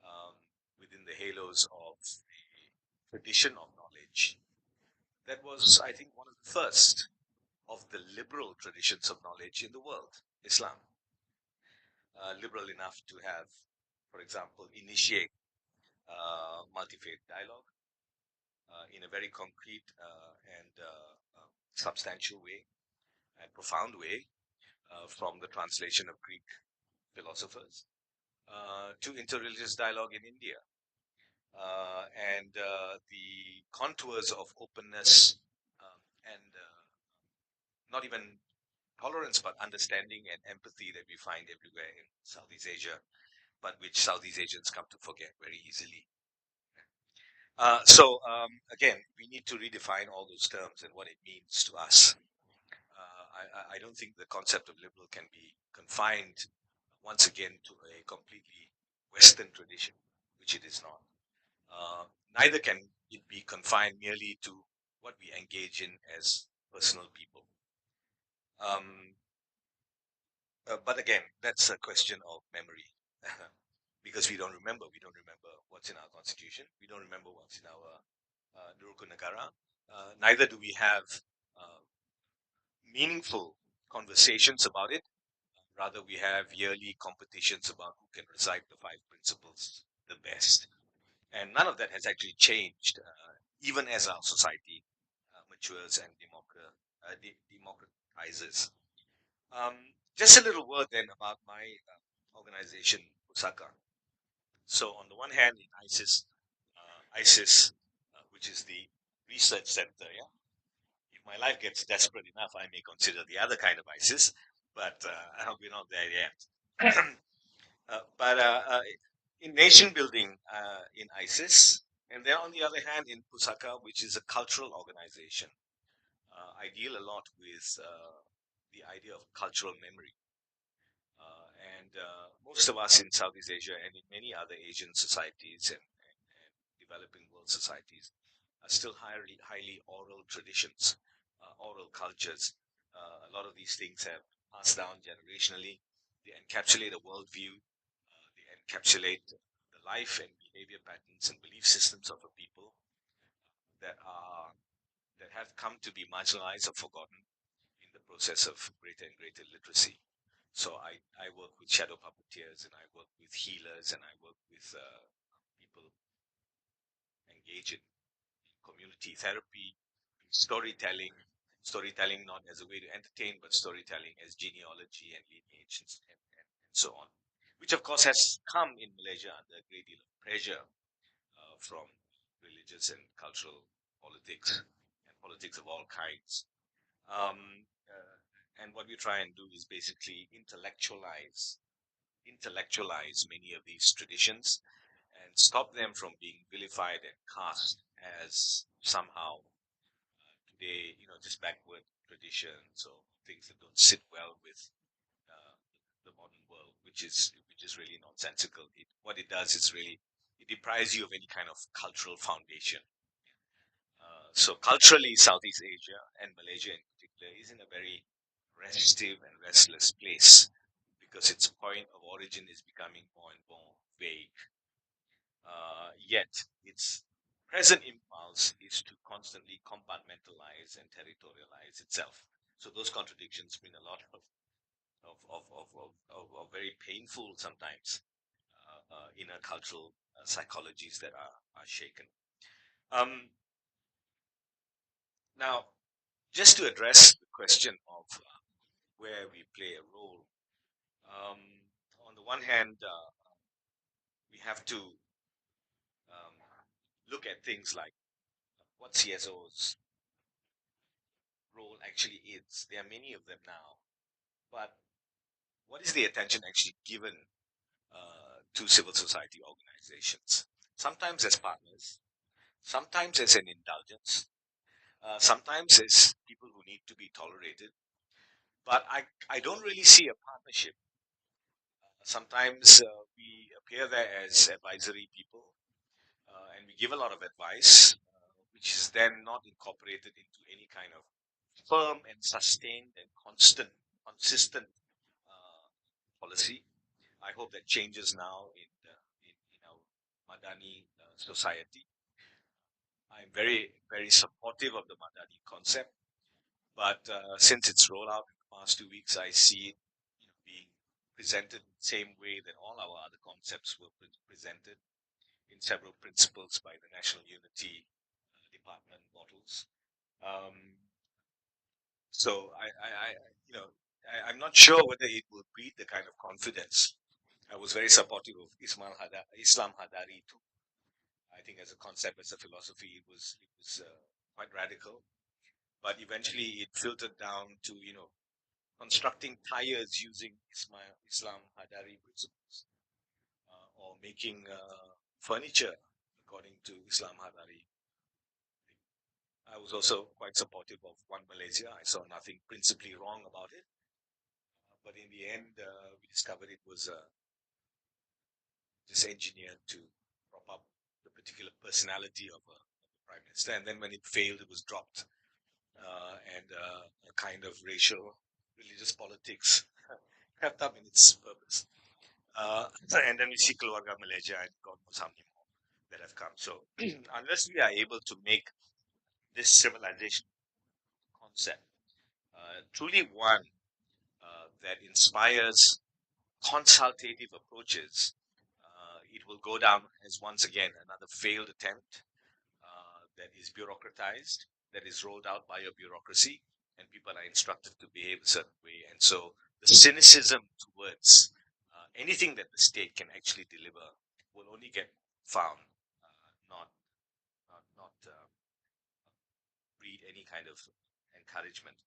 um, within the halos of a tradition of knowledge that was, I think, one of the first of the liberal traditions of knowledge in the world, Islam. Liberal enough to have, for example, initiate multi-faith dialogue in a very concrete and substantial way and profound way from the translation of Greek philosophers to interreligious dialogue in India. And the contours of openness and not even tolerance, but understanding and empathy that we find everywhere in Southeast Asia, but which Southeast Asians come to forget very easily. Again, we need to redefine all those terms and what it means to us. I don't think the concept of liberal can be confined once again to a completely Western tradition, which it is not. Neither can it be confined merely to what we engage in as personal people. But again, that's a question of memory. Because we don't remember what's in our constitution. We don't remember what's in our Nurukun Negara. Neither do we have meaningful conversations about it. Rather, we have yearly competitions about who can recite the five principles the best. And none of that has actually changed, even as our society matures and democratizes. Just a little word then about my organization, Pusaka. So on the one hand, in ISIS, which is the research center, yeah. If my life gets desperate enough, I may consider the other kind of ISIS, but we're not there yet. In nation building in ISIS, and then on the other hand, in Pusaka, which is a cultural organization, I deal a lot with the idea of cultural memory. And most of us in Southeast Asia and in many other Asian societies and developing world societies are still highly oral traditions, oral cultures. A lot of these things have passed down generationally. They encapsulate a worldview. They encapsulate the life and behavior patterns and belief systems of a people that have come to be marginalized or forgotten in the process of greater and greater literacy. So I work with shadow puppeteers, and I work with healers, and I work with people engaged in community therapy, storytelling not as a way to entertain, but storytelling as genealogy and lineage and so on, which of course has come in Malaysia under a great deal of pressure from religious and cultural politics and politics of all kinds. And what we try and do is basically intellectualize many of these traditions and stop them from being vilified and cast as somehow today, just backward traditions or things that don't sit well with the modern world, which is really nonsensical. What it does is really it deprives you of any kind of cultural foundation. So culturally, Southeast Asia and Malaysia in particular is in a very restive and restless place because its point of origin is becoming more and more vague. Yet its present impulse is to constantly compartmentalize and territorialize itself. So those contradictions bring a lot of very painful sometimes inner cultural psychologies that are shaken. Now, just to address the question of where we play a role, on the one hand, we have to look at things like what CSOs role actually is. There are many of them now, but what is the attention actually given to civil society organizations? Sometimes as partners, sometimes as an indulgence, sometimes as people who need to be tolerated, but I don't really see a partnership. Sometimes we appear there as advisory people and we give a lot of advice, which is then not incorporated into any kind of firm and sustained and consistent policy. I hope that changes now in our Madani society. I'm very, very supportive of the Madani concept, but since its rollout in the past 2 weeks, I see it being presented the same way that all our other concepts were presented in several principles by the National Unity Department models. So I'm not sure whether it will breed the kind of confidence. I was very supportive of Islam Hadari too. I think as a concept, as a philosophy, it was quite radical. But eventually, it filtered down to constructing tires using Islam Hadari principles, or making furniture according to Islam Hadari. I was also quite supportive of One Malaysia. I saw nothing principally wrong about it. But in the end, we discovered it was just engineered to prop up the particular personality of a prime minister. And then when it failed, it was dropped. And a kind of racial, religious politics crept up in its purpose. And then we see Keluarga Malaysia and God knows how many more that have come. So unless we are able to make this civilization concept truly one that inspires consultative approaches, it will go down as once again another failed attempt that is bureaucratized, that is rolled out by a bureaucracy, and people are instructed to behave a certain way. And so the cynicism towards anything that the state can actually deliver will only get found, not breed any kind of encouragement.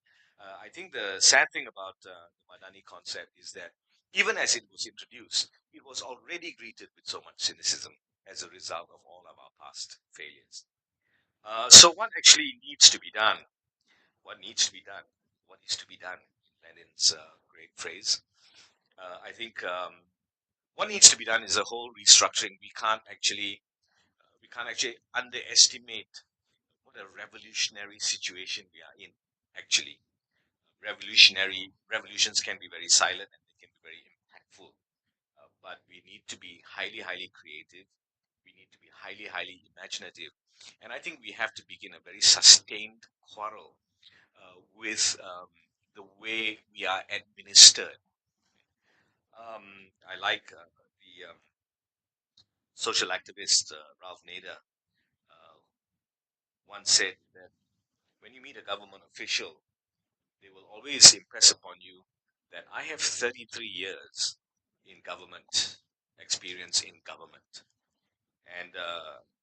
I think the sad thing about the Madani concept is that even as it was introduced, it was already greeted with so much cynicism as a result of all of our past failures. So what actually needs to be done? What needs to be done? What is to be done? Lenin's great phrase. I think what needs to be done is a whole restructuring. We can't actually underestimate what a revolutionary situation we are in. Actually, revolutions can be very silent and they can be very impactful, but we need to be highly creative. We need to be highly imaginative, and I think we have to begin a very sustained quarrel with the way we are administered. I like the social activist Ralph Nader once said that when you meet a government official, they will always impress upon you that I have 33 years in government experience in government. And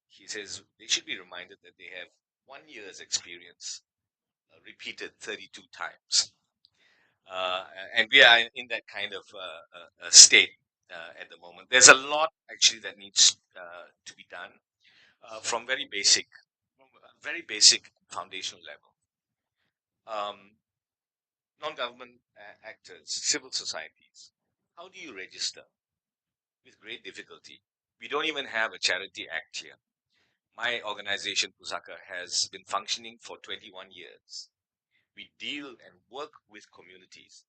he says they should be reminded that they have 1 year's experience repeated 32 times. And we are in that kind of state. at the moment. There's a lot actually that needs to be done from very basic foundational level. Non-government actors, civil societies. How do you register? With great difficulty. We don't even have a charity act here. My organization, Pusaka, has been functioning for 21 years. We deal and work with communities,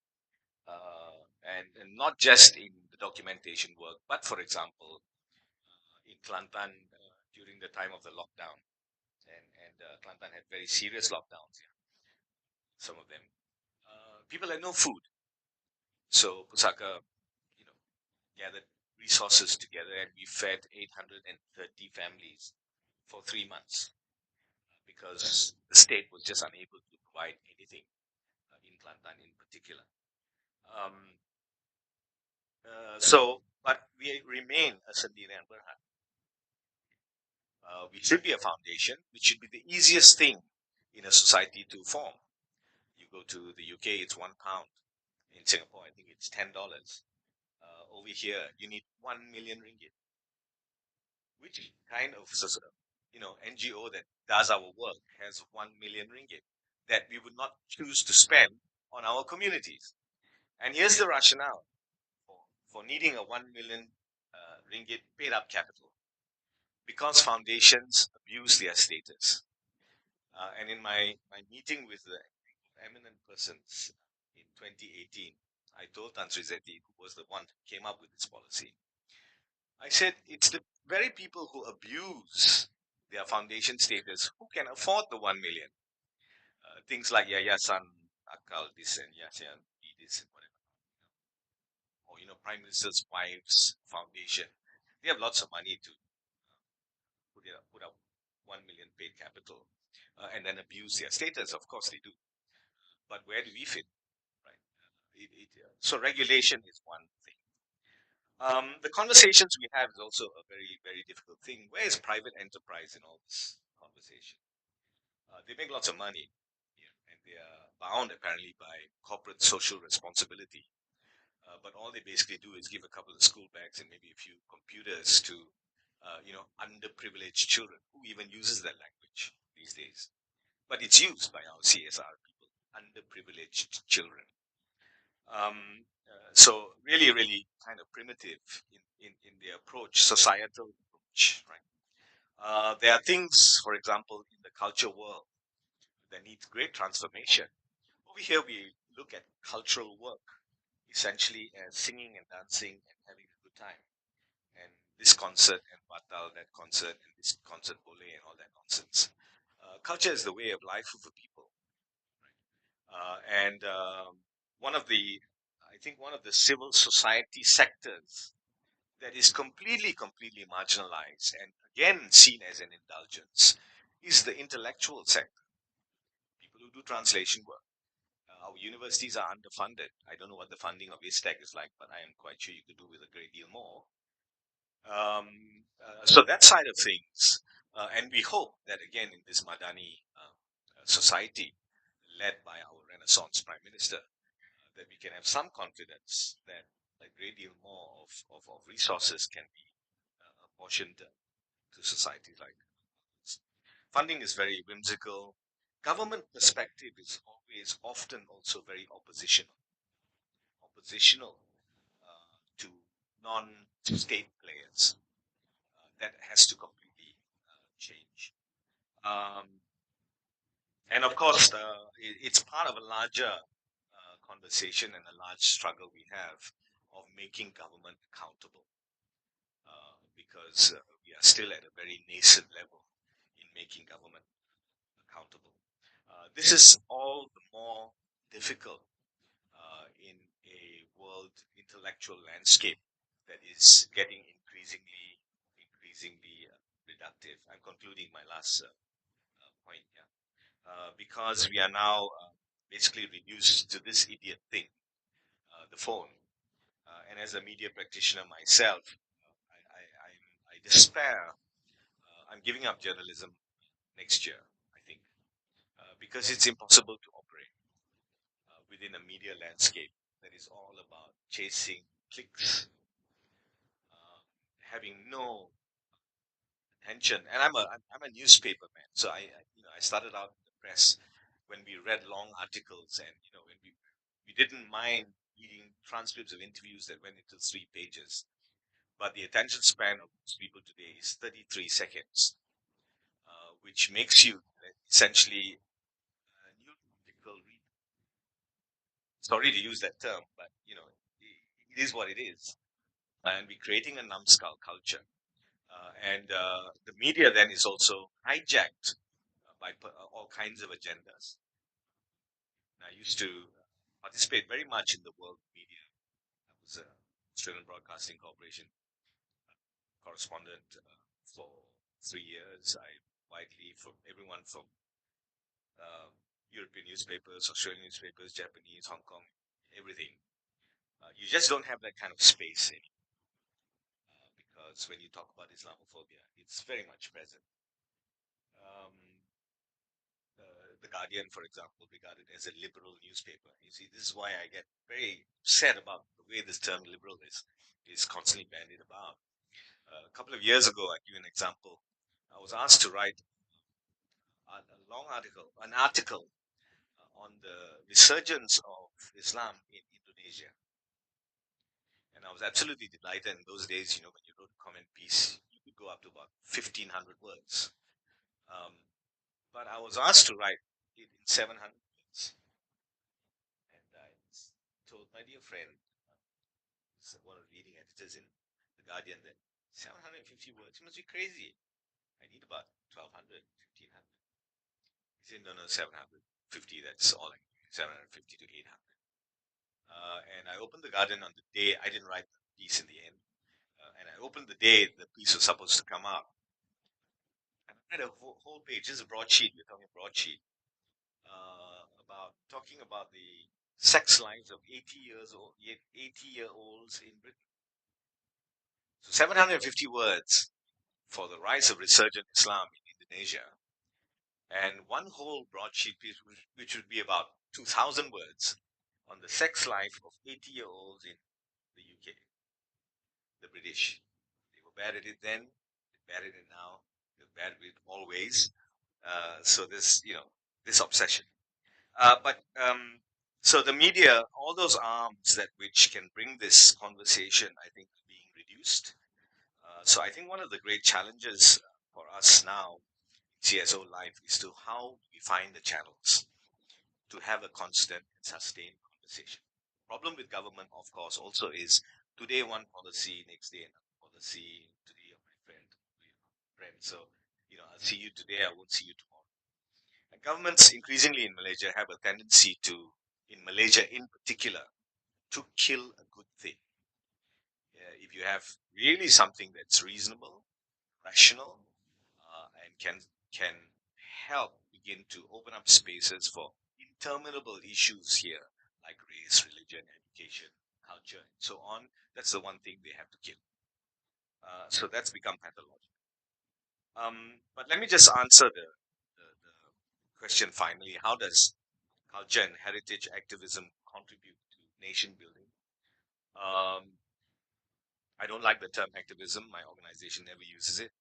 and not just in the documentation work, but for example, in Kelantan during the time of the lockdown, and Kelantan had very serious lockdowns. Yeah, some of them. People had no food, so Pusaka, gathered resources together, and we fed 830 families for 3 months because the state was just unable to provide anything in Kelantan in particular. Um, but we remain a Sendirian Berhad. We should be a foundation, which should be the easiest thing in a society to form. You go to the UK, it's £1. In Singapore, I think it's $10. Over here, you need 1 million ringgit. Which kind of NGO that does our work has 1 million ringgit that we would not choose to spend on our communities? And here's the rationale for needing a 1 million ringgit paid up capital. Because foundations abuse their status. And in my meeting with the eminent persons in 2018, I told Tan Sri Zeti, who was the one who came up with this policy, I said, it's the very people who abuse their foundation status who can afford the 1 million. Things like Yayasan Akal this and Yayasan this and whatever. Or, Prime Minister's Wife's Foundation. They have lots of money to put up 1 million paid capital and then abuse their status. Of course they do. But where do we fit? Right? So regulation is one thing. The conversations we have is also a very, very difficult thing. Where is private enterprise in all this conversation? They make lots of money, and they are bound apparently by corporate social responsibility. But all they basically do is give a couple of school bags and maybe a few computers to, underprivileged children. Who even uses that language these days? But it's used by our CSR people, underprivileged children. So really, really kind of primitive in the approach, societal approach, right? There are things, for example, in the culture world that need great transformation. Over here, we look at cultural work, essentially as singing and dancing and having a good time. And this concert and batal, that concert, and this concert bole and all that nonsense. Culture is the way of life of the people. And I think one of the civil society sectors that is completely marginalized and again seen as an indulgence is the intellectual sector. People who do translation work. Our universities are underfunded. I don't know what the funding of ISTAC is like, but I am quite sure you could do with a great deal more. So that side of things, and we hope that again in this Madani society, led by our Renaissance Prime Minister, that we can have some confidence that a great deal more of resources can be apportioned to societies like this. Funding is very whimsical. Government perspective is always often also very oppositional to non-state players. That has to completely change. And of course, it's part of a larger conversation and a large struggle we have of making government accountable, because we are still at a very nascent level in making government accountable. This is all the more difficult in a world intellectual landscape that is getting increasingly reductive. I'm concluding my last point here, because we are now basically reduced to this idiot thing, the phone. And as a media practitioner myself, I despair. I'm giving up journalism next year, I think, because it's impossible to operate within a media landscape that is all about chasing clicks, having no attention. And I'm a newspaper man, so I started out in the press when we read long articles, and when we didn't mind reading transcripts of interviews that went into 3 pages. But the attention span of most people today is 33 seconds, which makes you essentially neurological read. Sorry to use that term, but it is what it is, and we're creating a numbskull culture. And the media then is also hijacked by all kinds of agendas. And I used to participate very much in the world media. I was a Australian Broadcasting Corporation correspondent for 3 years. I widely from everyone from European newspapers, Australian newspapers, Japanese, Hong Kong, everything. You just don't have that kind of space anymore, because when you talk about Islamophobia, it's very much present. The Guardian, for example, regarded as a liberal newspaper. You see, this is why I get very upset about the way this term liberal is constantly bandied about. A couple of years ago, I'll give you an example. I was asked to write an article on the resurgence of Islam in Indonesia. And I was absolutely delighted. In those days, when you wrote a comment piece, you could go up to about 1,500 words. But I was asked to write it in 700 words. And I told my dear friend, one of the leading editors in The Guardian, that 750 words, you must be crazy. I need about 1,200, 1,500. He said, no, 750, that's all I need, 750 to 800. And I opened The Guardian on the day, I didn't write the piece in the end, and I opened the day the piece was supposed to come out. And I read a whole page, this is a broadsheet, we're talking a broadsheet, talking about the sex lives of 80-year-olds in Britain. So 750 words for the rise of resurgent Islam in Indonesia, and one whole broadsheet piece, which would be about 2,000 words, on the sex life of 80-year-olds in the UK, the British. They were bad at it then, they're bad at it now, they're bad at it always. So this obsession. So the media, all those arms which can bring this conversation, I think, are being reduced. So I think one of the great challenges for us now in CSO life is to how we find the channels to have a constant and sustained conversation. Problem with government, of course, also is today one policy, next day another policy. Today you're my friend. So I'll see you today, I won't see you tomorrow. And governments increasingly in Malaysia have a tendency to, in Malaysia in particular, to kill a good thing. If you have really something that's reasonable, rational, and can help begin to open up spaces for interminable issues here, like race, religion, education, culture, and so on, that's the one thing they have to kill. So that's become pathological. But let me just answer the question finally. How does culture and heritage activism contribute to nation building? I don't like the term activism. My organization never uses it.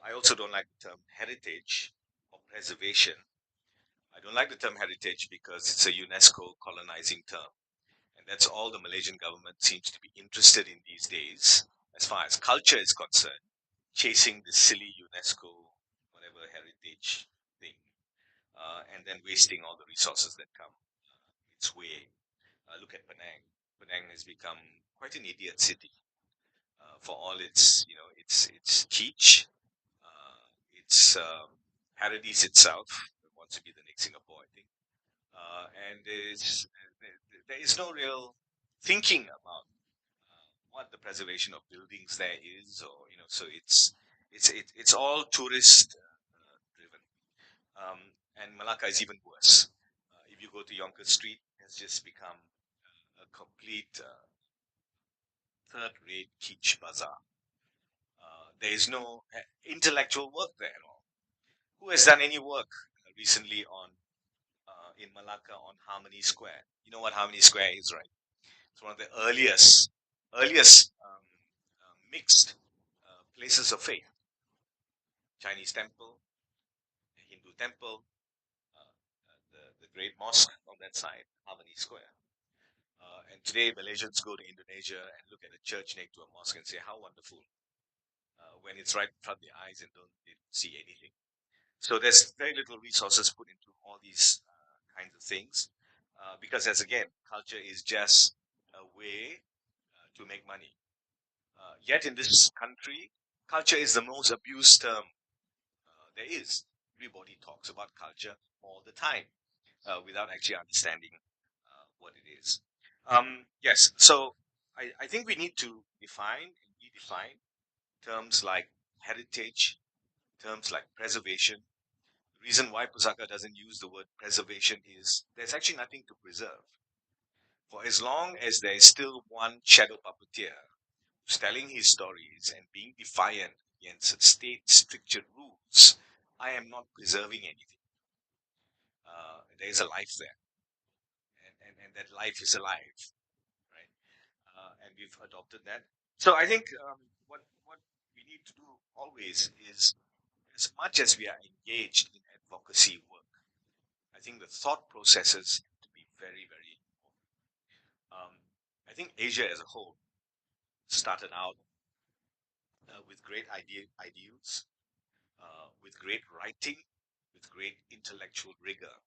I also don't like the term heritage or preservation. I don't like the term heritage because it's a UNESCO colonizing term. And that's all the Malaysian government seems to be interested in these days, as far as culture is concerned, chasing this silly UNESCO, whatever heritage thing, and then wasting all the resources that come its way. Look at Penang. Penang has become quite an idiot city for all its, its kitsch, its paradise itself. It wants to be the next Singapore, I think. And there is no real thinking about what the preservation of buildings there is, or so it's all tourist driven. And Malacca is even worse. If you go to Yonkers Street, it's just become a complete third-rate kitsch bazaar. There is no intellectual work there at all. Who has done any work recently on in Malacca on Harmony Square? You know what Harmony Square is, right? It's one of the earliest mixed places of faith. Chinese temple, Hindu temple, the great mosque on that side, Harmony Square. And today, Malaysians go to Indonesia and look at a church next to a mosque and say, how wonderful, when it's right in front of their eyes and they don't see anything. So there's very little resources put into all these kinds of things, because as again, culture is just a way to make money. Yet in this country, culture is the most abused term there is. Everybody talks about culture all the time without actually understanding what it is. Yes, so I think we need to define and redefine terms like heritage, terms like preservation. The reason why Pusaka doesn't use the word preservation is there's actually nothing to preserve. For as long as there is still one shadow puppeteer who's telling his stories and being defiant against state stricture rules, I am not preserving anything. There is a life there, and that life is alive, right? And we've adopted that. So I think what we need to do always is, as much as we are engaged in advocacy work, I think the thought processes have to be very, very important. I think Asia as a whole started out with great ideals, with great writing, with great intellectual rigor.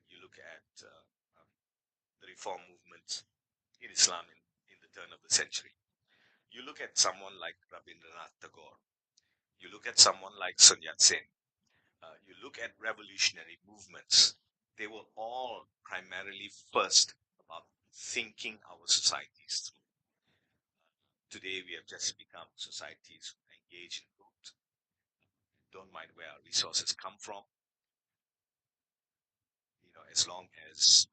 You look at the reform movement in Islam in the turn of the century. You look at someone like Rabindranath Tagore. You look at someone like Sun Yat-sen. You look at revolutionary movements. They were all primarily first about thinking our societies through. Today we have just become societies who engage in growth, don't mind where our resources come from, as long as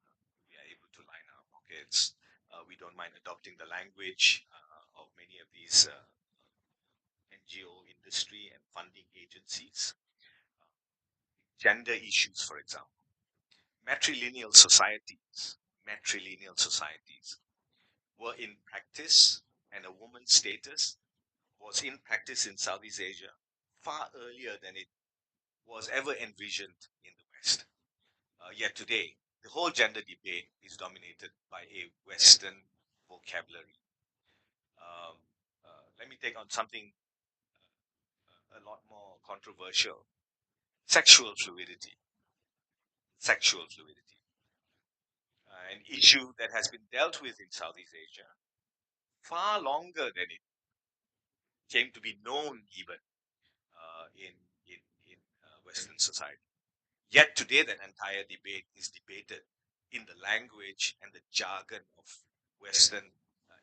we are able to line our pockets. We don't mind adopting the language of many of these NGO industry and funding agencies. Gender issues, for example. Matrilineal societies were in practice, and a woman's status was in practice in Southeast Asia far earlier than it was ever envisioned in the West. Yet today, the whole gender debate is dominated by a Western vocabulary. Let me take on something a lot more controversial. Sexual fluidity. An issue that has been dealt with in Southeast Asia far longer than it came to be known even in Western society. Yet today that entire debate is debated in the language and the jargon of Western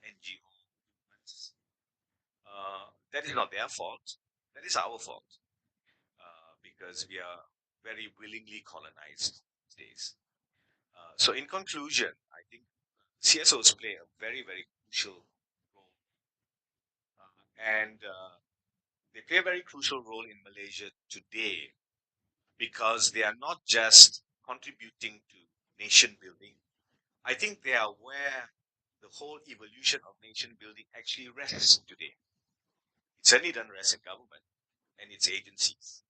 NGO movements. That is not their fault. That is our fault, because we are very willingly colonized these days. So in conclusion, I think CSOs play a very, very crucial role. And they play a very crucial role in Malaysia today because they are not just contributing to nation building. I think they are where the whole evolution of nation building actually rests today. It certainly doesn't rest in government and its agencies.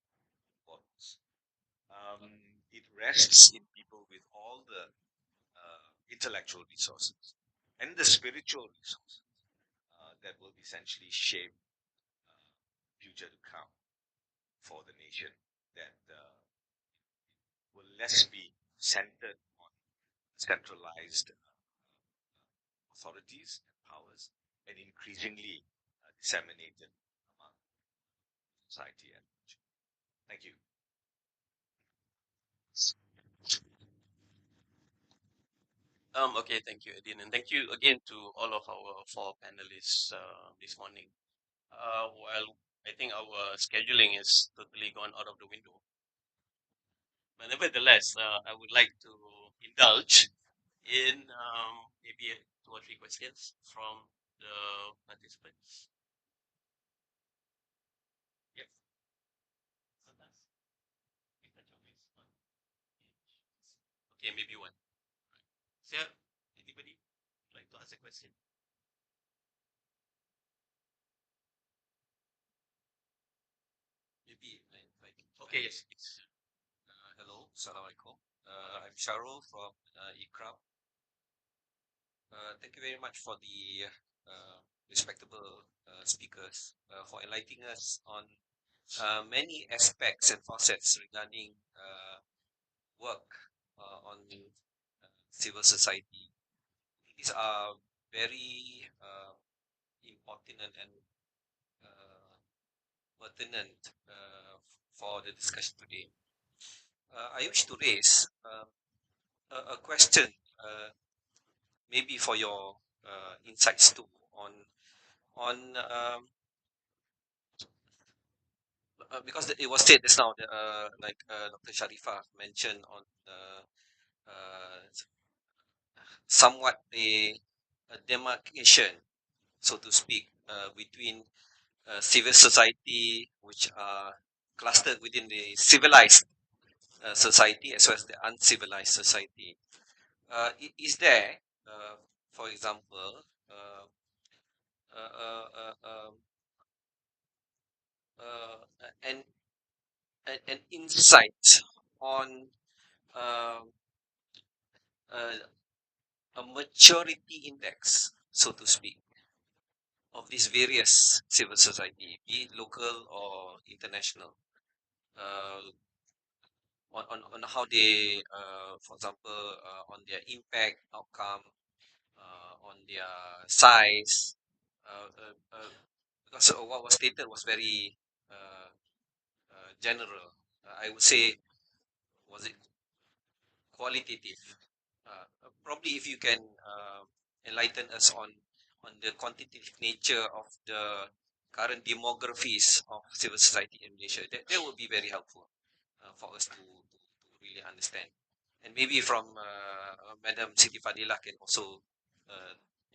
It rests in people with all the intellectual resources and the spiritual resources that will essentially shape future to come for the nation, that will less be centered on centralized authorities and powers and increasingly disseminated among society and culture. Thank you. Okay, thank you, Edin, and thank you again to all of our four panelists this morning. Well, I think our scheduling is totally gone out of the window. But nevertheless, I would like to indulge in maybe 2 or 3 questions from the participants. Yes. Okay, maybe one. Sir, anybody like to ask a question? Okay, yes, please. Hello, Assalamualaikum. I'm Sharul from IKRAM. Thank you very much for the respectable speakers for enlightening us on many aspects and facets regarding work on civil society. These are very important and uh, pertinent for the discussion today. I wish to raise a question, maybe for your insights too, on because it was said just now, like Dr. Sharifah mentioned on somewhat a demarcation, so to speak, between civil society, which are clustered within the civilized society as well as the uncivilized society. Is there, for example, uh, uh, uh, uh, um, an, an insight on um, uh, a maturity index, so to speak, of these various civil society, be it local or international, uh, on how they, for example, on their impact, outcome, on their size, because what was stated was very general. I would say, was it qualitative? Probably if you can enlighten us on the quantitative nature of the current demographies of civil society in Malaysia, that would be very helpful for us to really understand. And maybe from Madam Siti Fadilah can also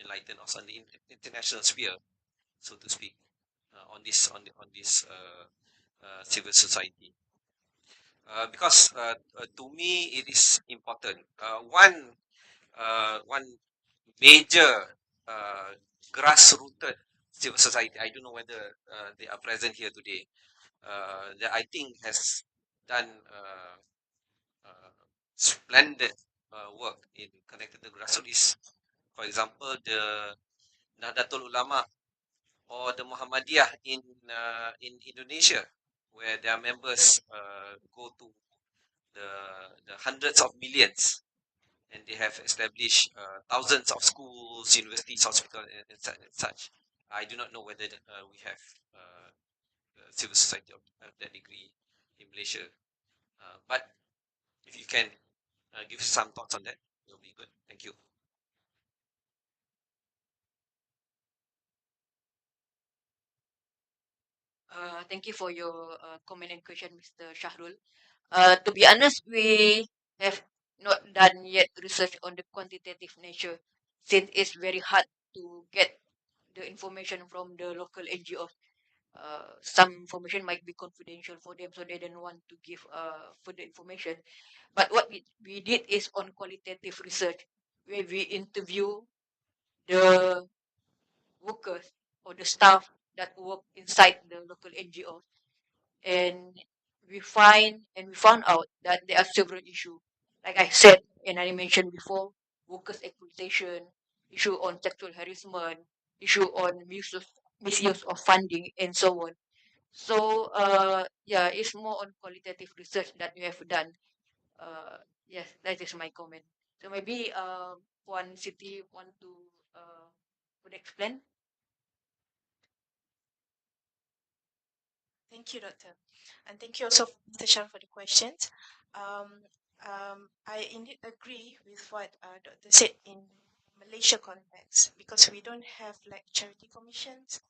enlighten us on the international sphere, so to speak, on this civil society. Because to me it is important. One major grassrooted civil society. I don't know whether they are present here today. That I think has done splendid work in connected to grassroots. For example, the Nahdlatul Ulama or the Muhammadiyah in Indonesia, where their members go to the hundreds of millions, and they have established thousands of schools, universities, hospitals, and such. I do not know whether we have civil society of that degree in Malaysia, but if you can give some thoughts on that, it will be good. Thank you. Thank you for your comment and question, Mr. Shahrul. To be honest, we have not done yet research on the quantitative nature, since it's very hard to get the information from the local NGOs. Some information might be confidential for them, so they don't want to give further information. But what we did is on qualitative research, where we interview the workers or the staff that work inside the local NGOs, and we found out that there are several issues. Like I said, and I mentioned before, workers exploitation, issue on sexual harassment, issue on misuse of funding, and so on. So yeah, it's more on qualitative research that we have done. Yes, that is my comment. So maybe one city want to would explain. Thank you, Doctor. And thank you also, Mr. Shah, for the questions. I indeed agree with what Doctor said in Malaysia context, because we don't have like charity commissions,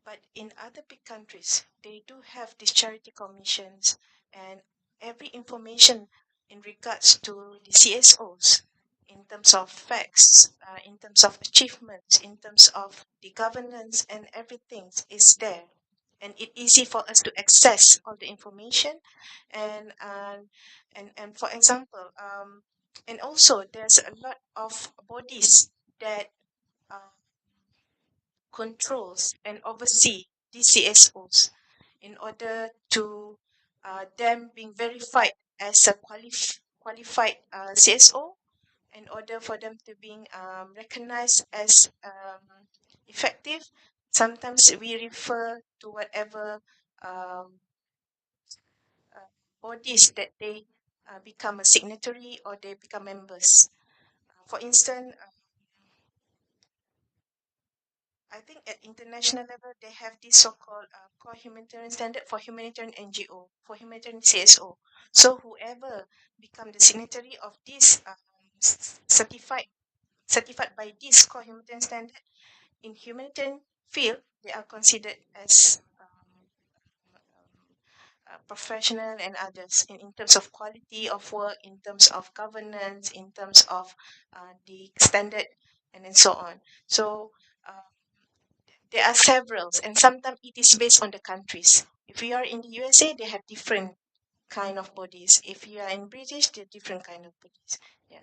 but in other big countries, they do have these charity commissions, and every information in regards to the CSOs, in terms of facts, in terms of achievements, in terms of the governance and everything is there. And it's easy for us to access all the information. And for example, and also there's a lot of bodies that controls and oversee these CSOs in order to them being verified as a qualified CSO in order for them to being recognized as effective. Sometimes we refer to whatever um, bodies that they become a signatory or they become members. For instance, I think at international level they have this so-called core humanitarian standard for humanitarian NGO, for humanitarian CSO. So whoever become the signatory of this certified by this core humanitarian standard in humanitarian field, they are considered as professional and others in terms of quality of work, in terms of governance, in terms of the standard, and then so on. So there are several, and sometimes it is based on the countries. If you are in the USA, they have different kind of bodies. If you are in British, they're different kind of bodies. Yeah.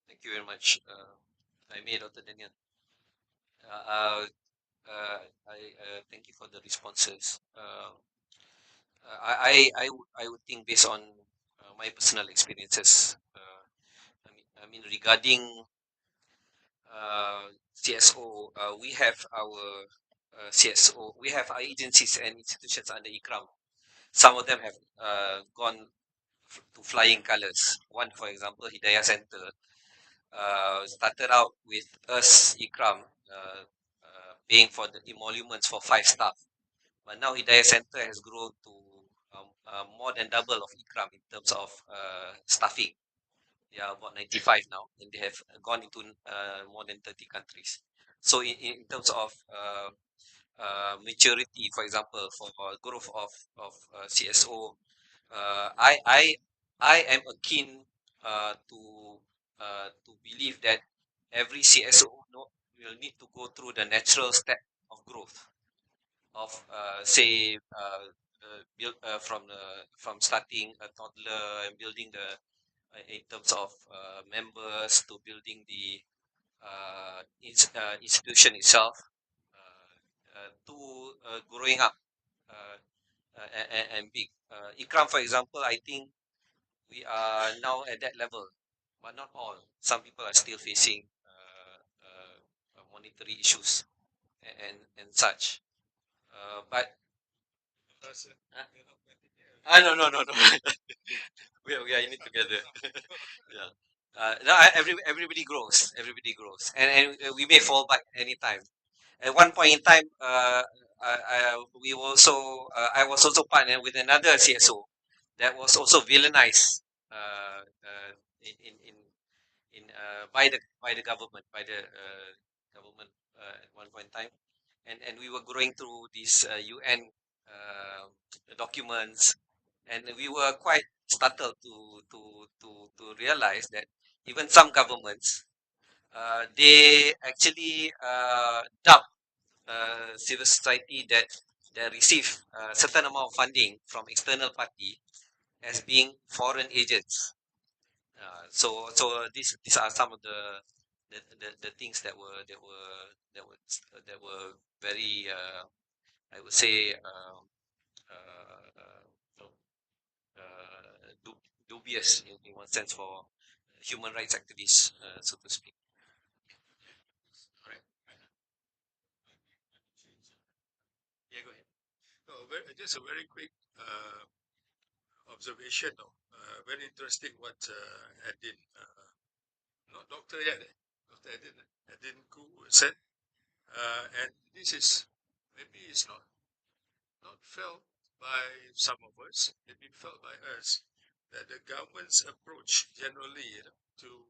Thank you very much. I made Dr. Daniel. Uh, uh, thank you for the responses. I would think based on my personal experiences. I mean regarding CSO, we have our CSO, we have our agencies and institutions under IKRAM. Some of them have gone to flying colors. One, for example, Hidayah Center, started out with us, IKRAM, paying for the emoluments for 5 staff. But now Hidayah Center has grown to more than double of IKRAM in terms of staffing. They are about 95 now, and they have gone into more than 30 countries. So in terms of maturity, for example, for growth of CSO, I am keen to believe that every CSO will need to go through the natural step of growth of say build from starting a toddler and building the in terms of members to building the institution itself to growing up and big. IKRAM, for example, I think we are now at that level, but not all. Some people are still facing monetary issues and such. But no. We are in it together. Yeah. No, everybody grows, and we may fall back anytime. At one point in time, I was also partnered with another CSO that was also villainized in by the government government at one point in time, and we were going through these UN documents, and we were quite startled to realize that even some governments they actually doubt civil society that receive a certain amount of funding from external party as being foreign agents. So these are some of the things that were very I would say dubious in one sense for human rights activists, so to speak. Correct. Yeah, go ahead. No, just a very quick observation. Very interesting what Adin, not doctor yet, Dr. Adin Koo said. And this is, maybe it's not felt by some of us, maybe felt by us, that the government's approach generally to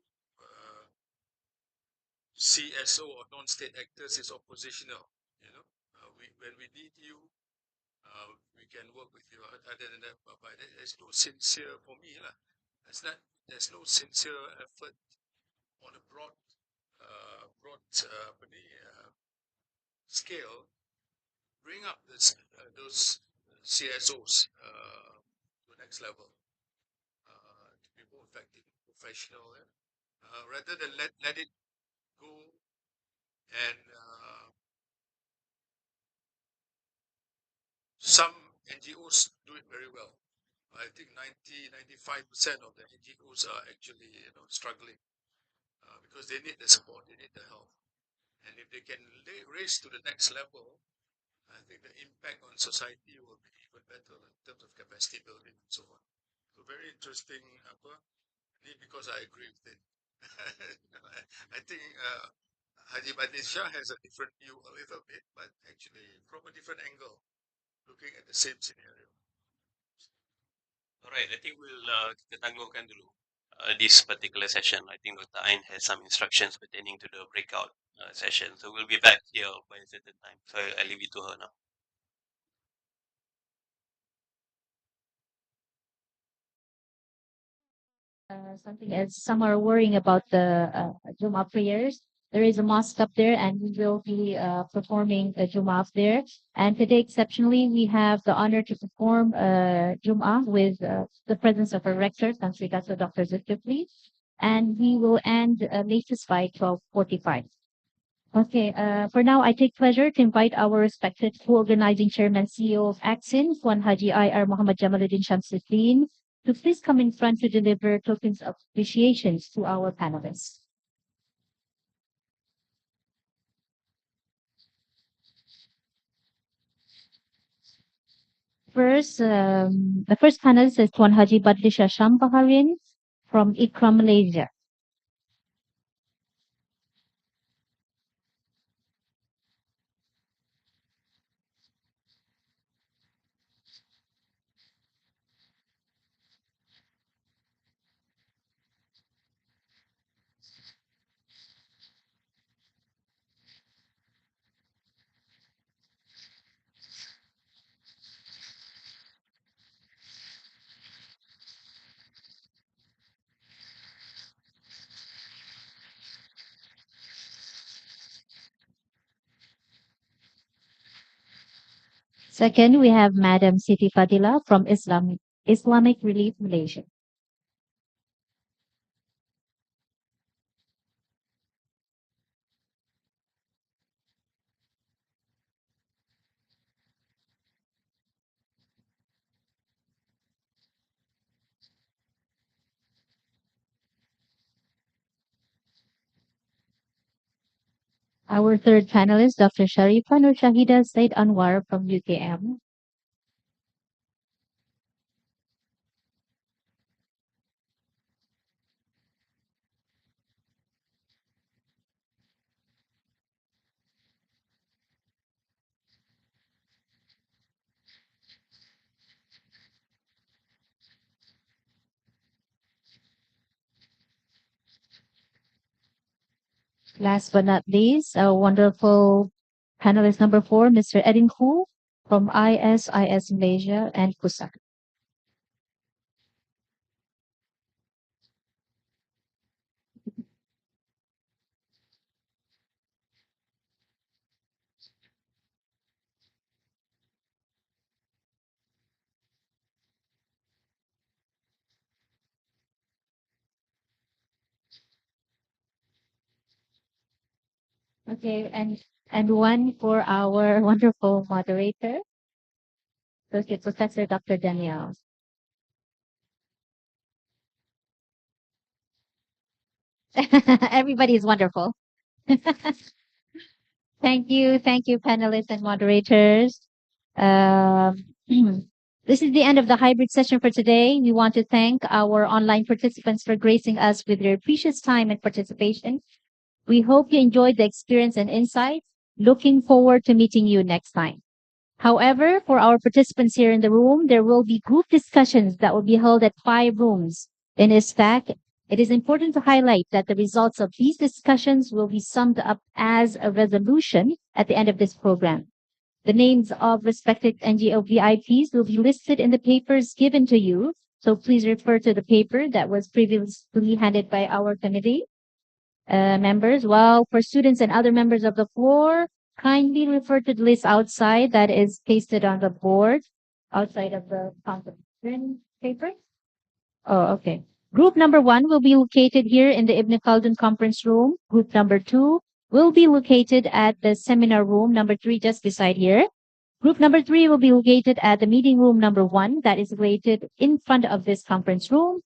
CSO or non-state actors is oppositional. When we need you, we can work with you. Other than that, but there's no sincere for me lah. There's no sincere effort on a broad scale. Bring up those CSOs to the next level to be more effective, professional, rather than let it go and some NGOs do it very well. I think 95% of the NGOs are actually struggling because they need the support, they need the help. And if they can raise to the next level, I think the impact on society will be even better in terms of capacity building and so on. So very interesting, because I agree with it. I think Haji Badin Shah has a different view a little bit, but actually from a different angle, looking at the same scenario. Alright, I think we'll kita tangguhkan dulu this particular session. I think Dr. Ain has some instructions pertaining to the breakout session. So we'll be back here by a certain time. So I leave it to her now. Something else. Some are worrying about the Jumu'ah prayers. There is a mosque up there, and we will be performing the Jumu'ah up there. And today, exceptionally, we have the honor to perform Jumu'ah with the presence of our rector, Country Dr. Zulkifli. And we will end latest by 12:45. Okay, for now, I take pleasure to invite our respected co-organizing chairman, CEO of ACSIN, Tuan Haji IR Muhammad Jamaluddin Shamsuddin, to please come in front to deliver tokens of appreciations to our panelists. First, the first panelist is Tuan Haji Badlisha Shampaharin from IKRA, Malaysia. Second, we have Madam Siti Fadila from Islamic Relief Malaysia. Our third panelist, Dr. Sharifa Nur Shahida Said Anwar from UKM. Last but not least, our wonderful panelist number 4, Mr. Edin Hu from ISIS Malaysia and Pusak. Okay, and one for our wonderful moderator, Associate Professor Dr. Danielle. Everybody is wonderful. Thank you, panelists and moderators. This is the end of the hybrid session for today. We want to thank our online participants for gracing us with their precious time and participation. We hope you enjoyed the experience and insights. Looking forward to meeting you next time. However, for our participants here in the room, there will be group discussions that will be held at 5 rooms in ISTAC. It is important to highlight that the results of these discussions will be summed up as a resolution at the end of this program. The names of respected NGO VIPs will be listed in the papers given to you. So please refer to the paper that was previously handed by our committee members. While for students and other members of the floor, kindly refer to the list outside that is pasted on the board outside of the conference paper. Oh, okay. Group number 1 will be located here in the Ibn Khaldun conference room. Group number 2 will be located at the seminar room number 3 just beside here. Group number 3 will be located at the meeting room number 1 that is located in front of this conference room.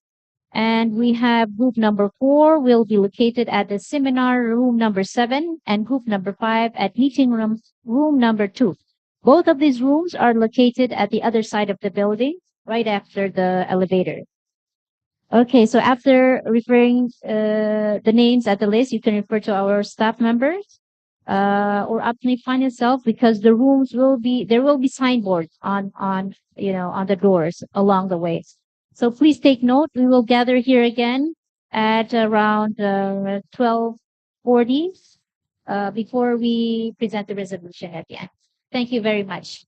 And we have group number 4 will be located at the seminar room number 7 and group number 5 at meeting room number 2. Both of these rooms are located at the other side of the building, right after the elevator. Okay, so after referring the names at the list, you can refer to our staff members or optionally find yourself, because the rooms will be, there will be signboards on the doors along the way. So please take note. We will gather here again at around 12:40 before we present the resolution at the end. Thank you very much.